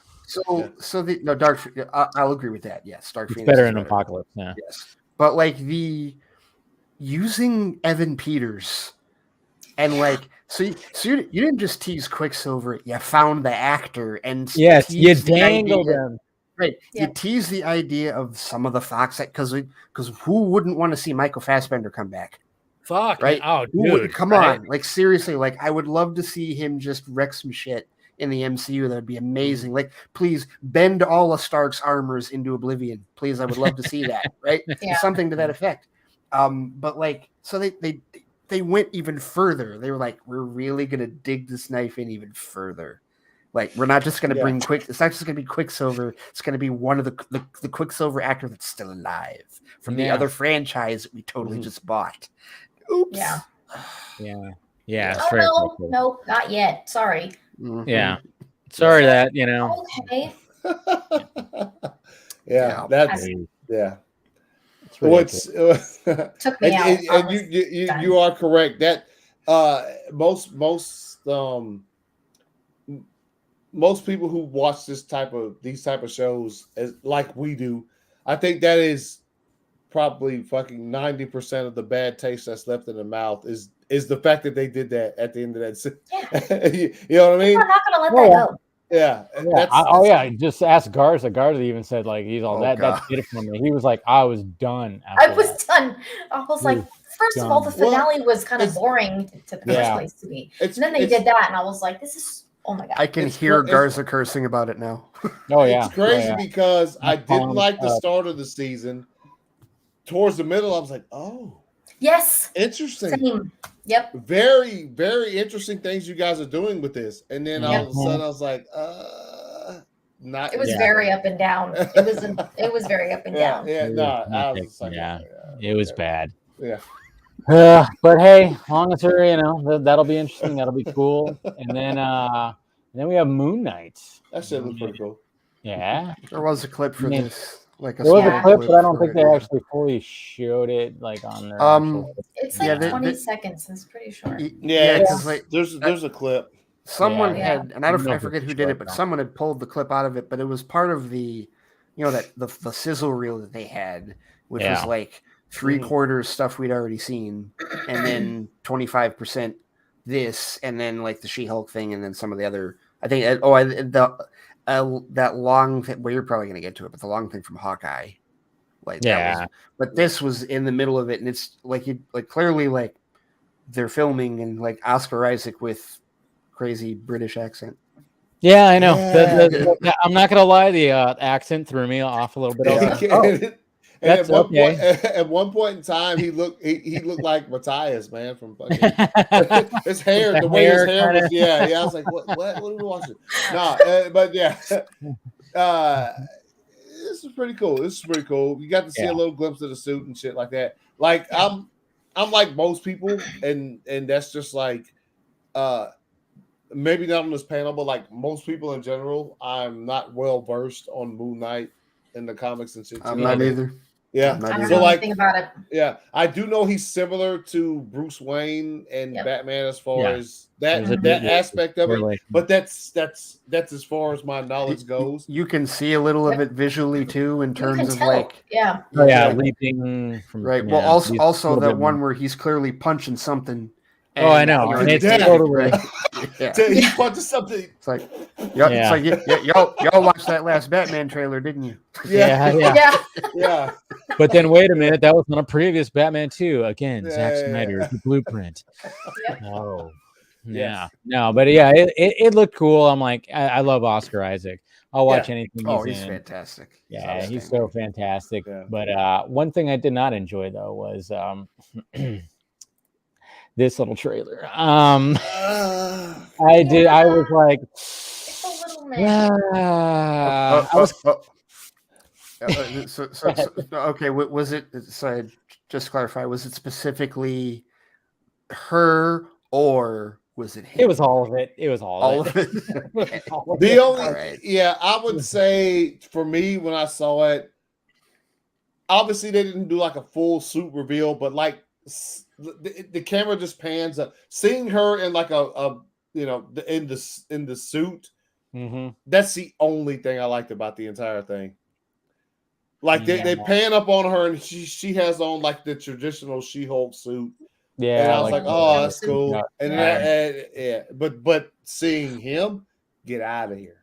I'll agree with that. Yes, Dark Phoenix better than Apocalypse. Yeah. Yes, but like the using Evan Peters and like so you didn't just tease Quicksilver. You found the actor and yes, you dangled him. Right, you tease the idea of some of the Fox because who wouldn't want to see Michael Fassbender come back? Fuck, right? Oh, dude, come on! Like seriously, like I would love to see him just wreck some shit in the MCU. That would be amazing. Like, please bend all of Stark's armors into oblivion. Please, I would love to see that. Right, something to that effect. But like, so they went even further. They were like, we're really gonna dig this knife in even further. Like, we're not just going to bring it's not just going to be Quicksilver. It's going to be one of the Quicksilver actor that's still alive from the other franchise that we totally just bought. Oops. Yeah. No, not yet. Sorry. Yeah. Sorry that, Okay. That's what's took me out. And you are correct that most people who watch these type of shows as like we do, I think that is probably fucking 90% of the bad taste that's left in the mouth is the fact that they did that at the end of that scene. You know what I mean? We're not gonna let that go. Yeah. Just ask Garza. Garza even said like he's all that did it for me. He was like, I was done. I was done. I was like, first of all, the finale was kind of boring to the first place to me. And then they did that, and I was like, this is. Oh my God! I can hear Garza cursing about it now. Oh yeah, it's crazy because I didn't like the start of the season. Towards the middle, I was like, "Oh, yes, interesting." Same. Yep. Very, very interesting things you guys are doing with this. And then all of a sudden, I was like, not. It was very up and down. It was very up and down. Yeah, no, I was like, it was bad. Yeah. But hey, long as her, that'll be interesting. That'll be cool. And then we have Moon Knight. That shit looks pretty cool. Yeah, there was a clip for this. Like there was a clip, but I don't think they actually fully showed it like on their. It's like 20 seconds. It's pretty short. Yeah, because like there's a clip. Someone had, and I forget who did it, but someone had pulled the clip out of it. But it was part of the, that the sizzle reel that they had, which was like 3/4 stuff we'd already seen, and then 25% this, and then like the She-Hulk thing, and then some of the other. I think that long thing. Well, you're probably gonna get to it, but the long thing from Hawkeye, like but this was in the middle of it, and it's like clearly like they're filming and like Oscar Isaac with crazy British accent. Yeah, I know. Yeah. I'm not gonna lie, the accent threw me off a little bit. And at one point in time, he looked like Matthias, man, from fucking his hair. The way his hair was, I was like, what are we watching? But yeah, this is pretty cool. You got to see a little glimpse of the suit and shit like that. Like I'm like most people, and that's just like, maybe not on this panel, but like most people in general, I'm not well versed on Moon Knight in the comics and shit. I'm not either. Yeah, I don't know anything about it. Yeah, I do know he's similar to Bruce Wayne and Batman as far as that aspect of it. But that's as far as my knowledge goes. You can see a little of it visually too, in terms of like leaping from Well, also that one where he's clearly punching something. I know. And it's totally Yeah. He punches something. It's like, y'all watched that last Batman trailer, didn't you? Yeah. But then wait a minute, that was on a previous Batman 2. Again, Zack Yeah. Snyder's The Blueprint. Yep. Oh. Yeah. Yes. No, but yeah, it looked cool. I'm like, I love Oscar Isaac. I'll watch anything He's in. fantastic. Yeah, he's so fantastic. Yeah. But one thing I did not enjoy though was this little trailer. I was like, It's a little meh. yeah. I was Okay. Was it? So just to clarify, was it specifically her or was it him? It was all of it. It was all of it. The only, I would say for me when I saw it, obviously they didn't do like a full suit reveal, but like the camera just pans up. Seeing her in like a in the suit, that's the only thing I liked about the entire thing. Like they pan up on her and she has on like the traditional She-Hulk suit. Yeah, and I was like, oh, that's cool. And but seeing him get out of here.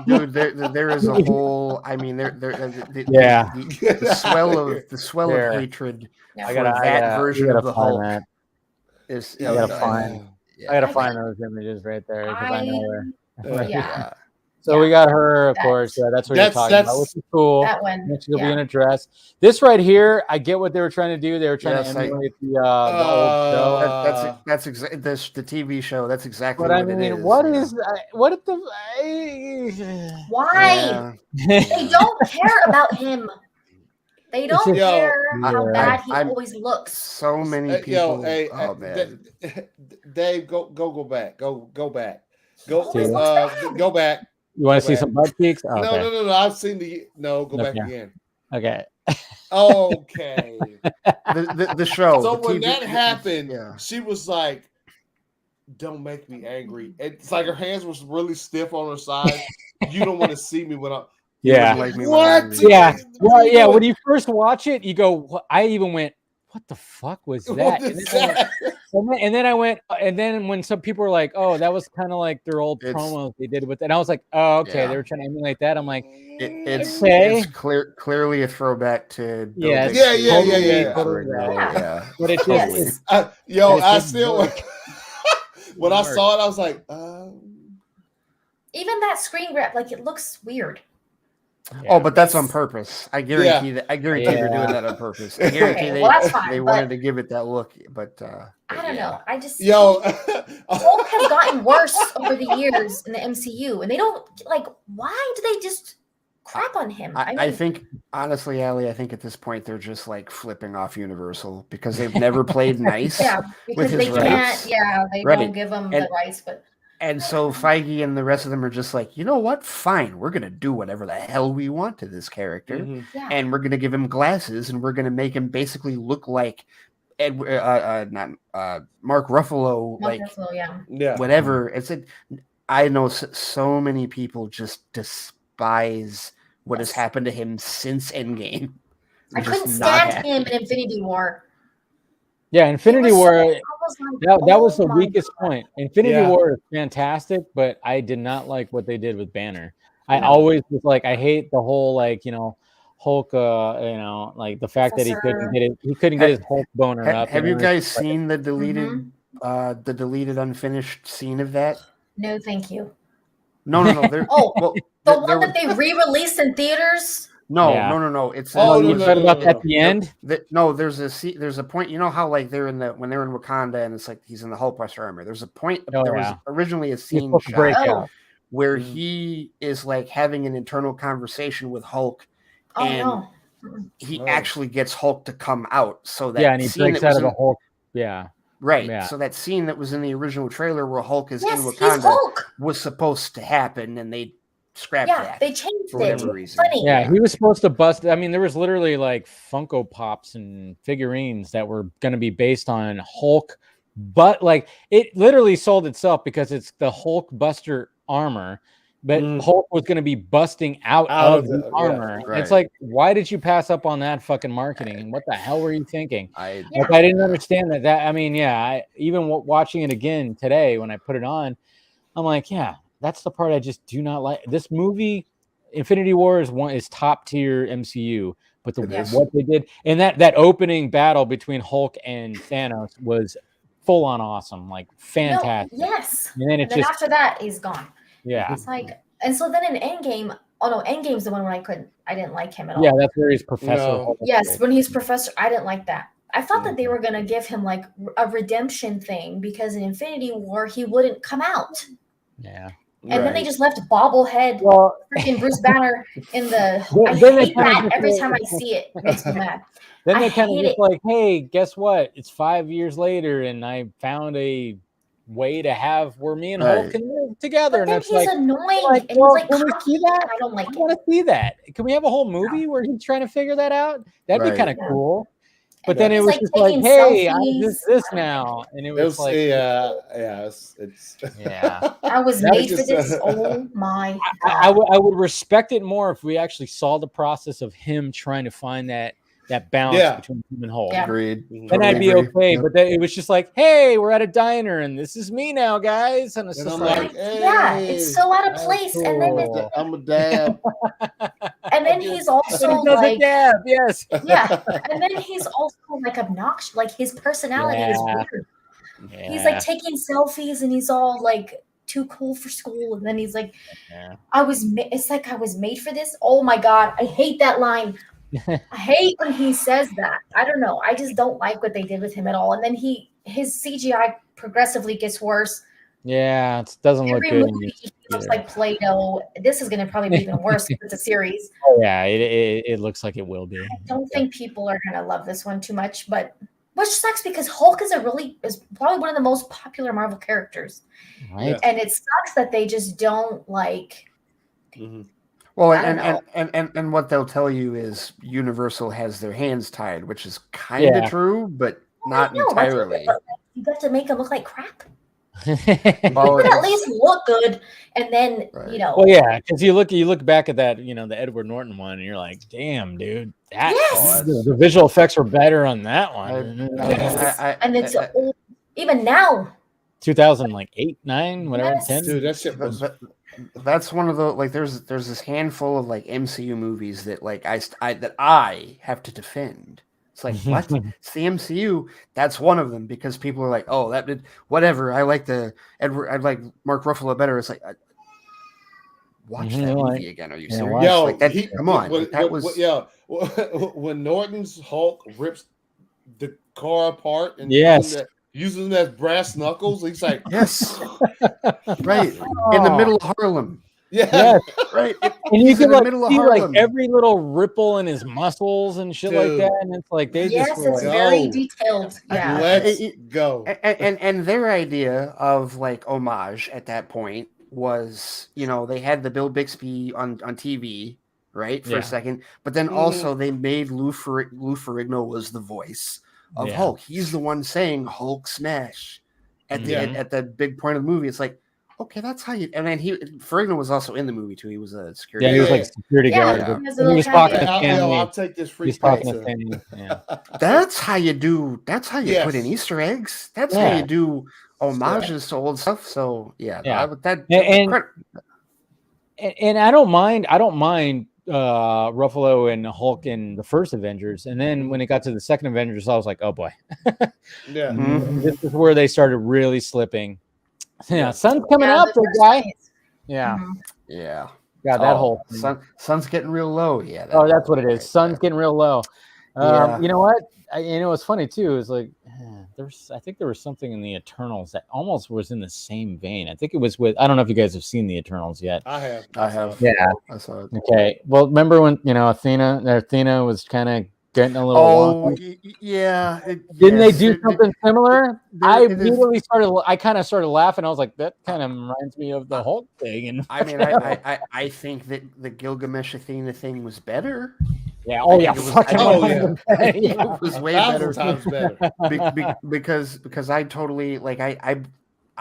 Dude, there is a whole. I mean, the swell of hatred for that version of the Hulk is. I gotta find those images right there because I know where. Yeah. So we got her, of course. That's what you're talking about, which is cool. That one. She'll be in a dress. This right here, I get what they were trying to do. They were trying to emulate the old show. That's exactly the TV show. That's exactly what it is. What is the? Why? They don't care about him. They don't care how bad he always looks. So many people. Man. Dave, go back. Go back. Go back. You want to see some butt cheeks? Oh, no. I've seen go back again. Okay. Okay. the show. So when that happened, she was like, "Don't make me angry." It's like her hands was really stiff on her side. You don't want to see me when I. Yeah. Like me what? Yeah. Well, yeah. When you first watch it, you go. I even went, "What the fuck was that?" And then I went, and then when some people were like, "Oh, that was kind of like their old promos they did with it," and I was like, "Oh, okay, they were trying to emulate that." I'm like, it's clearly a throwback to yeah. But it just, I still when I saw it, I was like, even that screen grab, like it looks weird. Yeah. Oh, but that's on purpose. I guarantee that. I guarantee they're doing that on purpose. I guarantee they wanted to give it that look, but I don't know. I just Hulk has gotten worse over the years in the MCU, and they don't like. Why do they just crap on him? I think honestly, Allie, I think at this point they're just like flipping off Universal because they've never played nice. Because they can't. Yeah, they don't give them the rights, but. And so Feige and the rest of them are just like, you know what? Fine, we're going to do whatever the hell we want to this character. And we're going to give him glasses and we're going to make him basically look like Mark Ruffalo, whatever. It's I know so many people just despise what has happened to him since Endgame. I couldn't stand him in Infinity War. Yeah, Infinity War. That was the weakest point. Infinity War is fantastic, but I did not like what they did with Banner. I always was like, I hate the whole Hulk. Like the fact that he couldn't get his Hulk boner up. Have you guys seen the deleted unfinished scene of that? No, thank you. No. The one that they re-released in theaters. No. It's you said about at the end. There's a point. You know how like when they're in Wakanda and it's like he's in the Hulkbuster armor. There's a point. There was originally a scene shot where he is like having an internal conversation with Hulk, and he actually gets Hulk to come out. So that and he breaks out of the Hulk. Yeah. Right. Yeah. So that scene that was in the original trailer where Hulk is in Wakanda was supposed to happen, and they scrapped that. They changed for whatever reason. Yeah, he was supposed to bust. I mean, there was literally like Funko Pops and figurines that were going to be based on Hulk, but like it literally sold itself because it's the Hulk Buster armor, but Hulk was going to be busting out of the armor. right. It's like, why did you pass up on that fucking marketing? And what the hell were you thinking? I didn't understand that. I mean, even watching it again today when I put it on, I'm like, yeah, that's the part I just do not like. This movie, Infinity War is top tier MCU, but what they did and that opening battle between Hulk and Thanos was full on awesome, like fantastic. No, yes. And then after that, he's gone. Yeah. It's like, and so then in Endgame, Endgame's the one where I didn't like him at all. Yeah, that's where he's Professor. No. Yes, when he's Professor, I didn't like that. I thought that they were gonna give him like a redemption thing because in Infinity War he wouldn't come out. Yeah. And then they just left bobblehead freaking Bruce Banner in the. I hate that every time I see it. It makes me mad. Then they kind of just like, hey, guess what? It's 5 years later, and I found a way to have where me and Hulk can live together. But and then it's he's like, annoying, like, and he's like, can we see that? I don't like it. I want to see that. Can we have a whole movie where he's trying to figure that out? That'd be kind of cool. But then it was just like, hey, I'm this now, and it was like, it's I was made for this. Oh my God. I would respect it more if we actually saw the process of him trying to find that balance between him and Hulk. Agreed. Then I'd be okay. But then it was just like, hey, we're at a diner and this is me now, guys. And it's just like, hey, it's so out of place. Cool. And then I'm a dab. And then he's also like, yes. Yeah. And then he's also like obnoxious. Like his personality is weird. Yeah. He's like taking selfies and he's all like too cool for school. And then he's like, it's like I was made for this. Oh my God. I hate that line. I hate when he says that. I don't know. I just don't like what they did with him at all. And then his CGI progressively gets worse. Yeah, it doesn't look good. Movie, he looks like Play-Doh. This is going to probably be even worse if it's a series. Oh, yeah, it looks like it will be. I don't think people are going to love this one too much, but which sucks because Hulk is probably one of the most popular Marvel characters. Right. And it sucks that they just don't like. Mm-hmm. Well, and what they'll tell you is Universal has their hands tied, which is kind of true, but not entirely. You got to make them look like crap. Well, at least look good, and then Well, yeah, because you look back at that, the Edward Norton one, and you're like, damn, dude, the visual effects were better on that one. And it's old, even now. 2008, 9, whatever, 10. Dude, that shit was. That's one of the there's this handful of like MCU movies that like I have to defend. It's like, what? It's the MCU. That's one of them because people are like, oh, that did whatever. I like I like Mark Ruffalo better. It's like, watch that movie again. Are you serious? Yo, like that, come on. When Norton's Hulk rips the car apart and using them as brass knuckles, he's like, yes, right in the middle of Harlem. Yeah, right. And you can see like every little ripple in his muscles and shit like that, and it's like it's very detailed. Yeah, let's go. And their idea of like homage at that point was, they had the Bill Bixby on TV, right, for a second, but then also they made Lou Ferrigno was the voice of Hulk. He's the one saying Hulk smash at the big point of the movie. It's like, okay, that's how you. And then Ferrigno was also in the movie too. He was a security. Yeah, he was like a security guard. He was talking to Stanley. I'll take this free pizza. That's how you do. That's how you put in Easter eggs. That's how you do homages to old stuff. So and I don't mind. Ruffalo and Hulk in the first Avengers, and then when it got to the second Avengers, I was like, oh boy, this is where they started really slipping. Yeah, sun's coming up, big guy. Yeah. Yeah. Yeah, that whole sun's getting real low. Yeah. That's what it is. Sun's getting real low. You know what? What's funny too is like I think there was something in the Eternals that almost was in the same vein. I think it was with. I don't know if you guys have seen the Eternals yet. I have. Yeah, I saw it. Okay. Well, remember when Athena was kind of getting a little. Wonky? Yeah. Didn't they do something similar? I kind of started laughing. I was like, that kind of reminds me of the Hulk thing. And I mean, I think that the Gilgamesh Athena thing was better. Yeah. It was way better. Times better. Because I totally like I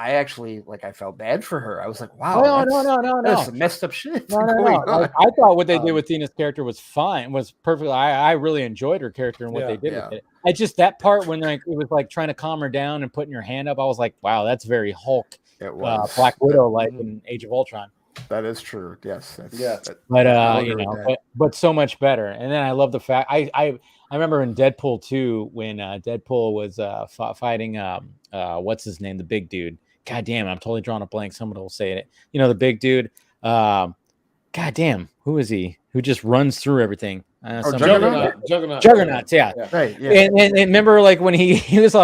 I actually I felt bad for her. I was like, wow, no. That's some messed up shit. No. Like, I thought what they did with Tina's character was fine, was perfect. I really enjoyed her character and what they did with it. I just that part when it was trying to calm her down and putting your hand up, I was like, wow, that's very Hulk, it was Black Widow in Age of Ultron. That is true. Yes. But so much better. And then I love the fact I remember in Deadpool 2 when Deadpool was fighting what's his name, the big dude. God damn, I'm totally drawing a blank. Someone will say it. The big dude. God damn, who is he? Who just runs through everything? Juggernauts, yeah. Right. Yeah. And remember, when he was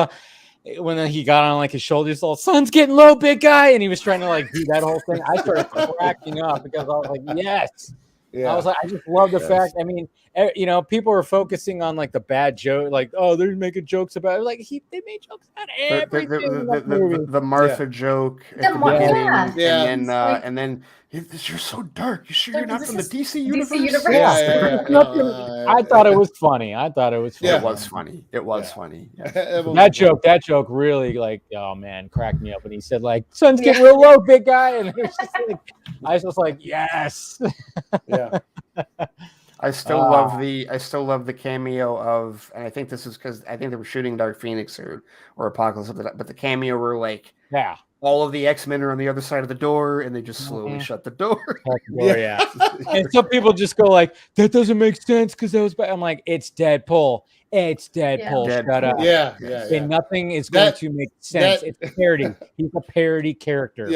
when he got on his shoulders, all sun's getting low, big guy, and he was trying to do that whole thing. I started cracking up because I was like, yes. Yeah. I was like, I just love the fact. I mean, people are focusing on the bad joke, they're making jokes about it. They made jokes about everything. The Martha joke at the beginning, and then you're so dark. You sure you're not from the DC universe? I thought it was funny. It was funny. It was funny. Yeah. That joke really oh man, cracked me up when he said sun's getting real low, big guy, and it was just I was just like, yes. Yeah. I still love the cameo of, and I think this is because I think they were shooting Dark Phoenix or Apocalypse, but the cameo where all of the X-Men are on the other side of the door and they just slowly shut the door. Yeah. And some people just go that doesn't make sense because that was bad. I'm like, it's Deadpool. It's Deadpool. Yeah. Shut up. Yeah. And nothing is going to make sense. It's a parody. He's a parody character.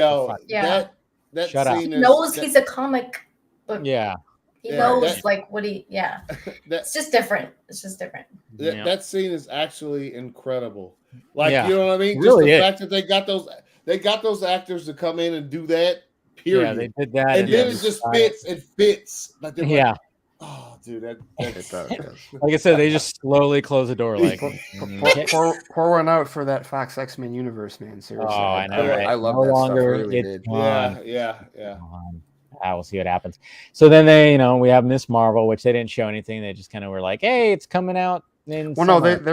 That shut up. He knows he's a comic book. Yeah. He knows what he. Yeah. It's just different. That scene is actually incredible. You know what I mean? Really, just the fact that they got those actors to come in and do that. Period. Yeah, they did that, and then it just fits. It fits. Oh, dude, that like I said, they just slowly close the door. Pour one out for that Fox X-Men universe, man. Seriously, oh, I know. Right? I love that stuff. Really yeah. We'll see what happens. So then they, we have Miss Marvel, which they didn't show anything. They just kind of were like, "Hey, it's coming out." There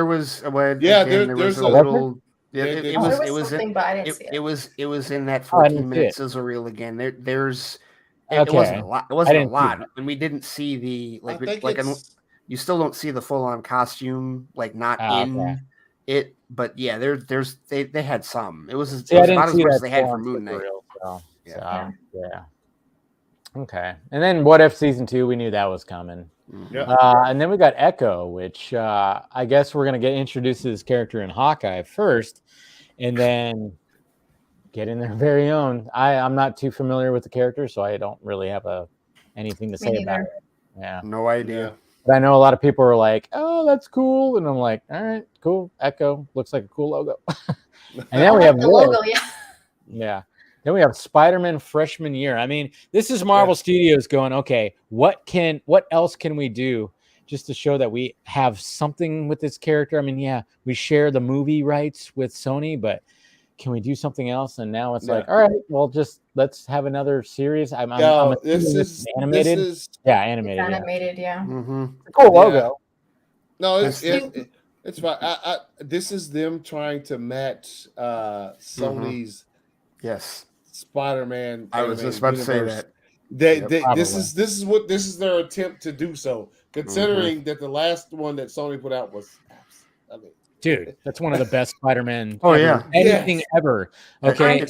was a little. It was in that 14-minute sizzle reel again. It wasn't a lot. It wasn't a lot, and we didn't see the you still don't see the full-on costume in it. But yeah, they had some. It was about as much as they had for Moon Knight. Yeah. Okay, and then What If Season 2? We knew that was coming. Yeah. And then we got Echo, which I guess we're gonna get introduced to this character in Hawkeye first, and then get in their very own. I'm not too familiar with the character, so I don't really have anything to say about it. Yeah, no idea. But I know a lot of people are like, "Oh, that's cool," and I'm like, "All right, cool. Echo looks like a cool logo." And then we have the logo, yeah. Then we have Spider-Man freshman year. I mean, this is Marvel Studios going, okay, what else can we do just to show that we have something with this character? I mean, we share the movie rights with Sony, but can we do something else? And now it's all right, well, just let's have another series. This is animated. Animated. It's animated, yeah. Mm-hmm. Cool logo. No, it's fine. This is them trying to match Sony's Spider-Man. I was just about to say that. This is their attempt to do so, considering that the last one that Sony put out was, dude, that's one of the best Spider-Man. Anything ever. Okay,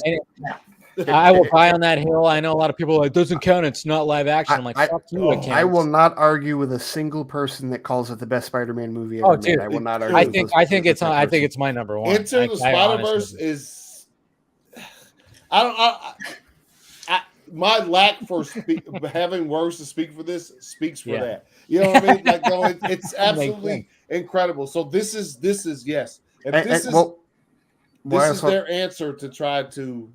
I will die on that hill. I know a lot of people are like, doesn't count. It's not live action. I'm like, fuck you. I will not argue with a single person that calls it the best Spider-Man movie ever made. I will not argue. I think it's my number one. Into the Spider-Verse is. My lack for having words to speak for this speaks for that. You know what I mean? It's absolutely incredible. So this is yes. This is their answer to try to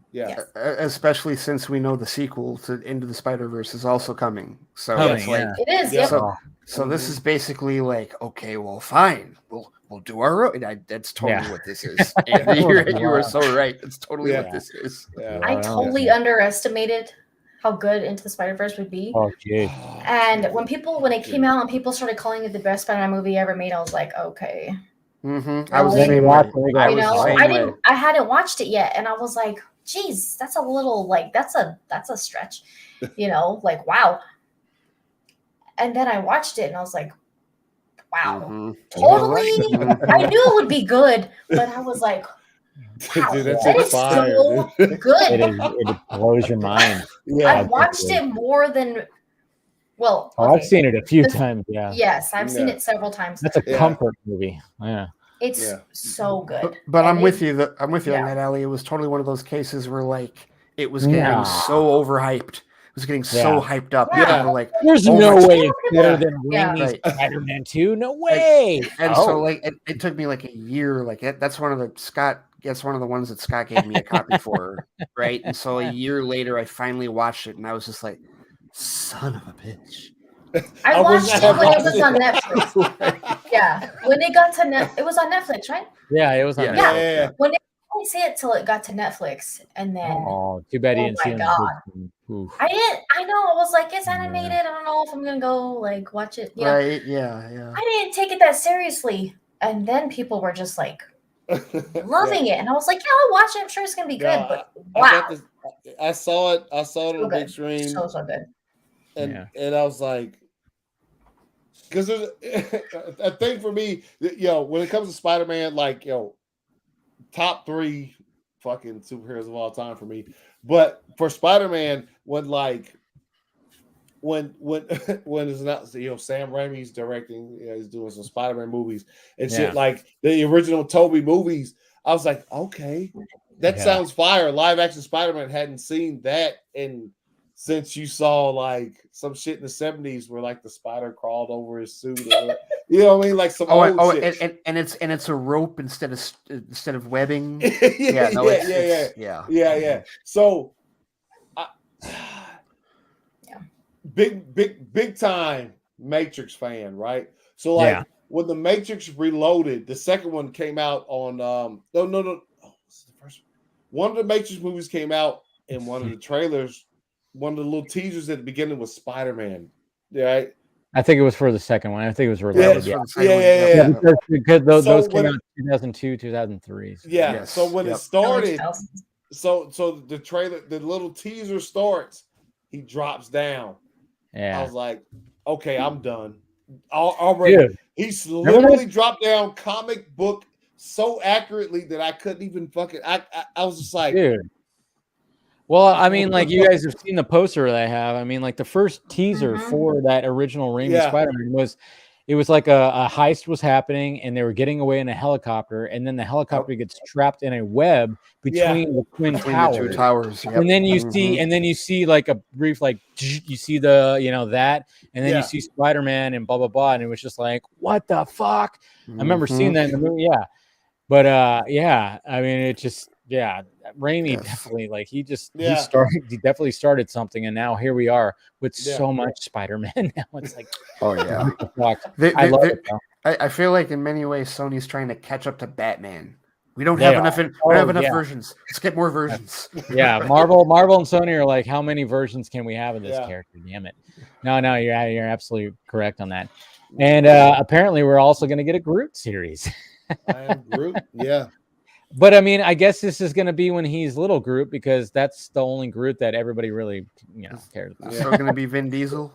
especially since we know the sequel to Into the Spider-Verse is also coming. So it is. Yeah. So this is basically okay, well, fine. We'll do our own. That's totally what this is. And you are so right. It's totally what this is. Yeah. I totally underestimated how good Into the Spider-Verse would be. Oh, gee. And when it came out and people started calling it the best Spider-Man movie ever made, I was like, okay. Mm-hmm. I hadn't watched it yet, and I was like, geez, that's a little like that's a stretch, like wow. And then I watched it and I was like, wow, totally. I knew it would be good, but I was like, wow, Dude, that's that is so good. It blows your mind. Yeah, I've watched it more than I've seen it a few times. Yeah. Yes, I've seen it several times. That's a comfort movie. Yeah. It's so good. But I'm with you. I'm with you on that, Allie. It was totally one of those cases where like it was getting so overhyped. It was getting so hyped up. Yeah. People were like, there's no way it's better than Raimi's Spider-Man 2. No way. And so like it took me like a year. Like that's one of the ones that Scott gave me a copy for, right? And so a year later, I finally watched it, and I was just like, "Son of a bitch!" I watched it when it was on Netflix. Yeah, when it got to it was on Netflix, right? Yeah, it was on Netflix. Yeah. When I didn't see it till it got to Netflix, and then too bad you didn't see it. I didn't. I know. I was like, it's animated. I don't know if I'm gonna go like watch it. Right? Yeah. I didn't take it that seriously, and then people were just like loving it, and I was like, yeah, I'll watch it. I'm sure it's gonna be good. But wow, I saw it on the big screen. So good. And I was like, because there's a thing for me, when it comes to Spider-Man, like, top 3 fucking superheroes of all time for me. But for Spider-Man, when it's not, Sam Raimi's directing, he's doing some Spider-Man movies and shit, like the original Tobey movies, I was like, okay, that sounds fire. Live action Spider-Man, hadn't seen that since you saw like some shit in the 70s where like the spider crawled over his suit, or, you know what I mean, like some old shit. And it's a rope instead of webbing. Yeah. So, big time Matrix fan, right? So like when the Matrix Reloaded, the second one came out on this is the first one. One of the Matrix movies came out, and one of the trailers, one of the little teasers at the beginning was Spider-Man, right? I think it was for the second one. I think it was related. Because those came out in 2002, 2003. So. Yeah. Yes. So when it started, so the trailer, the little teaser starts, he drops down. Yeah. I was like, okay, I'm done. Already, dude, he's literally dropped down comic book so accurately that I couldn't even fucking. I was just like, dude. Well, I mean, like you guys have seen the poster that I have. I mean, like the first teaser for that original Raimi Spider-Man was like a heist was happening, and they were getting away in a helicopter, and then the helicopter gets trapped in a web between the twin towers. The two towers. And then you see like a brief, like you see the that, and then you see Spider-Man and blah blah blah, and it was just like, what the fuck? I remember seeing that in the movie. Yeah, but I mean, it just. Yeah, Raimi definitely he definitely started something, and now here we are with so much Spider-Man. Now it's like, oh yeah, I love it. I feel like in many ways Sony's trying to catch up to Batman. We don't have enough. We don't have enough versions. Let's get more versions. Yeah, Marvel and Sony are like, how many versions can we have of this character? Damn it! No, you're absolutely correct on that. And apparently, we're also going to get a Groot series. I am Groot. Yeah. But I mean, I guess this is going to be when he's little Groot, because that's the only Groot that everybody really, cares about. So going to be Vin Diesel?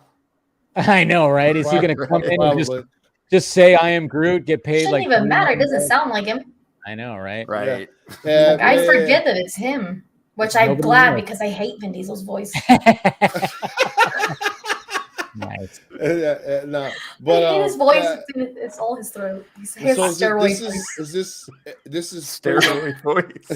I know, right? Is he going to come in and just say, "I am Groot," get paid? It doesn't even matter. It doesn't sound like him. I know, right? Right. Yeah. I forget that it's him, which I'm glad because I hate Vin Diesel's voice. Nice. No, but his voice, it's all his throat. His steroid voice. This is steroid voice.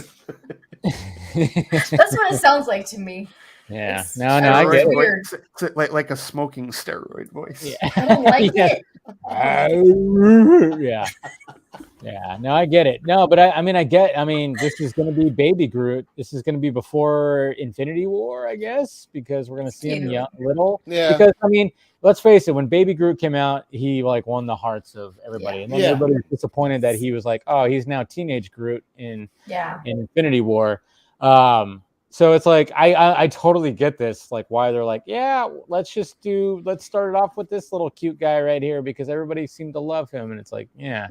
That's what it sounds like to me. Yeah. I get weird. It's like a smoking steroid voice. Yeah. I don't like it. Yeah. Yeah. No, I get it. No, but I mean, this is going to be Baby Groot. This is going to be before Infinity War, I guess, because we're going to see him little. Yeah. Because I mean, let's face it, when Baby Groot came out, he won the hearts of everybody, and then everybody was disappointed that he was like, oh, he's now teenage Groot in Infinity War. So it's like I totally get this, like why they're like, yeah, let's start it off with this little cute guy right here because everybody seemed to love him, and it's like, yeah,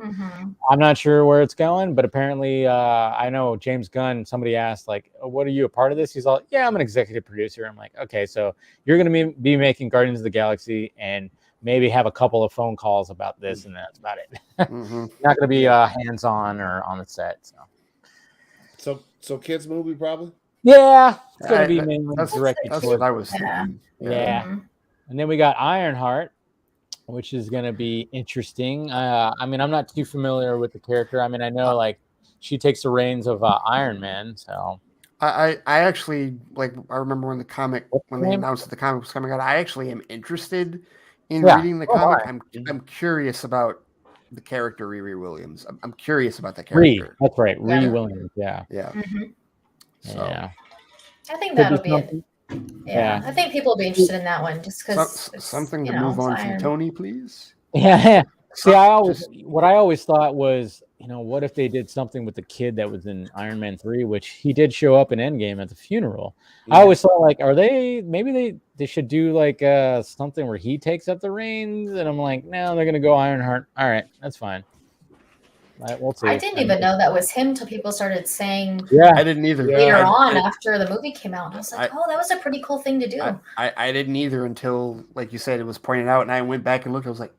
I'm not sure where it's going, but apparently I know James Gunn. Somebody asked like, what are you a part of this? He's all, yeah, I'm an executive producer. I'm like, okay, so you're gonna be making Guardians of the Galaxy and maybe have a couple of phone calls about this, and that's about it. Not gonna be hands on or on the set. So kids movie probably. Yeah, it's going to be mainly directed That's towards. what I was thinking. Yeah. And then we got Ironheart, which is going to be interesting. I mean, I'm not too familiar with the character. I mean, I know like she takes the reins of Iron Man. So I actually like. I remember when they announced that the comic was coming out. I actually am interested in reading the comic. I'm curious about the character Riri Williams. I'm curious about the character. That's right, Riri Williams. Yeah. So I think that'll be it. Yeah, I think people will be interested in that one just because something to move on from Tony, please. Yeah. See, what I always thought was, what if they did something with the kid that was in Iron Man 3, which he did show up in Endgame at the funeral. I always thought like, maybe they should do like something where he takes up the reins, and I'm like, no, they're gonna go Ironheart. All right, that's fine. We'll see. I didn't even know that was him till people started saying. Yeah, I didn't either. Later on, after the movie came out, I was like, "Oh, that was a pretty cool thing to do." I didn't either until, like you said, it was pointed out, and I went back and looked. I was like,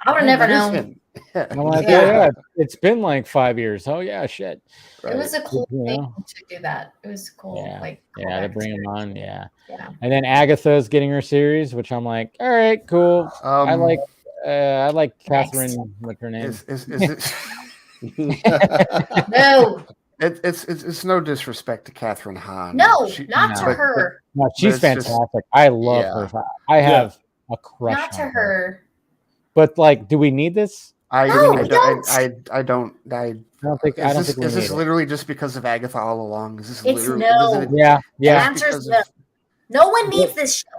I would have never known. Yeah, it's been like 5 years. Oh yeah, shit. Right. It was a cool thing to do that. It was cool. Yeah, to bring him on. Yeah. And then Agatha's getting her series, which I'm like, all right, cool. I like Catherine. What's her name? Is it? No. It's no disrespect to Catherine Hahn. No, not to her. No, she's fantastic. I love her. I have a crush. Not to her. But like, do we need this? I don't think. Is this literally just because of Agatha all along? Is this literally? No. Yeah. The answer is no. No one needs this show.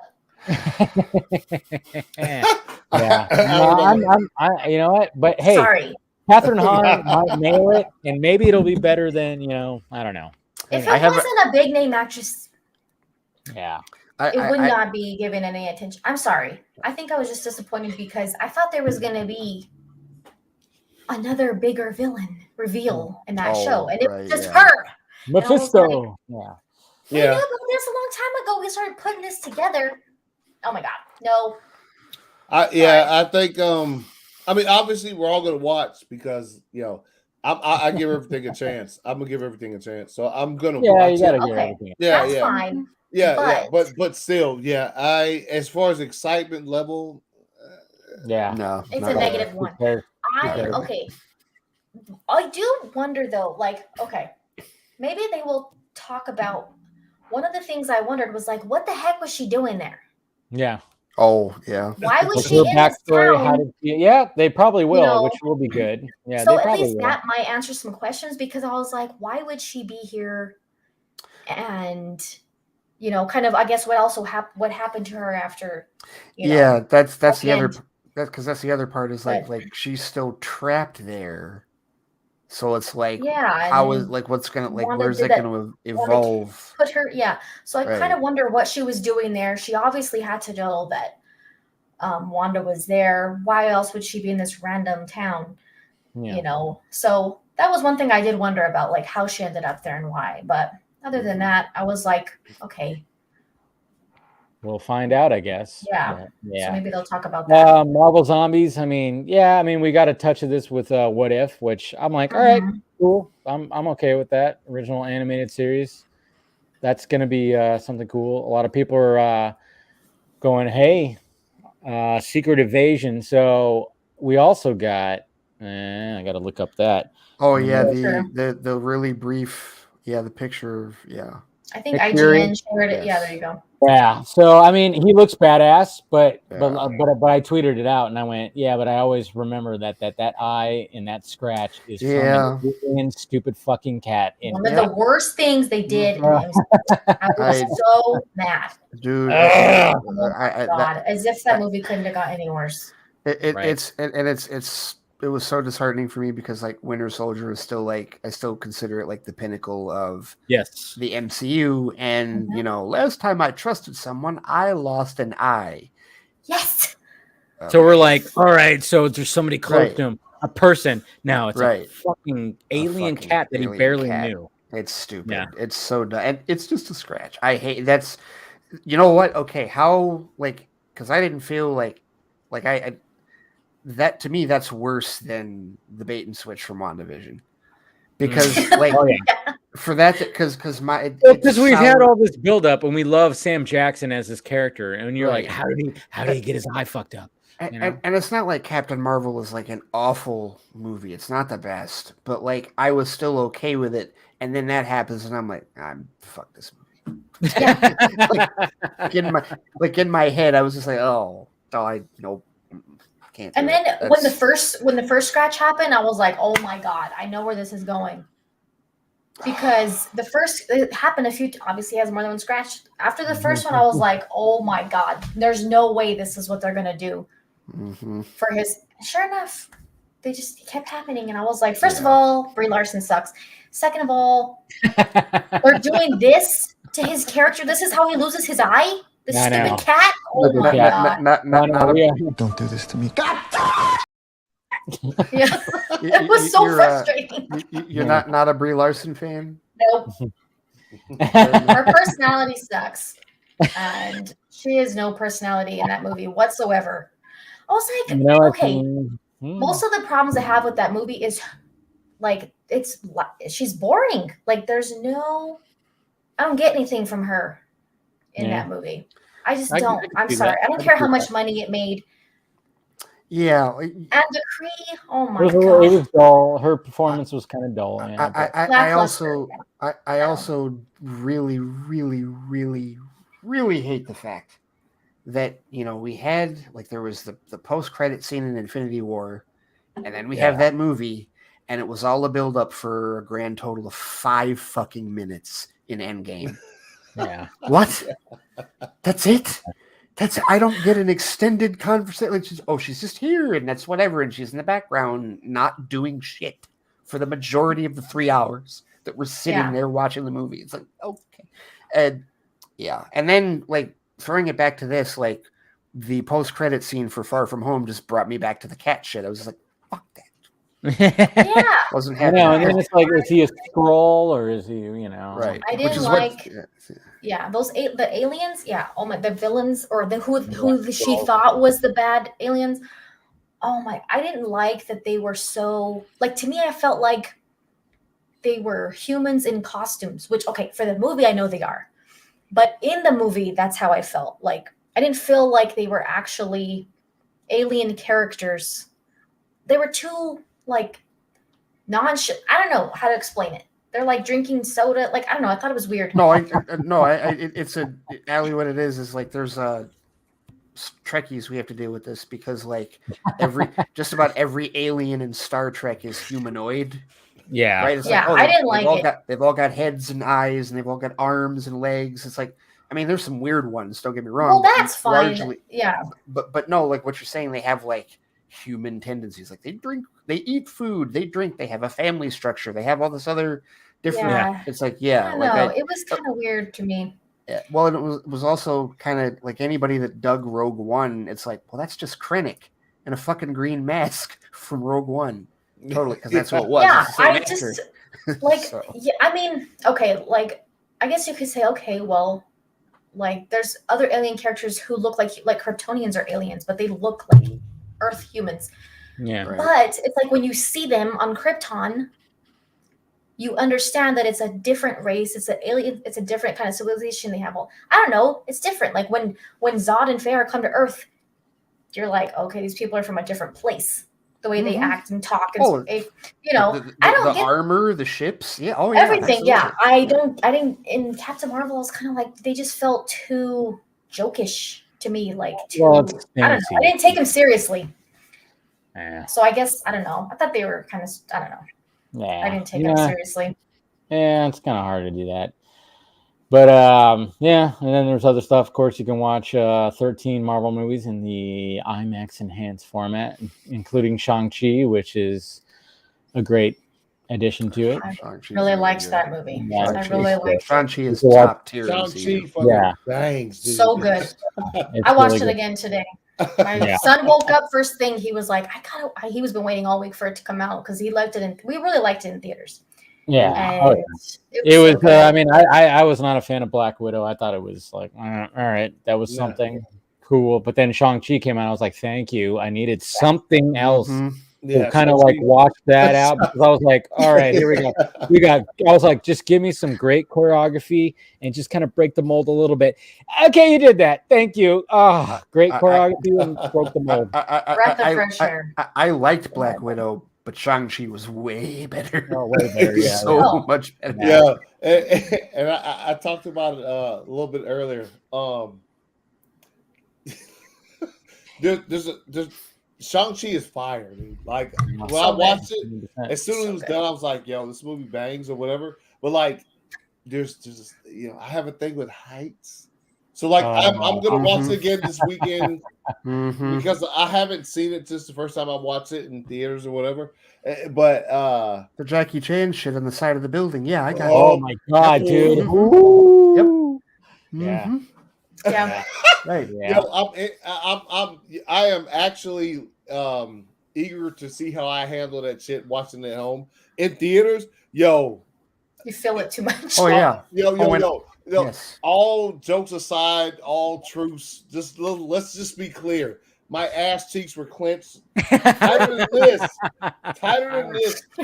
You know what? But hey, sorry. Catherine Hahn might nail it, and maybe it'll be better than I don't know. If it wasn't a big name actress, it would not be given any attention. I'm sorry. I think I was just disappointed because I thought there was going to be another bigger villain reveal in that show, and it was just her. Mephisto. We knew about this a long time ago. We started putting this together. Oh my god, no. I think. I mean, obviously, we're all going to watch because I give everything a chance. I'm gonna give everything a chance, so I'm gonna watch. You gotta give everything. That's fine. But still, as far as excitement level, no, it's a negative one. I do wonder though, maybe they will talk about one of the things I wondered was like, what the heck was she doing there? Yeah. Oh, yeah. Why was she in this town? They probably will, which will be good. Yeah. So at least that might answer some questions because I was like, why would she be here? And kind of, I guess what happened to her after? That's the other. That's the other part is like she's still trapped there. So it's like, how is what's gonna where's it gonna evolve? Put her, So I kind of wonder what she was doing there. She obviously had to know that Wanda was there. Why else would she be in this random town? So that was one thing I did wonder about, like how she ended up there and why. But other than that, I was like, okay. We'll find out, I guess. Yeah. So maybe they'll talk about that. Marvel Zombies. I mean, we got a touch of this with What If, which I'm like, all right, cool. I'm okay with that original animated series. That's gonna be something cool. A lot of people are going, hey, Secret Invasion. So we also got. I got to look up that. Oh yeah, the really brief. Yeah, the picture. I think IGN shared it. Yeah, there you go. Yeah. So I mean, he looks badass, but I tweeted it out and I went, but I always remember that eye and that scratch is from a stupid fucking cat. One of the worst things they did. I was so mad, dude. God, as if that movie couldn't have got any worse. It's so disheartening for me because like Winter Soldier is still like I still consider it like the pinnacle of Yes. the MCU, and you know, last time I trusted someone, I lost an eye. Yes. So we're like, all right, so there's somebody close to him, a person. Now it's a fucking alien cat that he barely knew. It's stupid. Yeah. It's so dumb. And it's just a scratch. I hate that's. You know what? Okay, how like because I didn't feel like I that to me that's worse than the bait and switch from WandaVision because like for that because we've had all this build up and we love Sam Jackson as his character and you're like how did he get his eye fucked up? And it's not like Captain Marvel is like an awful movie. It's not the best, but like I was still okay with it. And then that happens, and I'm like, fuck this movie. in my head, I was just like, I can't. And then when the first scratch happened, I was like, oh my god, I know where this is going. Because it happened obviously has more than one scratch. After the first one, I was like, oh my god, there's no way this is what they're gonna do. For his, sure enough, they just kept happening, and I was like, first of all, Brie Larson sucks. Second of all, they're doing this to his character. This is how he loses his eye. The stupid cat. Oh my god! Don't do this to me. Yeah, it was so frustrating. You're not a Brie Larson fan? Nope. Her personality sucks, and she has no personality in that movie whatsoever. I was like, okay, most of the problems I have with that movie is like she's boring. Like I don't get anything from her in that movie. I just don't. I'm sorry. I don't care how much money it made. Yeah. And the Kree, oh my god. It was dull. Her performance was kind of dull. I also really, really, really, really hate the fact that, you know, we had like there was the post-credit scene in Infinity War, and then we have that movie, and it was all a build-up for a grand total of 5 fucking minutes in Endgame. Yeah. What? That's it? I don't get an extended conversation. Like she's just here, and that's whatever, and she's in the background, not doing shit for the majority of the 3 hours that we're sitting there watching the movie. It's like, okay. And then like throwing it back to this, like the post-credit scene for Far From Home just brought me back to the cat shit. I was just like, fuck that. Yeah. Wasn't happy. And then it's like, is he a Skrull or is he, you know? Right. I didn't the aliens. Yeah. Oh my, the villains or who she thought was the bad aliens. Oh my, I didn't like that they were so like, to me, I felt like they were humans in costumes, which, okay, for the movie, I know they are. But in the movie, that's how I felt. Like, I didn't feel like they were actually alien characters. They were too, like, I don't know how to explain it. They're, like, drinking soda. Like, I don't know. I thought it was weird. It's Allie, what it is like there's Trekkies we have to deal with this because, like, just about every alien in Star Trek is humanoid. Yeah. Right? It's I didn't like it. They've all got heads and eyes, and they've all got arms and legs. It's like, I mean, there's some weird ones. Don't get me wrong. Well, that's fine. Yeah. But no, like what you're saying, they have like human tendencies. Like they drink, they eat food, they drink, they have a family structure, they have all this other different. Yeah. It's like, I don't know. It was kind of weird to me. Yeah. Well, and it was also kind of like anybody that dug Rogue One. It's like, well, that's just Krennic in a fucking green mask from Rogue One. Totally, because that's what it was. Yeah, I just like. So. Yeah, I mean, okay, like I guess you could say, okay, well, like there's other alien characters who look like Kryptonians are aliens, but they look like Earth humans. Yeah, right. But it's like when you see them on Krypton, you understand that it's a different race. It's an alien. It's a different kind of civilization. They have all. I don't know. It's different. Like when Zod and Farah come to Earth, you're like, okay, these people are from a different place. The way they act and talk, and you know, I don't get armor, the ships, everything. Yeah, I didn't. In Captain Marvel, it's kind of like they just felt too jokish to me. Like, I don't know. I didn't take them seriously. Yeah. So I guess I don't know. I thought they were kind of. I don't know. Yeah, I didn't take them seriously. Yeah, it's kind of hard to do that. But yeah, and then there's other stuff. Of course, you can watch 13 Marvel movies in the IMAX enhanced format, including Shang-Chi, which is a great addition to it. I really liked that movie. Yeah, I really liked it. Shang-Chi is top tier. Shang-Chi Yeah. bangs, dude. So good. I watched it again today. My son woke up first thing. He was like, he was been waiting all week for it to come out because he liked it. We really liked it in theaters. Yeah. And it was I mean, I was not a fan of Black Widow. I thought it was like, all right, that was something cool. But then Shang-Chi came out. I was like, thank you. I needed something else. To kind of like wash that out, because I was like, all right, here we go. I was like, just give me some great choreography and just kind of break the mold a little bit. Okay, you did that. Thank you. Great choreography and broke the mold. I liked Black Widow, but Shang-Chi was way better. Oh, way better. Yeah, so much better. Yeah, and I talked about it a little bit earlier. There's Shang-Chi is fire, dude. Like when I watched it, as soon as it was done, I was like, "Yo, this movie bangs" or whatever. But like, there's just I have a thing with heights, so like I'm gonna watch it again this weekend because I haven't seen it since the first time I watched it in theaters or whatever. But the Jackie Chan shit on the side of the building, yeah, I got. Oh my god, dude! Yep. Yeah. Right. Yeah. I am actually eager to see how I handle that shit watching it at home in theaters. Yo, you feel it too much. Oh yeah. Yo. Yes. All jokes aside, all truths. Let's just be clear. My ass cheeks were clenched tighter than this.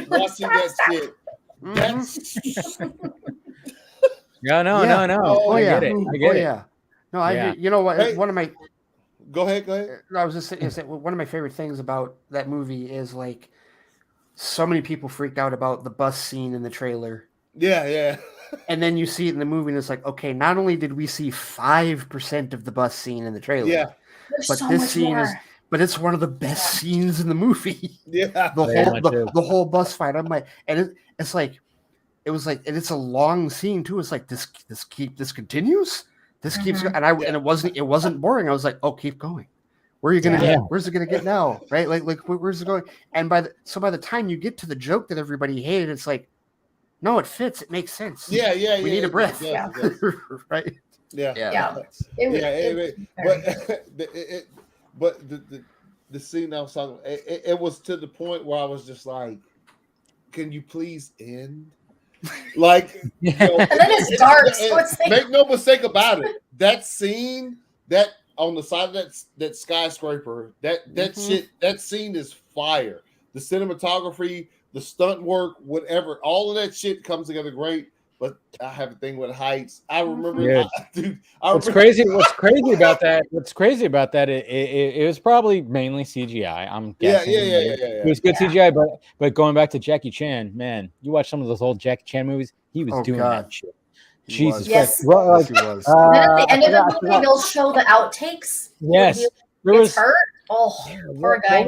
Watching that shit. No. Oh, I yeah. get it. I get it. Yeah. No, you know what? Hey, one of my. Go ahead. I was just saying is that one of my favorite things about that movie is like so many people freaked out about the bus scene in the trailer. Yeah. And then you see it in the movie, and it's like, okay, not only did we see 5% of the bus scene in the trailer, but this scene is. But it's one of the best scenes in the movie. Yeah, the whole bus fight. I'm like, and it's like, it was like, and it's a long scene too. It's like this continues. This keeps going, and it wasn't boring. I was like, oh, keep going. Where are you gonna get? Where's it gonna get now? Right? Like where's it going? And by the time you get to the joke that everybody hated, it's like, no, it fits. It makes sense. Yeah. We need a breath. Yeah. Right. Yeah. But the scene I was talking, it was to the point where I was just like, can you please end? Like, and then it's dark. So it's like... Make no mistake about it. That scene, that on the side of that skyscraper, that shit, that scene is fire. The cinematography, the stunt work, whatever, all of that shit comes together great. But I have a thing with heights. I remember, What's crazy about that? It was probably mainly CGI. I'm guessing. Yeah. It was good CGI, but going back to Jackie Chan, man, you watch some of those old Jackie Chan movies. He was doing that shit. Jesus Christ! He was. And then at the end of the movie, they'll show the outtakes. Yes, there was hurt. Oh, poor guy.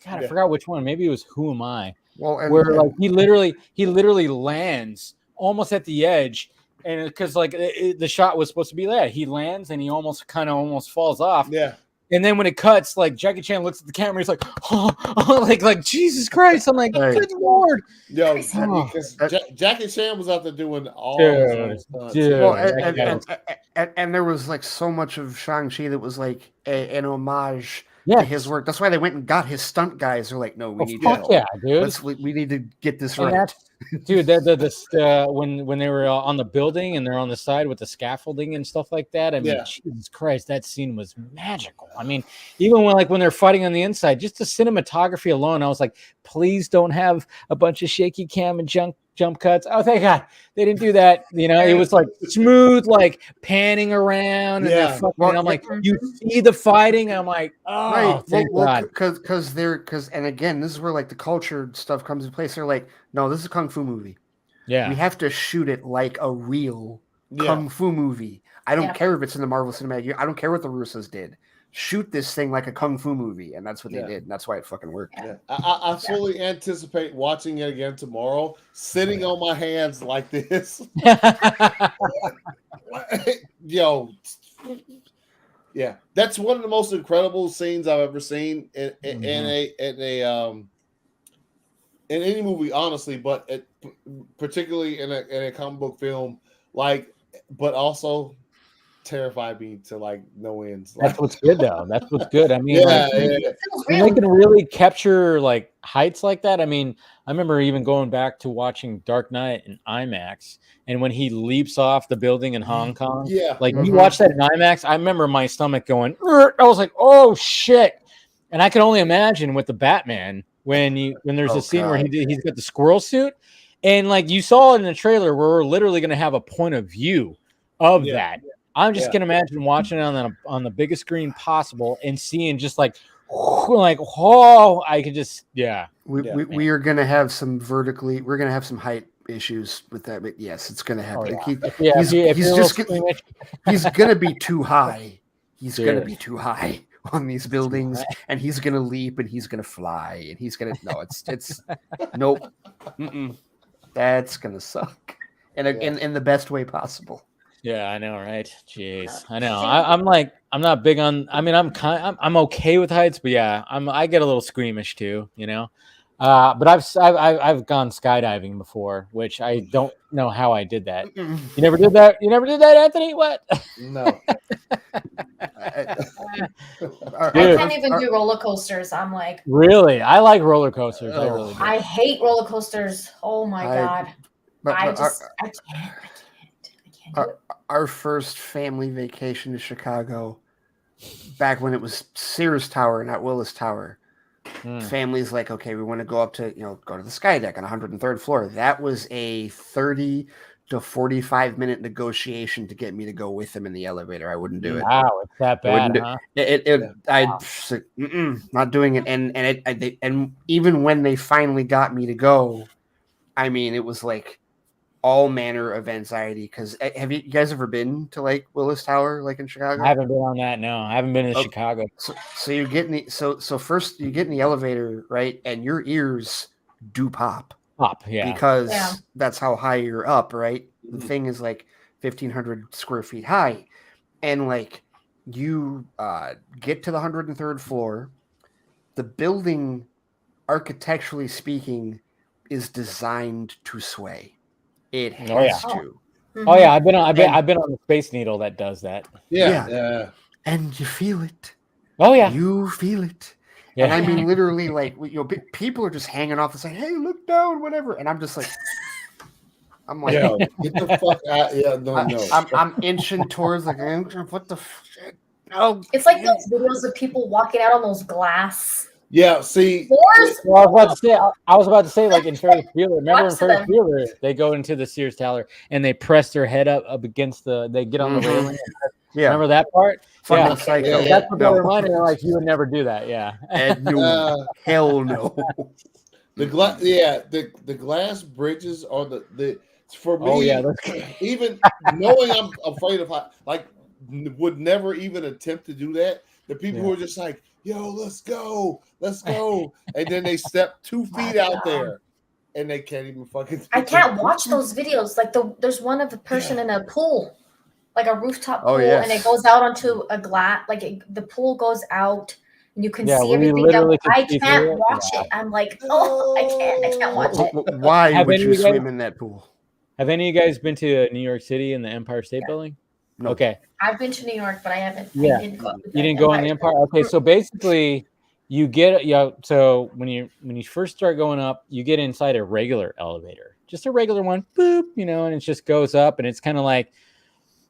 God, I forgot which one. Maybe it was Who Am I? Well, where like he literally lands almost at the edge, and because like the shot was supposed to be that he lands and he almost falls off. Yeah. And then when it cuts, like Jackie Chan looks at the camera, he's like, like Jesus Christ! I'm like, good Lord, yo, because Jackie Chan was out there doing all those stunts. Well, and there was like so much of Shang-Chi that was like an homage to his work. That's why they went and got his stunt guys. They're like, no, we need to. Yeah, dude. We need to get this right. Dude, when they were on the building and they're on the side with the scaffolding and stuff like that. I mean, Jesus Christ, that scene was magical. I mean, even when they're fighting on the inside, just the cinematography alone, I was like, please don't have a bunch of shaky cam and jump cuts. Oh, thank God they didn't do that. It was like smooth, like panning around. And I'm like, you see the fighting. And I'm like, oh, thank God. Because and again, this is where like the culture stuff comes into place. They're like, no, this is a kung fu movie. Yeah, we have to shoot it like a real kung fu movie. I don't care if it's in the Marvel Cinematic Universe. I don't care what the Russos did. shoot this thing like a kung fu movie, and that's what they did, and that's why it fucking worked. Yeah. I fully anticipate watching it again tomorrow, sitting on my hands like this. Yo, yeah, that's one of the most incredible scenes I've ever seen in any movie, honestly, but particularly in a comic book film, like, but also terrified me to like no ends. That's what's good though. That's what's good. I mean, When they can really capture like heights like that. I mean, I remember even going back to watching Dark Knight in IMAX, and when he leaps off the building in Hong Kong, like you watch that in IMAX, I remember my stomach going. I was like, oh shit! And I can only imagine with the Batman when there's a scene where he's got the squirrel suit, and like you saw it in the trailer, where we're literally going to have a point of view of that. I'm just gonna imagine watching it on the biggest screen possible and seeing just like I could just we are gonna have some we're gonna have some height issues with that, but yes, it's gonna happen. He's gonna be too high. He's gonna be too high on these buildings, and he's gonna leap and he's gonna fly and he's gonna it's nope. That's gonna suck in the best way possible. Yeah, I know, right? Jeez, I know. I'm not big on. I mean, I'm okay with heights, but yeah, I get a little squeamish too, you know. But I've gone skydiving before, which I don't know how I did that. You never did that. You never did that, Anthony? What? No. I can't even do roller coasters. I'm like, really? I like roller coasters. I really do. I hate roller coasters. Oh my god. I can't. Our first family vacation to Chicago, back when it was Sears Tower, not Willis Tower. Family's like, okay, we want to go up to, go to the sky deck on 103rd floor. That was a 30 to 45 minute negotiation to get me to go with them in the elevator. I wouldn't do it. Wow, it's that bad, huh? Not doing it. And even when they finally got me to go, I mean, it was like all manner of anxiety. Because have you guys ever been to like Willis Tower, like in Chicago? I haven't been on that. No, I haven't been in Chicago. So you're getting so first you get in the elevator, right? And your ears do pop. Because that's how high you're up, right? The thing is like 1,500 square feet high. And like you get to the 103rd floor. The building, architecturally speaking, is designed to sway. It has to. Oh yeah, I've been on the Space Needle that does that. Yeah. And you feel it. Oh yeah. You feel it. Yeah. And I mean, literally, like, people are just hanging off and saying, "Hey, look down," whatever. And I'm just like, yo, get the fuck out! Yeah, no. I'm inching towards like, what the shit? No, it's like those videos of people walking out on those glass. Yeah, see. Floors? Well, I was about to say, like in Ferris Bueller. Remember in Ferris Bueller, they go into the Sears Tower and they press their head up against they get on the railing. Yeah, remember that part? That's what they reminded me. Like you would never do that. Yeah, and hell no. The glass bridges are the for me. Even knowing I'm afraid of like would never even attempt to do that. The people who are just like, yo, let's go, and then they step 2 feet out there, and they can't even fucking. I can't watch those videos. Like there's one of a person in a pool. Like a rooftop pool, and it goes out onto a glass. Like the pool goes out, and you can see everything. I can't watch it. I'm like, I can't watch it. Why would you swim in that pool? Have any of you guys been to New York City in the Empire State Building? No. Okay. I've been to New York, but I haven't. Yeah. You didn't go on the Empire. Okay, so basically, you get So when you first start going up, you get inside a regular elevator, just a regular one. Boop, and it just goes up, and it's kind of like.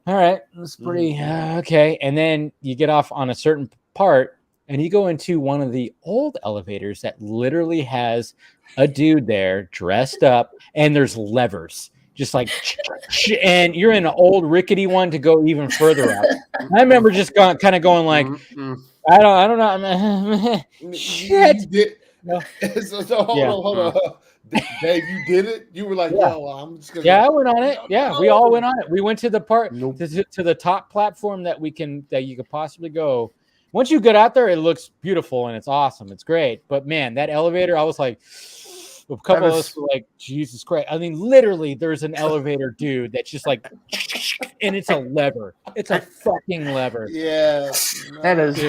All right, that's pretty okay. And then you get off on a certain part, and you go into one of the old elevators that literally has a dude there dressed up, and there's levers, just like, and you're in an old rickety one to go even further out. I remember just kind of going like, I don't know, shit. So hold on. Dave, you did it? You were like, yo, I'm just gonna. Yeah, I went on it. Yeah, we all went on it. We went to the part to the top platform that you could possibly go, once you get out there, it looks beautiful and it's awesome. It's great. But man, that elevator, I was like, a couple of us were like, Jesus Christ. I mean, literally, there's an elevator, dude, that's just like, and it's a lever. It's a fucking lever. Yeah. That is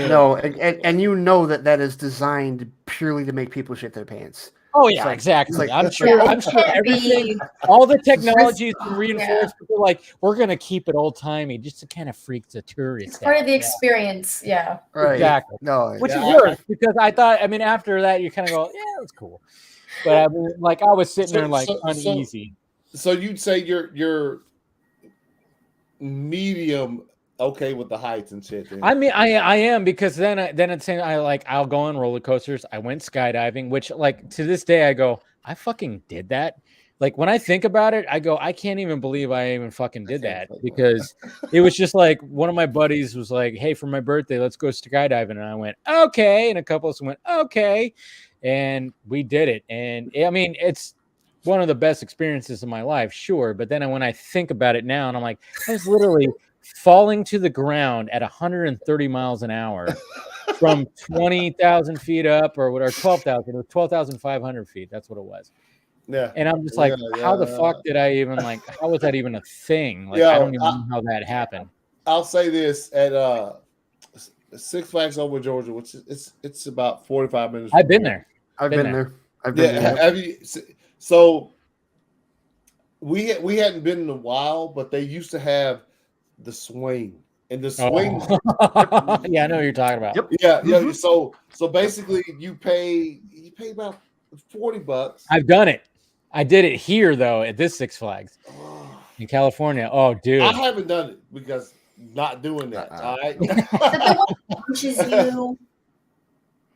and you know that is designed purely to make people shit their pants. Oh yeah, exactly. I'm sure everything, all the technology is reinforced. People like, we're gonna keep it old timey just to kind of freak the tourists. It's part of the experience. Yeah. Right. Exactly. No, which is worse because I thought, I mean, after that you kind of go, yeah, it's cool. But I mean, like I was sitting there like uneasy. So you'd say you're medium okay with the heights and shit. Then. I mean, I am, because then it's saying I'll go on roller coasters. I went skydiving, which like to this day I go, I fucking did that. Like when I think about it, I go, I can't even believe I even fucking did that, because it was just like one of my buddies was like, hey, for my birthday, let's go skydiving. And I went, okay. And a couple of us went, okay. And we did it. And I mean, it's one of the best experiences of my life, sure. But then when I think about it now, and I'm like, I was literally falling to the ground at 130 miles an hour from 20,000 feet up, or 12,000. It was 12,500 feet. That's what it was. Yeah. And I'm just like, how the fuck did I even how was that even a thing? Like, I don't even know how that happened. I'll say this at Six Flags over Georgia, which is it's about 45 minutes. I've been there. I've been there. Have you? So we hadn't been in a while, but they used to have the swing, and the swing. Yeah, I know what you're talking about. Yep. Yeah. Mm-hmm. So basically, you pay about $40. I've done it. I did it here though at this Six Flags in California. Oh, dude, I haven't done it because not doing that. All right.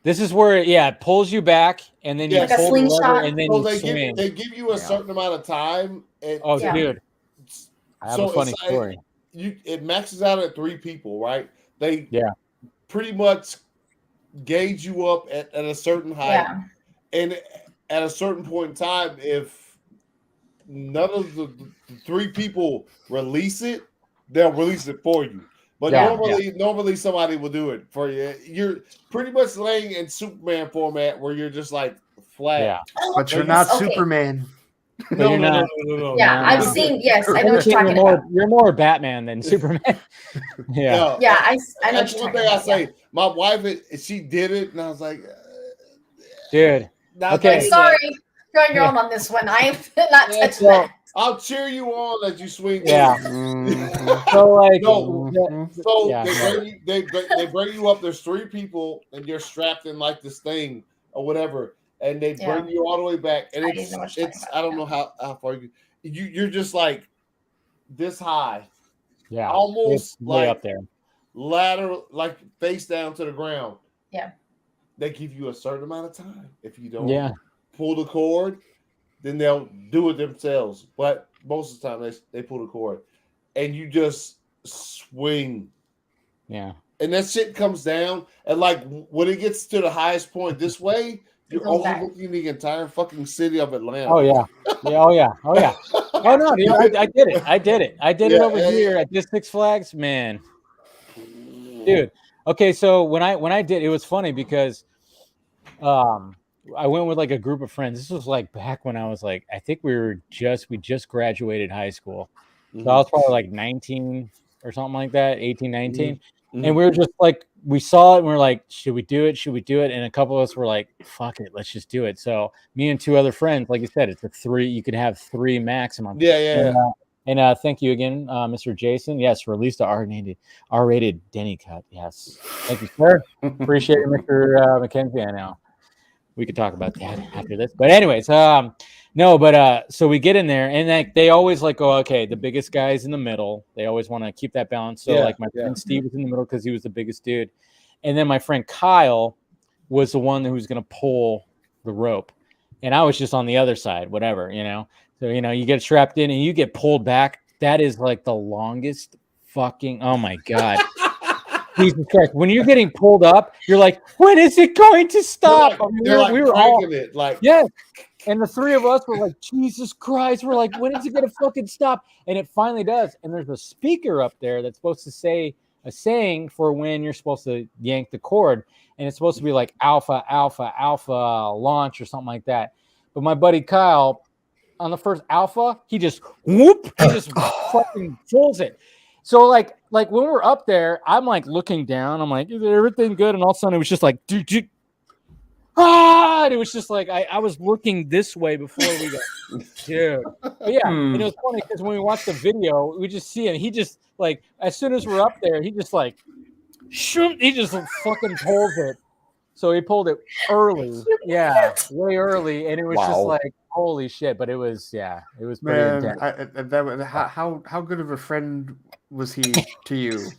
This is where it pulls you back, and then you pull the lever, and then you swing. They give you a certain amount of time. And, dude, I have a funny story. It maxes out at 3 people, right? They pretty much gauge you up at a certain height, and at a certain point in time, if none of the 3 people release it, they'll release it for you. But normally somebody will do it for you. You're pretty much laying in Superman format where you're just like flat. Yeah. But you're not Superman. No. Yeah, I've seen. Yes, I know what you're talking about. You're more Batman than Superman. Yeah, I know. That's one thing I say. My wife, she did it, and I was like, dude. Okay. Sorry, you're on your own on this one. I am not touching that. I'll cheer you on as you swing. Yeah. They bring you up. There's 3 people, and you're strapped in like this thing or whatever, and they bring you all the way back. And it's I don't know how far you're just like this high. Yeah. Almost it's way up there. Ladder, like face down to the ground. Yeah. They give you a certain amount of time. If you don't pull the cord, then they'll do it themselves. But most of the time, they pull the cord. And you just swing. Yeah. And that shit comes down. And, like, when it gets to the highest point this way, you're overlooking the entire fucking city of Atlanta. Oh, yeah. Oh, yeah. Oh, no, dude, I did it. I did it over here at this Six Flags. Man. Dude. Okay, so when I did, it was funny because I went with like a group of friends. This was like back when I was like, I think we just graduated high school. So I was probably like 19 or something like that, 18, 19. Mm-hmm. And we were just like, we saw it and we were like, should we do it? Should we do it? And a couple of us were like, fuck it, let's just do it. So me and 2 other friends, like you said, it's a 3, you could have 3 maximum. Yeah. And thank you again, Mr. Jason. Yes, released the R-rated Denny cut. Yes. Thank you, sir. Appreciate it, Mr. McKenzie. I know. We could talk about that after this. But anyways, so we get in there and like they always like go, okay, the biggest guy's in the middle. They always want to keep that balance. So like my friend Steve was in the middle because he was the biggest dude. And then my friend Kyle was the one who was going to pull the rope. And I was just on the other side, whatever, So, you get strapped in and you get pulled back. That is like the longest fucking, oh my God. Jesus Christ. When you're getting pulled up, you're like, when is it going to stop? We were all it, like, yeah. And the 3 of us were like, Jesus Christ. We're like, when is it going to fucking stop? And it finally does. And there's a speaker up there that's supposed to say a saying for when you're supposed to yank the cord, and it's supposed to be like alpha, alpha, alpha launch or something like that. But my buddy Kyle, on the first alpha, he just fucking pulls it. So like when we're up there, I'm like looking down. I'm like, is everything good? And all of a sudden, it was just like, dude. And it was just like I was looking this way before we got, dude. But yeah, and it was funny because when we watched the video, we just see him. He just like as soon as we're up there, he just like, he just fucking pulls it. So he pulled it early, way early, and it was just like holy shit. But it was pretty intense. How good of a friend was he to you?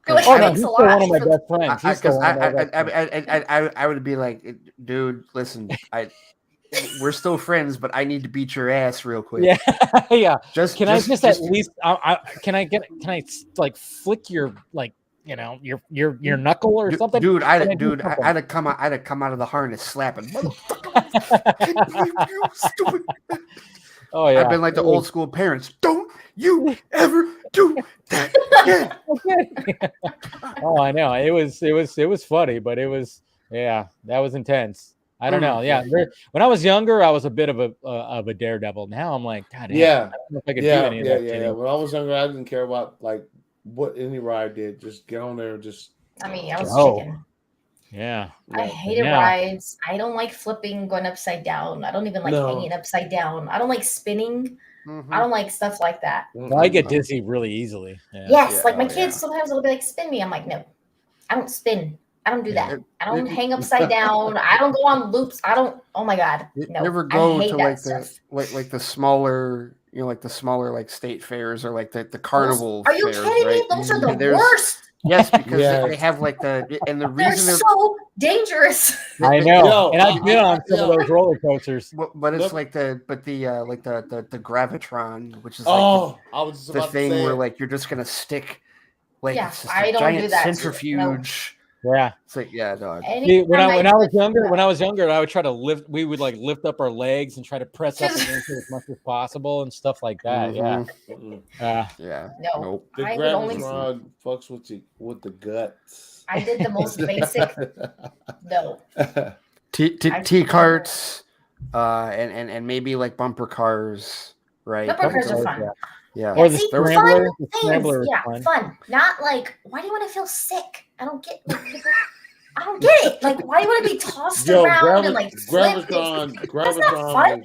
He's one of my best friends. I would be like, dude, listen, we're still friends, but I need to beat your ass real quick. Yeah. Can I like flick your like your knuckle or something? Dude, I'd have come out of the harness slapping. You stupid. Oh yeah. I've been like the old school parents. Don't you ever do that again. Oh, I know. It was funny, but it was that was intense. I don't know. Yeah. When I was younger, I was a bit of a daredevil. Now I'm like, God damn, I don't know if I could do any of that. Yeah. When I was younger, I didn't care about like what any ride did. Just get on there and just I was chicken. Yeah. I hated rides. I don't like flipping, going upside down. I don't even like hanging upside down. I don't like spinning. I don't like stuff like that. Well, I get dizzy really easily. Yeah. Yes, like my kids sometimes will be like, spin me. I'm like, no, I don't spin. I don't do that. I don't hang upside down. I don't go on loops. I don't. Oh my God, no. Never go to like the smaller, like the smaller like state fairs or like the carnival. Are you kidding me? Those are the worst. Yes, because they have like the reason they're so dangerous. I know, and I've been on some of those roller coasters. But it's like the gravitron, which is the thing where like you're just gonna stick like it's just I a don't giant do that. centrifuge. Yeah, it's like dog. When I was younger, I would try to lift. We would like lift up our legs and try to press up against it as much as possible and stuff like that. No, the gravitron fucks with the guts. I did the most basic. No. T carts, and maybe like bumper cars, right? Bumper cars are fun. Yeah. Or the scrambler. The scrambler is fun. Not like, why do you want to feel sick? I don't get it. Like, why do you want to be tossed around and like Gravitron. That's not fun.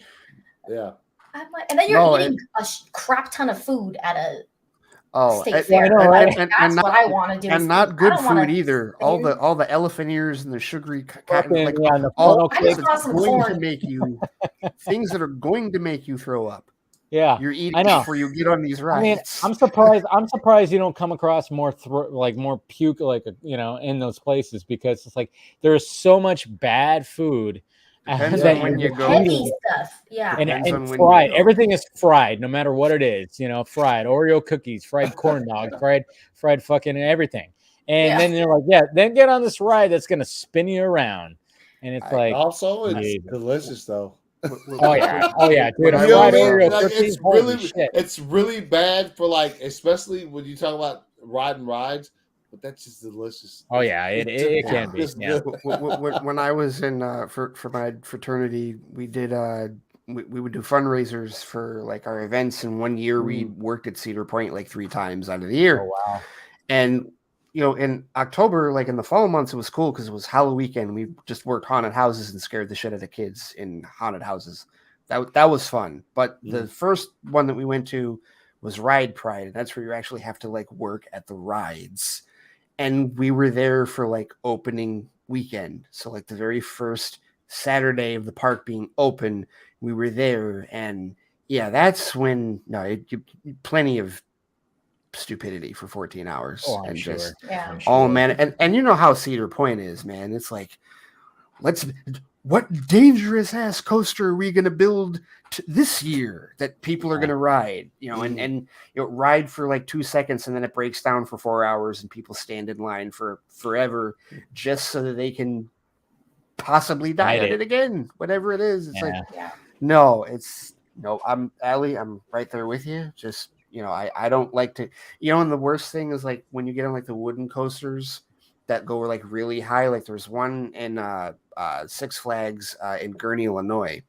Yeah. I'm like, and then you're eating a crap ton of food at a state fair. That's what I want to do. And not good food either. All the elephant ears and the sugary cotton, like all things that are going to make you throw up. Yeah, you're eating before you get on these rides. I mean, I'm surprised you don't come across more more puke in those places, because it's like there's so much bad food. Depends on when you go. Heavy stuff, and fried. Everything is fried, no matter what it is. Fried Oreo cookies, fried corn dogs, fried fucking everything. And then they're like, then get on this ride that's gonna spin you around, and it's like also it's delicious though. Oh yeah, dude. It's really bad for like, especially when you talk about riding rides, but that's just delicious. Oh yeah, it can be. Yeah. When I was in for my fraternity, we did we would do fundraisers for like our events, and one year we worked at Cedar Point like 3 times out of the year. Oh wow! And in October, like in the fall months, it was cool because it was Halloween weekend. We just worked haunted houses and scared the shit out of kids in haunted houses. That was fun. But the first one that we went to was Ride Pride, and that's where you actually have to like work at the rides. And we were there for like opening weekend, so like the very first Saturday of the park being open, we were there, and that's when plenty of stupidity for 14 hours I'm sure. And you know how Cedar Point is, man. It's like, what dangerous ass coaster are we going to build this year that people are going to ride, and ride for like 2 seconds, and then it breaks down for 4 hours and people stand in line for forever just so that they can possibly die at it again, whatever it is. It's I'm Allie, I'm right there with you. Just I don't like to, and the worst thing is like when you get on like the wooden coasters that go like really high, like there's one in Six Flags in Gurnee, Illinois.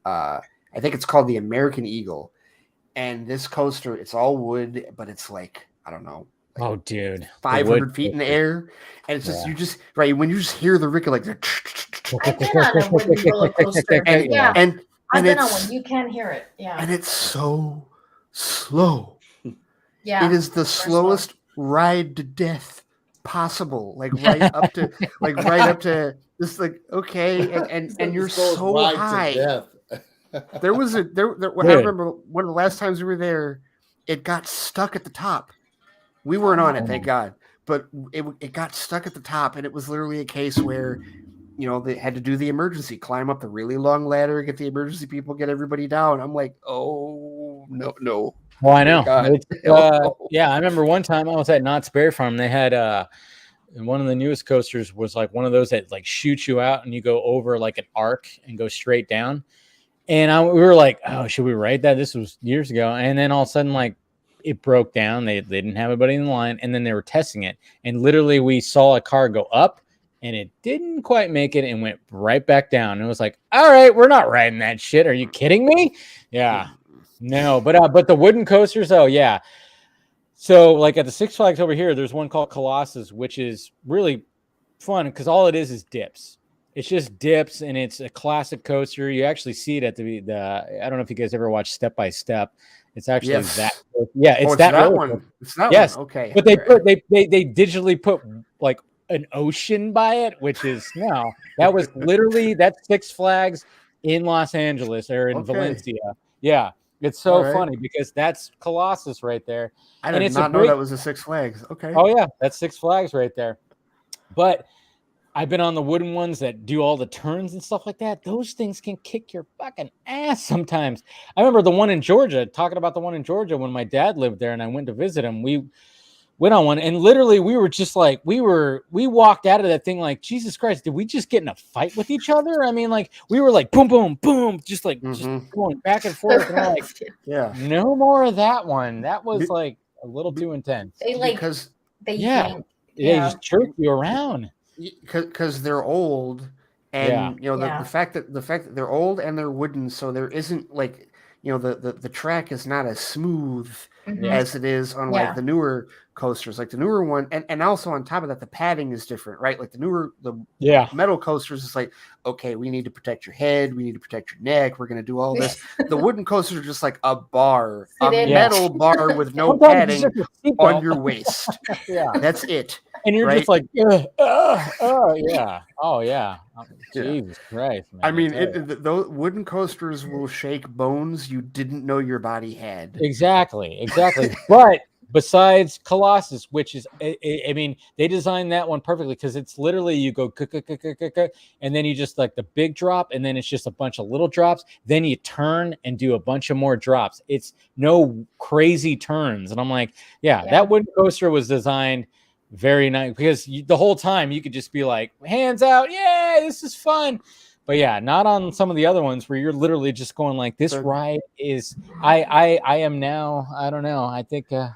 I think it's called the American Eagle. And this coaster, it's all wood, but it's like, I don't know. Like oh, dude. 500 feet in the air. And it's just, you just, right, when you just hear the Ricky, like, I've been on a wooden roller coaster. Yeah. And I've been on one. You can hear it. Yeah. And it's so slow. Yeah. It is the slowest ride to death possible. Like right up to just like, okay. And you're so high. There was I remember one of the last times we were there, it got stuck at the top. We weren't on it, thank God. But it got stuck at the top, and it was literally a case where, they had to do the emergency, climb up the really long ladder, get the emergency people, get everybody down. I'm like, oh, no. Well, I know. Yeah, I remember one time I was at Knott's Berry Farm. They had one of the newest coasters was like one of those that like shoots you out and you go over like an arc and go straight down. And we were like, oh, should we ride that? This was years ago. And then all of a sudden, like, it broke down. They didn't have anybody in the line. And then they were testing it. And literally, we saw a car go up, and it didn't quite make it and went right back down. And it was like, all right, we're not riding that shit. Are you kidding me? Yeah. No. But the wooden coasters, oh, yeah. So, like, at the Six Flags over here, there's one called Colossus, which is really fun because all it is dips. It's just dips, and it's a classic coaster. You actually see it at the I don't know if you guys ever watched Step by Step. It's actually that. Yeah, it's that one. It's that yes. one. Okay. But they digitally put like an ocean by it, which is that was literally that's Six Flags in Los Angeles or in Valencia. Yeah. It's so funny because that's Colossus right there. I did not know that was a Six Flags. Okay. Oh yeah, that's Six Flags right there. But I've been on the wooden ones that do all the turns and stuff like that. Those things can kick your fucking ass sometimes. I remember the one in Georgia, talking about the one in Georgia when my dad lived there and I went to visit him. We went on one and literally we were just like, we walked out of that thing like, Jesus Christ, did we just get in a fight with each other? I mean, like we were like, boom, boom, boom, just like just going back and forth. And I'm like, yeah, no more of that one. That was like a little too intense. They like, because they just jerk you around. Because they're old, and the fact that they're old and they're wooden, so there isn't like the track is not as smooth as it is on like the newer coasters, like the newer one, and also on top of that, the padding is different, right? Like the metal coasters is like, okay, we need to protect your head, we need to protect your neck, we're gonna do all this. The wooden coasters are just like a metal bar with no padding on your waist. That's it. And you're just like, yeah. Oh, yeah. Jesus Christ, man. I mean, those wooden coasters will shake bones you didn't know your body had. Exactly. But besides Colossus, which is, I mean, they designed that one perfectly because it's literally you go, and then you just like the big drop, and then it's just a bunch of little drops. Then you turn and do a bunch of more drops. It's no crazy turns. And I'm like, that wooden coaster was designed very nice because the whole time you could just be like hands out, this is fun. But not on some of the other ones where you're literally just going like this ride is I am now, I don't know, I think there's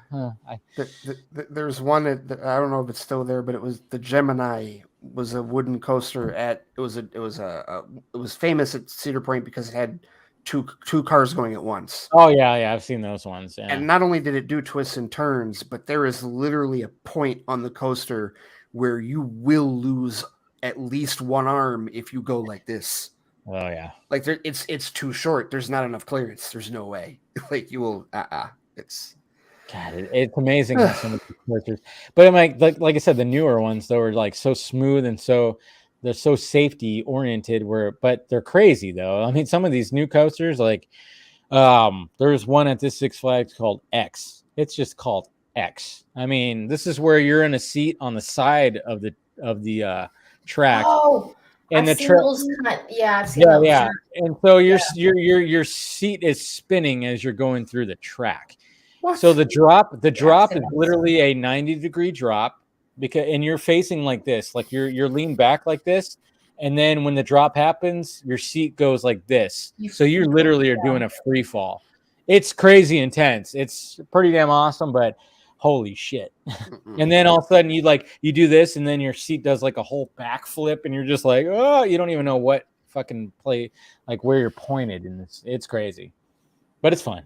one that I don't know if it's still there, but it was the Gemini was a wooden coaster it was famous at Cedar Point because it had two cars going at once. Oh yeah, I've seen those ones. Yeah. And not only did it do twists and turns, but there is literally a point on the coaster where you will lose at least one arm if you go like this. Oh yeah, like it's too short. There's not enough clearance. There's no way. Like you will. It's it's amazing. Some of these coasters, but I'm like I said, the newer ones though are like so smooth and so. They're so safety oriented but they're crazy though. I mean, some of these new coasters, like there's one at this Six Flags called X. It's just called X. I mean, this is where you're in a seat on the side of the track. Oh, and I've the seen those I've seen those. Yeah. And so your seat is spinning as you're going through the track. What? So the drop is literally a 90-degree drop. And you're facing like this, like you're leaned back like this, and then when the drop happens, your seat goes like this. So you literally are doing a free fall, it's crazy intense. It's pretty damn awesome, but holy shit. And then all of a sudden you do this and then your seat does like a whole backflip and you're just like, oh, you don't even know what fucking play, like where you're pointed, and it's crazy, but it's fun.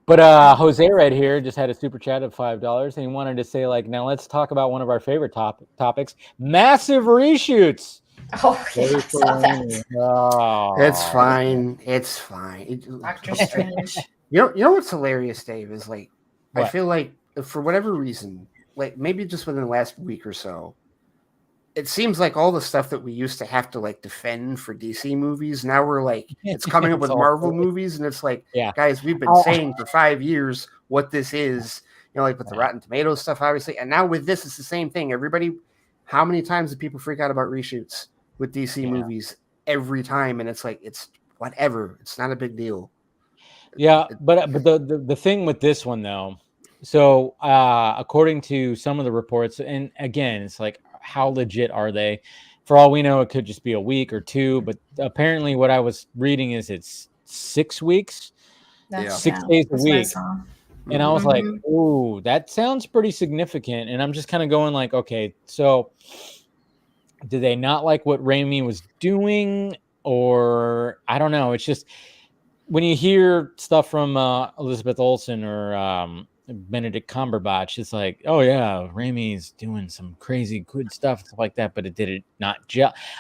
But Jose right here just had a super chat of $5 and he wanted to say, like, now let's talk about one of our favorite topics, massive reshoots. Oh, yeah, I saw that. Oh. It's fine. Doctor Strange. You know what's hilarious, Dave, is like, What? I feel like for whatever reason, like maybe just within the last week or so, it seems like all the stuff that we used to have to like defend for DC movies, now we're like, it's coming up with Marvel movies, and it's like, guys, we've been saying for 5 years what this is, you know, like with the Rotten Tomatoes stuff, obviously, and now with this, it's the same thing. Everybody, how many times do people freak out about reshoots with DC movies every time? And it's like, it's whatever. It's not a big deal. Yeah, but the thing with this one though, so according to some of the reports, and again, it's like, how legit are they? For all we know, it could just be a week or two, but apparently what I was reading is it's 6 weeks, 6 days a week. And I was like, ooh, that sounds pretty significant. And I'm just kind of going like, okay, so do they not like what Raimi was doing? Or I don't know. It's just when you hear stuff from Elizabeth Olsen or Benedict Cumberbatch, it's like, oh yeah, Raimi's doing some crazy good stuff like that, but it did it not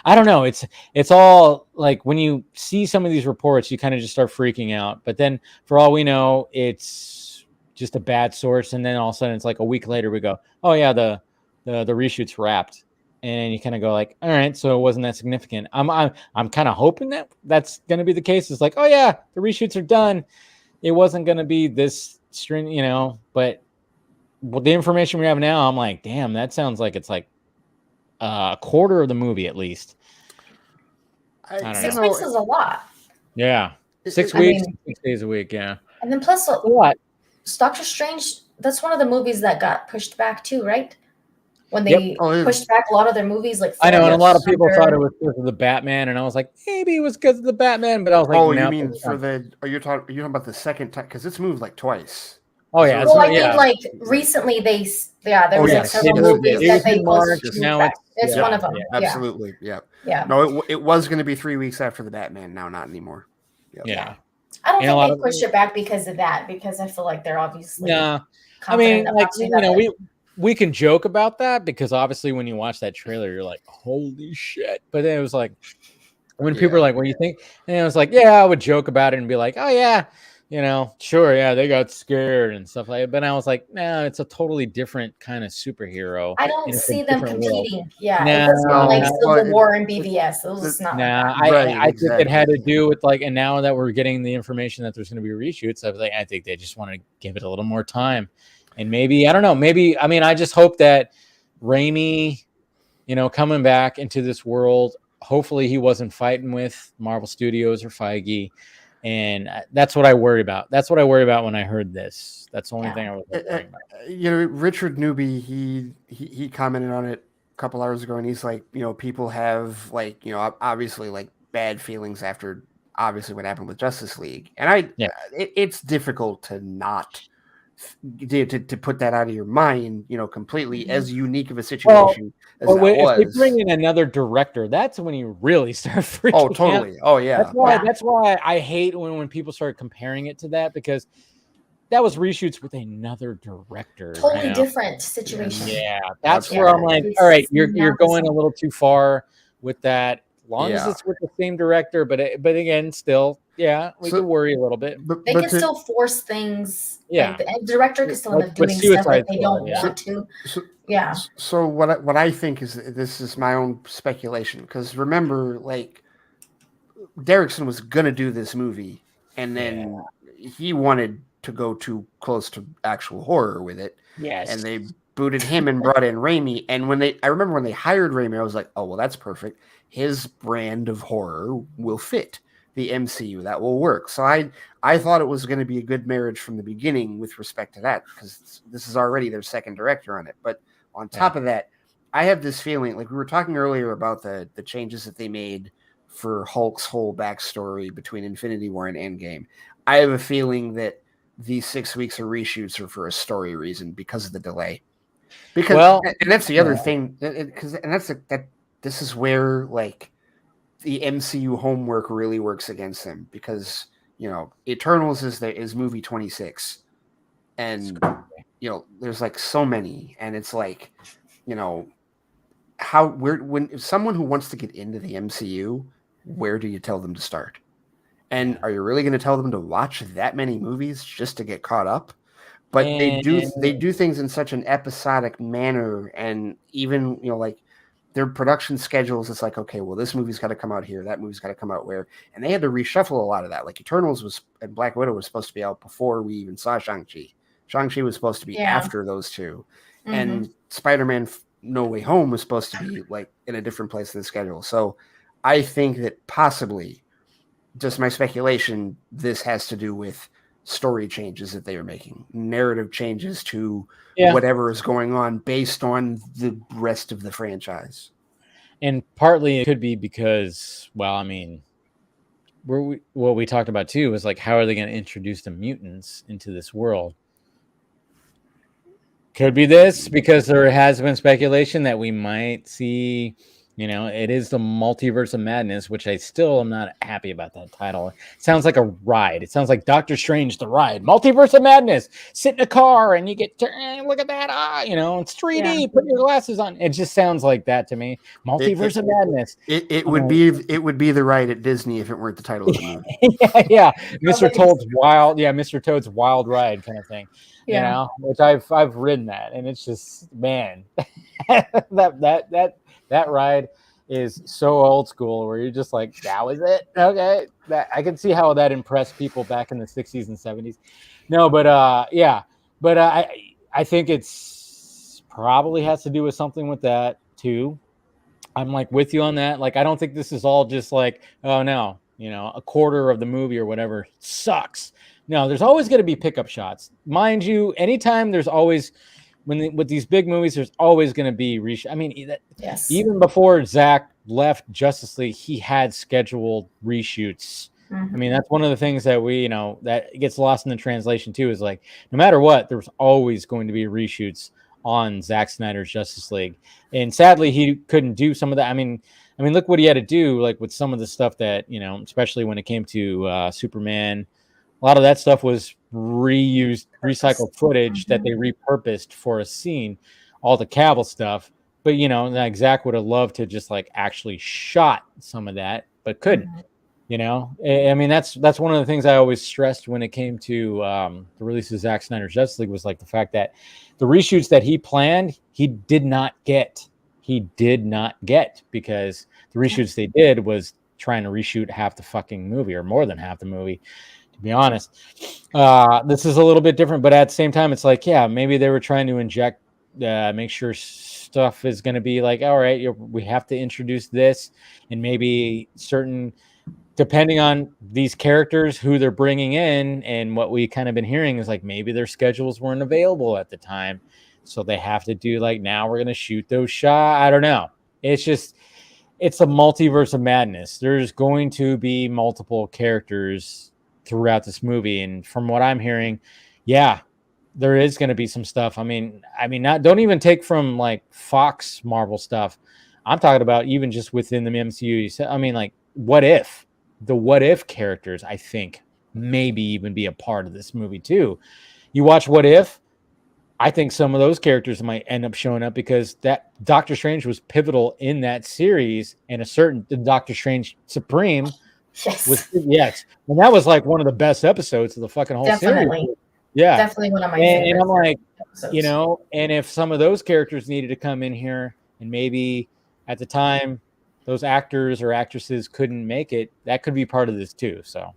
I don't know. It's all like when you see some of these reports, you kind of just start freaking out. But then for all we know, it's just a bad source, and then all of a sudden it's like a week later we go, oh yeah, the reshoot's wrapped. And you kind of go like, all right, so it wasn't that significant. I'm kind of hoping that that's going to be the case. It's like, oh yeah, the reshoots are done. It wasn't going to be this string, you know. But with the information we have now, I'm like, damn, that sounds like it's like a quarter of the movie at least. I don't 6 know. weeks is a lot. Yeah, 6 weeks, 6 days a week. Yeah, and then plus what? Doctor Strange. That's one of the movies that got pushed back too, right? When they pushed back a lot of their movies, like I know, and a lot of people thought it was because of the Batman, and I was like, maybe it was because of the Batman, but I was like, you mean for the? Are you talking about the second time? Because it's moved like twice. Oh yeah. Well, I mean, like recently there was like several movies that they pushed. Now it's one of them. Absolutely, yeah. No, it was going to be 3 weeks after the Batman. Now, not anymore. Yeah. I don't think they pushed it back because of that. Because I feel like they're obviously. Yeah. I mean, like we can joke about that because obviously when you watch that trailer, you're like, holy shit. But then it was like, when people are like, what do you think? And it was like, yeah, I would joke about it and be like, oh yeah, you know, sure. Yeah. They got scared and stuff like that. But I was like, no, it's a totally different kind of superhero. I don't see them competing. World. Yeah. It's not like Civil War and BVS. It was not. I think it had to do with like, and now that we're getting the information that there's going to be reshoots, I was like, I think they just want to give it a little more time. And maybe, I don't know, maybe, I mean, I just hope that Raimi, you know, coming back into this world, hopefully he wasn't fighting with Marvel Studios or Feige. And that's what I worry about. That's what I worry about when I heard this. That's the only thing I was worrying about. You know, Richard Newby, he commented on it a couple hours ago, and he's like, you know, people have like, you know, obviously like bad feelings after obviously what happened with Justice League. And it's difficult to not to put that out of your mind, you know, completely as unique of a situation as that was. If they bring in another director, that's when you really start freaking out. Totally. Oh, yeah. That's why I hate when people start comparing it to that, because that was reshoots with another director. Totally different situation. Yeah, that's where I'm like, all right, you're going a little too far with that. As long as it's with the same director, but again, still, we could worry a little bit. They can still force things. Yeah, like the director can still end up doing stuff that they don't want to. So what I think is, this is my own speculation, because remember, like, Derrickson was gonna do this movie, and then he wanted to go too close to actual horror with it. Yes, and they booted him and brought in Raimi. And I remember when they hired Raimi, I was like, oh well, that's perfect. His brand of horror will fit the MCU. That will work. So I thought it was going to be a good marriage from the beginning with respect to that, because this is already their second director on it. But on top of that, I have this feeling, like we were talking earlier about the changes that they made for Hulk's whole backstory between Infinity War and Endgame. I have a feeling that these 6 weeks of reshoots are for a story reason because of the delay. Because and that's the other thing, this is where like the MCU homework really works against them, because Eternals is movie 26, and there's like so many, and it's like when someone who wants to get into the MCU, where do you tell them to start? And are you really going to tell them to watch that many movies just to get caught up? But they do things in such an episodic manner, and even like their production schedules, it's like, okay, well, this movie's got to come out here, that movie's got to come out where, and they had to reshuffle a lot of that. Like Eternals and Black Widow was supposed to be out before we even saw Shang-Chi. Shang-Chi was supposed to be after those two, and Spider-Man No Way Home was supposed to be like in a different place in the schedule. So I think that possibly, just my speculation, this has to do with story changes that they are making, narrative changes to whatever is going on based on the rest of the franchise. And partly it could be because, what we talked about too is like, how are they going to introduce the mutants into this world? Could be this, because there has been speculation that we might see, it is the Multiverse of Madness, which I still am not happy about that title. It sounds like a ride. It sounds like Doctor Strange, the ride. Multiverse of Madness. Sit in a car and you get to look at that. It's 3D. Yeah. Put your glasses on. It just sounds like that to me. Multiverse of Madness. It would be the ride at Disney if it weren't the title of the movie. yeah. Mr. Toad's Wild Ride kind of thing. Yeah. Which I've ridden that, and it's just, man, that ride is so old school, where you're just like, that was it. Okay. I can see how that impressed people back in the 60s and 70s. No, but I think it's probably has to do with something with that too. I'm like with you on that. Like, I don't think this is all just like, oh no, a quarter of the movie or whatever sucks. No, there's always going to be pickup shots. Mind you, anytime there's always, with these big movies, there's always going to be even before Zach left Justice League, he had scheduled reshoots. I mean, that's one of the things that we, that gets lost in the translation too, is like, no matter what, there's always going to be reshoots on Zack Snyder's Justice League. And sadly, he couldn't do some of that. I mean, look what he had to do, like with some of the stuff that, especially when it came to Superman. A lot of that stuff was recycled footage that they repurposed for a scene, all the Cavill stuff. But, like Zach would have loved to just like actually shot some of that, but couldn't, I mean, that's one of the things I always stressed when it came to the release of Zack Snyder's Justice League, was like the fact that the reshoots that he planned, he did not get because the reshoots they did was trying to reshoot half the fucking movie, or more than half the movie. To be honest, this is a little bit different, but at the same time, it's like, maybe they were trying to inject, make sure stuff is going to be like, all right, we have to introduce this, and maybe depending on these characters, who they're bringing in, and what we kind of been hearing is like, maybe their schedules weren't available at the time, so they have to do like, now we're going to shoot those shots. I don't know. It's a multiverse of madness. There's going to be multiple characters throughout this movie, and from what I'm hearing, there is going to be some stuff. I mean, don't even take from like Fox Marvel stuff. I'm talking about even just within the MCU. I mean, like, what if characters, I think, maybe even be a part of this movie too. You watch What If, I think some of those characters might end up showing up, because that Doctor Strange was pivotal in that series, and a certain Doctor Strange Supreme. Yes. And that was like one of the best episodes of the fucking whole series. Yeah. Definitely one of my favorites. And I'm like, episodes. And if some of those characters needed to come in here, and maybe at the time those actors or actresses couldn't make it, that could be part of this too. So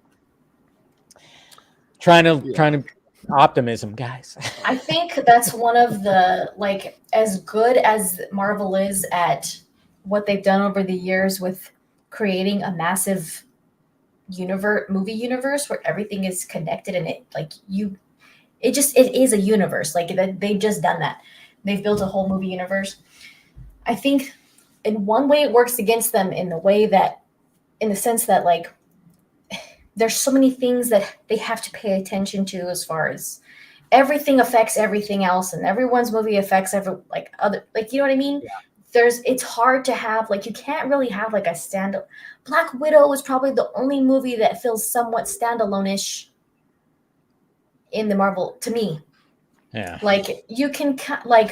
trying to optimism, guys. I think that's one of the, like, as good as Marvel is at what they've done over the years with creating a massive movie universe where everything is connected, and it is a universe. Like, they've just done that. They've built a whole movie universe. I think in one way it works against them, in the way that in the sense that like there's so many things that they have to pay attention to, as far as everything affects everything else, and everyone's movie affects other, like, you know what I mean? Yeah. It's hard to have, like, you can't really have like a stand. Black Widow is probably the only movie that feels somewhat standalone-ish in the Marvel, to me. Yeah. Like, you can like,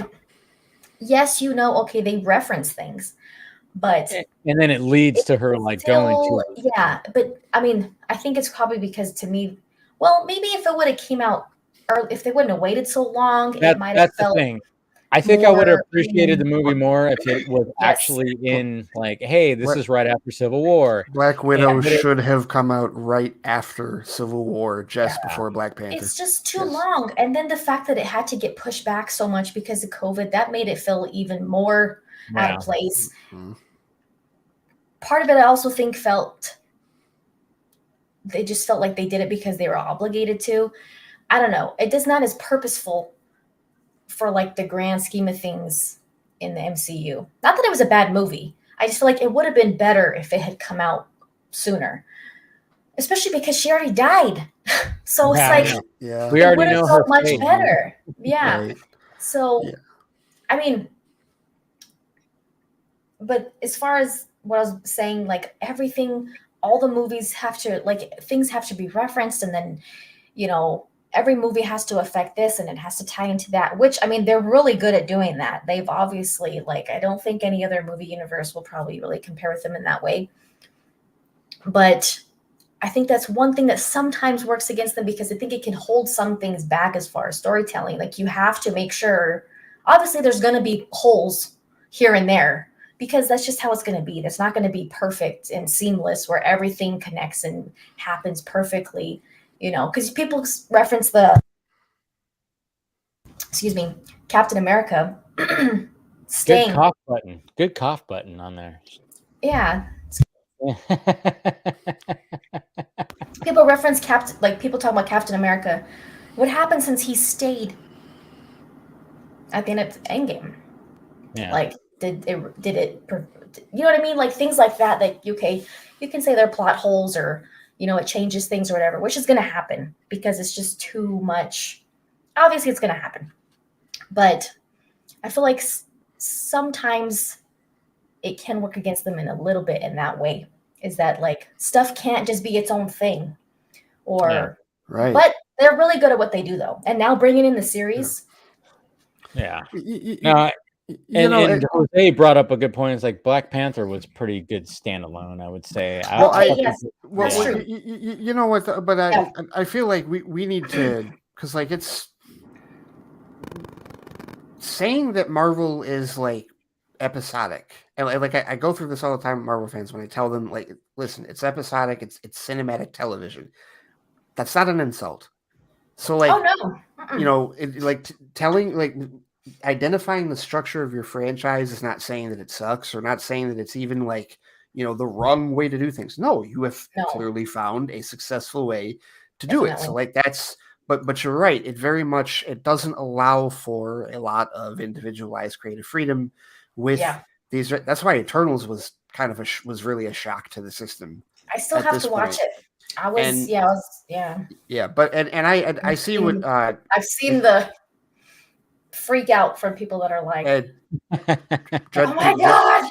yes, okay, they reference things, but and then it leads to her like going to yeah. But I mean, I think it's probably because, to me, well, maybe if it would have came out, or if they wouldn't have waited so long, it might have felt. The thing. I think I would have more, appreciated the movie more if it was actually in like, hey, this is right after Civil War. Black Widow should have come out right after Civil War, just before Black Panther. It's just too long. And then the fact that it had to get pushed back so much because of COVID, that made it feel even more out of place. Mm-hmm. Part of it, I also think, they just felt like they did it because they were obligated to. I don't know. It is not as purposeful for like the grand scheme of things in the MCU. Not that it was a bad movie. I just feel like it would have been better if it had come out sooner, especially because she already died. So it's like, we already know her much better. Yeah. Right. So, I mean, but as far as what I was saying, like everything, all the movies have to, like, things have to be referenced, and then, every movie has to affect this and it has to tie into that, which, I mean, they're really good at doing that. They've obviously, like, I don't think any other movie universe will probably really compare with them in that way. But I think that's one thing that sometimes works against them, because I think it can hold some things back as far as storytelling. Like, you have to make sure, obviously there's going to be holes here and there, because that's just how it's going to be. That's not going to be perfect and seamless where everything connects and happens perfectly. Because people reference Captain America staying. Good cough button on there. Yeah. People reference people talk about Captain America. What happened since he stayed at the end of Endgame? Yeah. Like, did it, you know what I mean? Like, things like that, okay, you can say they're plot holes, or, it changes things or whatever, which is going to happen because it's just too much. Obviously it's going to happen. But I feel like sometimes it can work against them in a little bit in that way, is that, like, stuff can't just be its own thing, or right. But they're really good at what they do, though. And now bringing in the series. Yeah. And Jose brought up a good point. It's like Black Panther was pretty good standalone, I would say. You know what? But I feel like we need to, because like it's saying that Marvel is like episodic, and like I go through this all the time with Marvel fans when I tell them, like, listen, it's episodic, it's cinematic television. That's not an insult. So like, telling, like, identifying the structure of your franchise is not saying that it sucks, or not saying that it's even like, the wrong way to do things. No, you have clearly found a successful way to do it. So like that's, but you're right. It doesn't allow for a lot of individualized creative freedom with these. That's why Eternals was kind of was really a shock to the system. I still have to watch it. But I see what I've seen the freak out from people that are like, oh my god,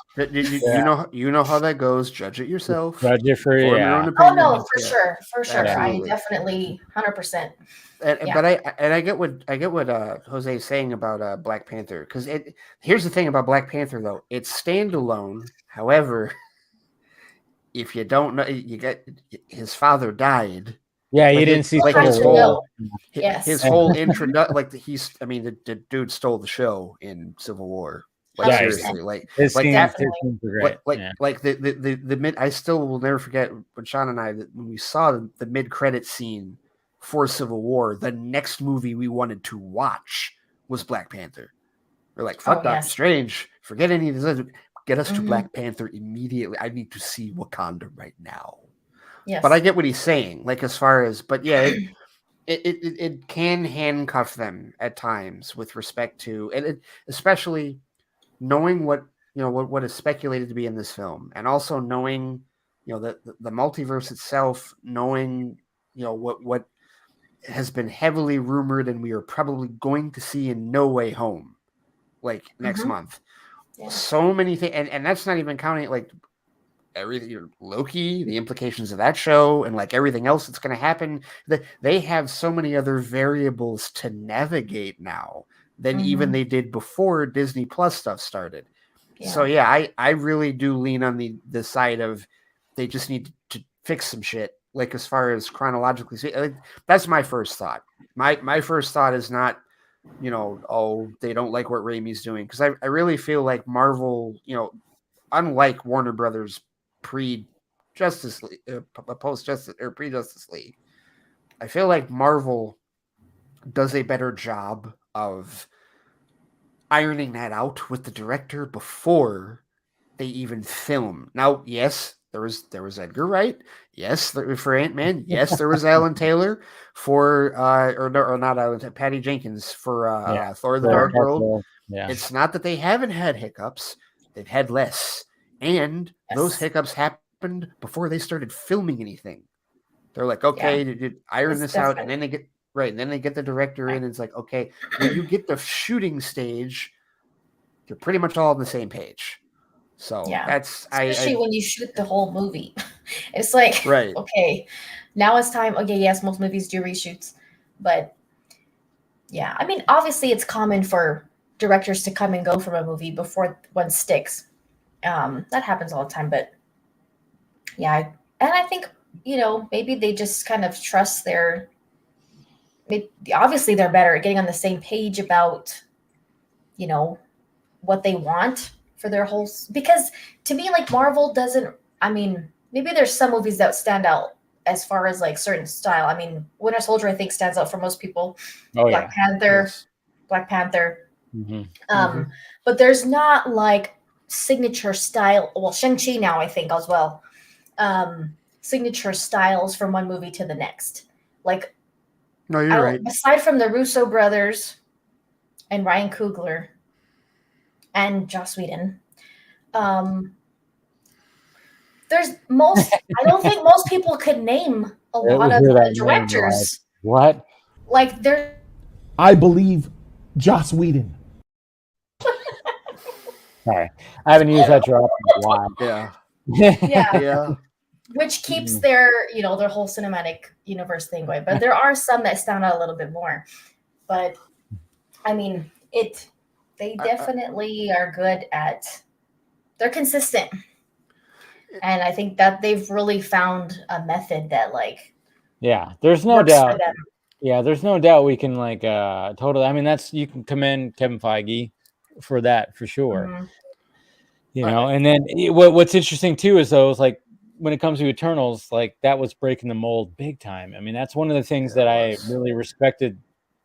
you know how that goes. Judge it yourself. Judge it for your own opinion. Oh no, for sure. Absolutely. I definitely 100%. But I get what Jose is saying about Black Panther, because here's the thing about Black Panther, though, it's standalone. However, if you don't know, his father died. Yeah, you didn't see like his whole introduction. Like the dude stole the show in Civil War. Like seriously, the mid. I still will never forget when Sean and I, when we saw the mid-credit scene for Civil War. The next movie we wanted to watch was Black Panther. We're like, fuck Doctor Strange. Forget any of this. Get us to Black Panther immediately. I need to see Wakanda right now. Yes. But I get what he's saying. Like, as far as, but yeah, it can handcuff them at times with respect to, and especially knowing what is speculated to be in this film, and also knowing the multiverse itself, knowing what has been heavily rumored and we are probably going to see in No Way Home, like next month. Yeah. So many things, and that's not even counting like everything, Loki, the implications of that show, and like everything else that's going to happen. They have so many other variables to navigate now than even they did before Disney Plus stuff started. Yeah. So yeah, I really do lean on the side of they just need to fix some shit. Like as far as chronologically, that's my first thought. My first thought is not, they don't like what Raimi's doing, because I really feel like Marvel, unlike Warner Brothers pre-Justice League, post-Justice or pre-Justice League, I feel like Marvel does a better job of ironing that out with the director before they even film. Now, yes, there was Edgar Wright. Yes, for Ant-Man. Yes, there was Alan Taylor for or not Alan, Patty Jenkins for Thor: The Dark World. Yeah. It's not that they haven't had hiccups; they've had less, and those hiccups happened before they started filming anything. They're like, okay, iron this out, and then they get and then they get the director in, and it's like, okay, when you get the shooting stage, you're pretty much all on the same page. So that's especially when you shoot the whole movie. It's like, okay, now it's time. Okay, yes, most movies do reshoots, but yeah, I mean, obviously it's common for directors to come and go from a movie before one sticks. That happens all the time, but yeah, and I think, maybe they just kind of trust obviously they're better at getting on the same page about, what they want for their whole, because to me, like, Marvel doesn't, I mean, maybe there's some movies that stand out as far as like certain style. I mean, Winter Soldier, I think, stands out for most people. Black Panther. But there's not like signature style. Well, Shang-Chi now, I think, as well. Signature styles from one movie to the next. Like, no, you're right. Aside from the Russo brothers and Ryan Coogler and Joss Whedon, there's I don't think most people could name a lot of directors. What? Like, there. I believe Joss Whedon. Sorry, I haven't used that drop in a while. Yeah. Which keeps their whole cinematic universe thing going. But there are some that stand out a little bit more. But I mean, they definitely are good at. They're consistent. And I think that they've really found a method that, like, there's no doubt. Yeah, there's no doubt we can, like, totally. I mean, you can commend Kevin Feige for that, for sure. And then what's interesting too is, though, is like when it comes to Eternals, like, that was breaking the mold big time. I mean, that's one of the things that I really respected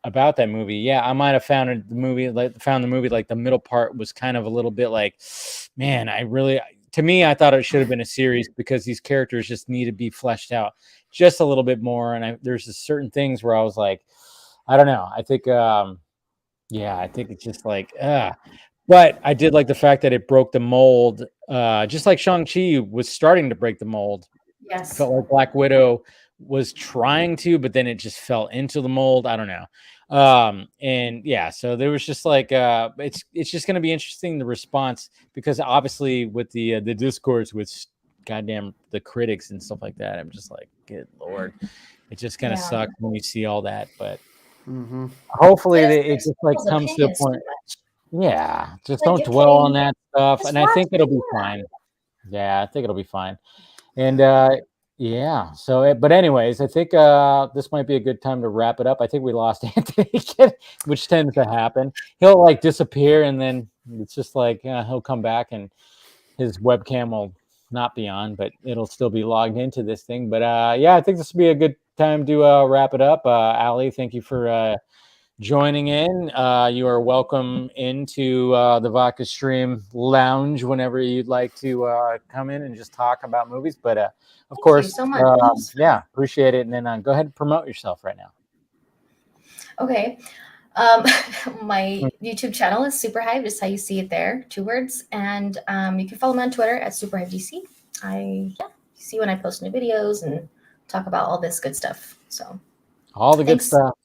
about that movie. Yeah, I might have found the movie like the middle part was kind of a little bit like, man, to me, I thought it should have been a series, because these characters just need to be fleshed out just a little bit more. And there's just certain things where I was like, I don't know. I think, I think it's just like, but I did like the fact that it broke the mold, just like Shang-Chi was starting to break the mold. Yes. Felt like Black Widow was trying to, but then it just fell into the mold. I don't know. So there was just like, it's just going to be interesting, the response, because obviously with the discourse with goddamn the critics and stuff like that, I'm just like, good Lord, it just kind of sucks when you see all that, but hopefully it just like comes to the point. Yeah. Just don't dwell on that stuff. And I think it'll be fine. Yeah. I think it'll be fine. And, so, but anyways, I think this might be a good time to wrap it up. I think we lost Anthony again, which tends to happen. He'll like disappear, and then it's just like he'll come back and his webcam will not be on, but it'll still be logged into this thing. But I think this will be a good time to wrap it up. Allie, thank you for joining in. You are welcome into the Vodka Stream Lounge whenever you'd like to come in and just talk about movies. But of course, so much. Appreciate it. And then go ahead and promote yourself right now. Okay. My YouTube channel is SuperHive, just how you see it there, 2 words. And you can follow me on Twitter at SuperHiveDC. see when I post new videos and talk about all this good stuff. So all the good Thanks. stuff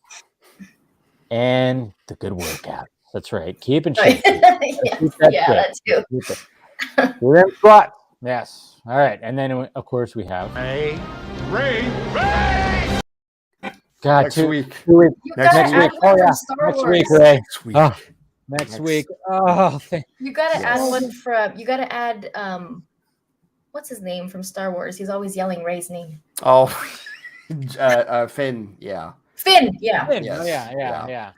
and the good workout. That's right. Keep in shape. that too. Do them squats. Yes. All right. And then, of course, we have Ray. God, Next week. 2 weeks. You Next gotta week. add one from Star Next Wars. week, Ray. Next week. Oh, next week. Oh, You gotta Yes. add one from. You gotta add what's his name from Star Wars? He's always yelling Ray's name. Oh, Finn. Yeah. Finn. Yeah. Yes. Oh, yeah.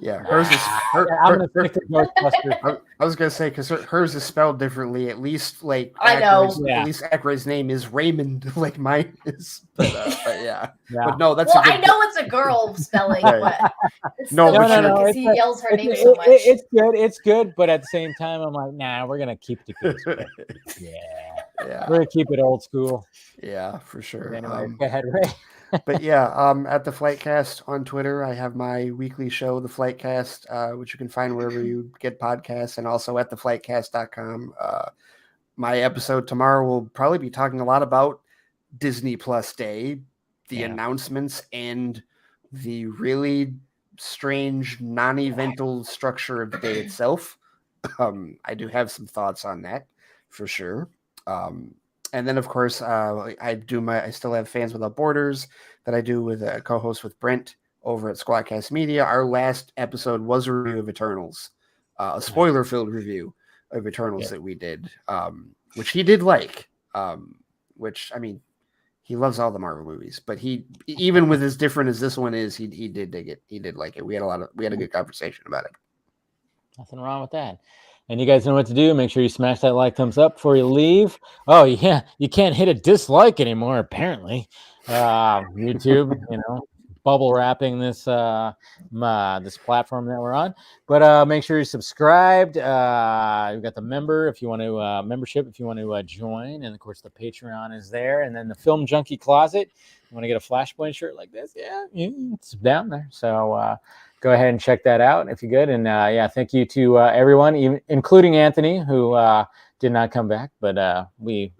Yeah. Hers is. I'm gonna stick to Ghostbusters. I was gonna say because hers is spelled differently. At least like I know. Yeah. At least Ackroyd's name is Raymond, like mine is. But yeah. Yeah. But no, that's. Well, a good, I know it's a girl spelling, Right. but it's No, still but weird you're- because he yells her name so much. It's good, but at the same time, I'm like, nah, we're gonna keep it good. Yeah, Yeah. we're gonna keep it old school. Yeah, for sure. Anyway, go ahead, Ray. But yeah, at the Flightcast on Twitter, I have my weekly show, the Flightcast, which you can find wherever you get podcasts, and also at theflightcast.com. My episode tomorrow will probably be talking a lot about Disney Plus Day, the announcements, and the really strange non-evental structure of the day itself. I do have some thoughts on that for sure. And then, of course, I still have Fans Without Borders that I do with a co-host with Brent over at Squadcast Media. Our last episode was a review of Eternals, a spoiler-filled review of Eternals that we did, which he did like. Which, I mean, he loves all the Marvel movies, but he, even with as different as this one is, he did dig it. He did like it. We had a good conversation about it. Nothing wrong with that. And you guys know what to do. Make sure you smash that like, thumbs up before you leave. Oh, yeah. You can't hit a dislike anymore, apparently. YouTube, bubble wrapping this this platform that we're on. But make sure you're subscribed. You've got the membership if you want to join. And, of course, the Patreon is there. And then the Film Junkie Closet. You want to get a Flashpoint shirt like this? Yeah, it's down there. So go ahead and check that out if you're good. And thank you to everyone, even including Anthony, who did not come back, but we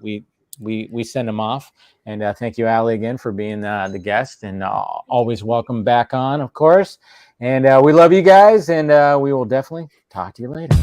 send him off. And thank you, Allie, again for being the guest, and always welcome back on, of course. And we love you guys, and we will definitely talk to you later.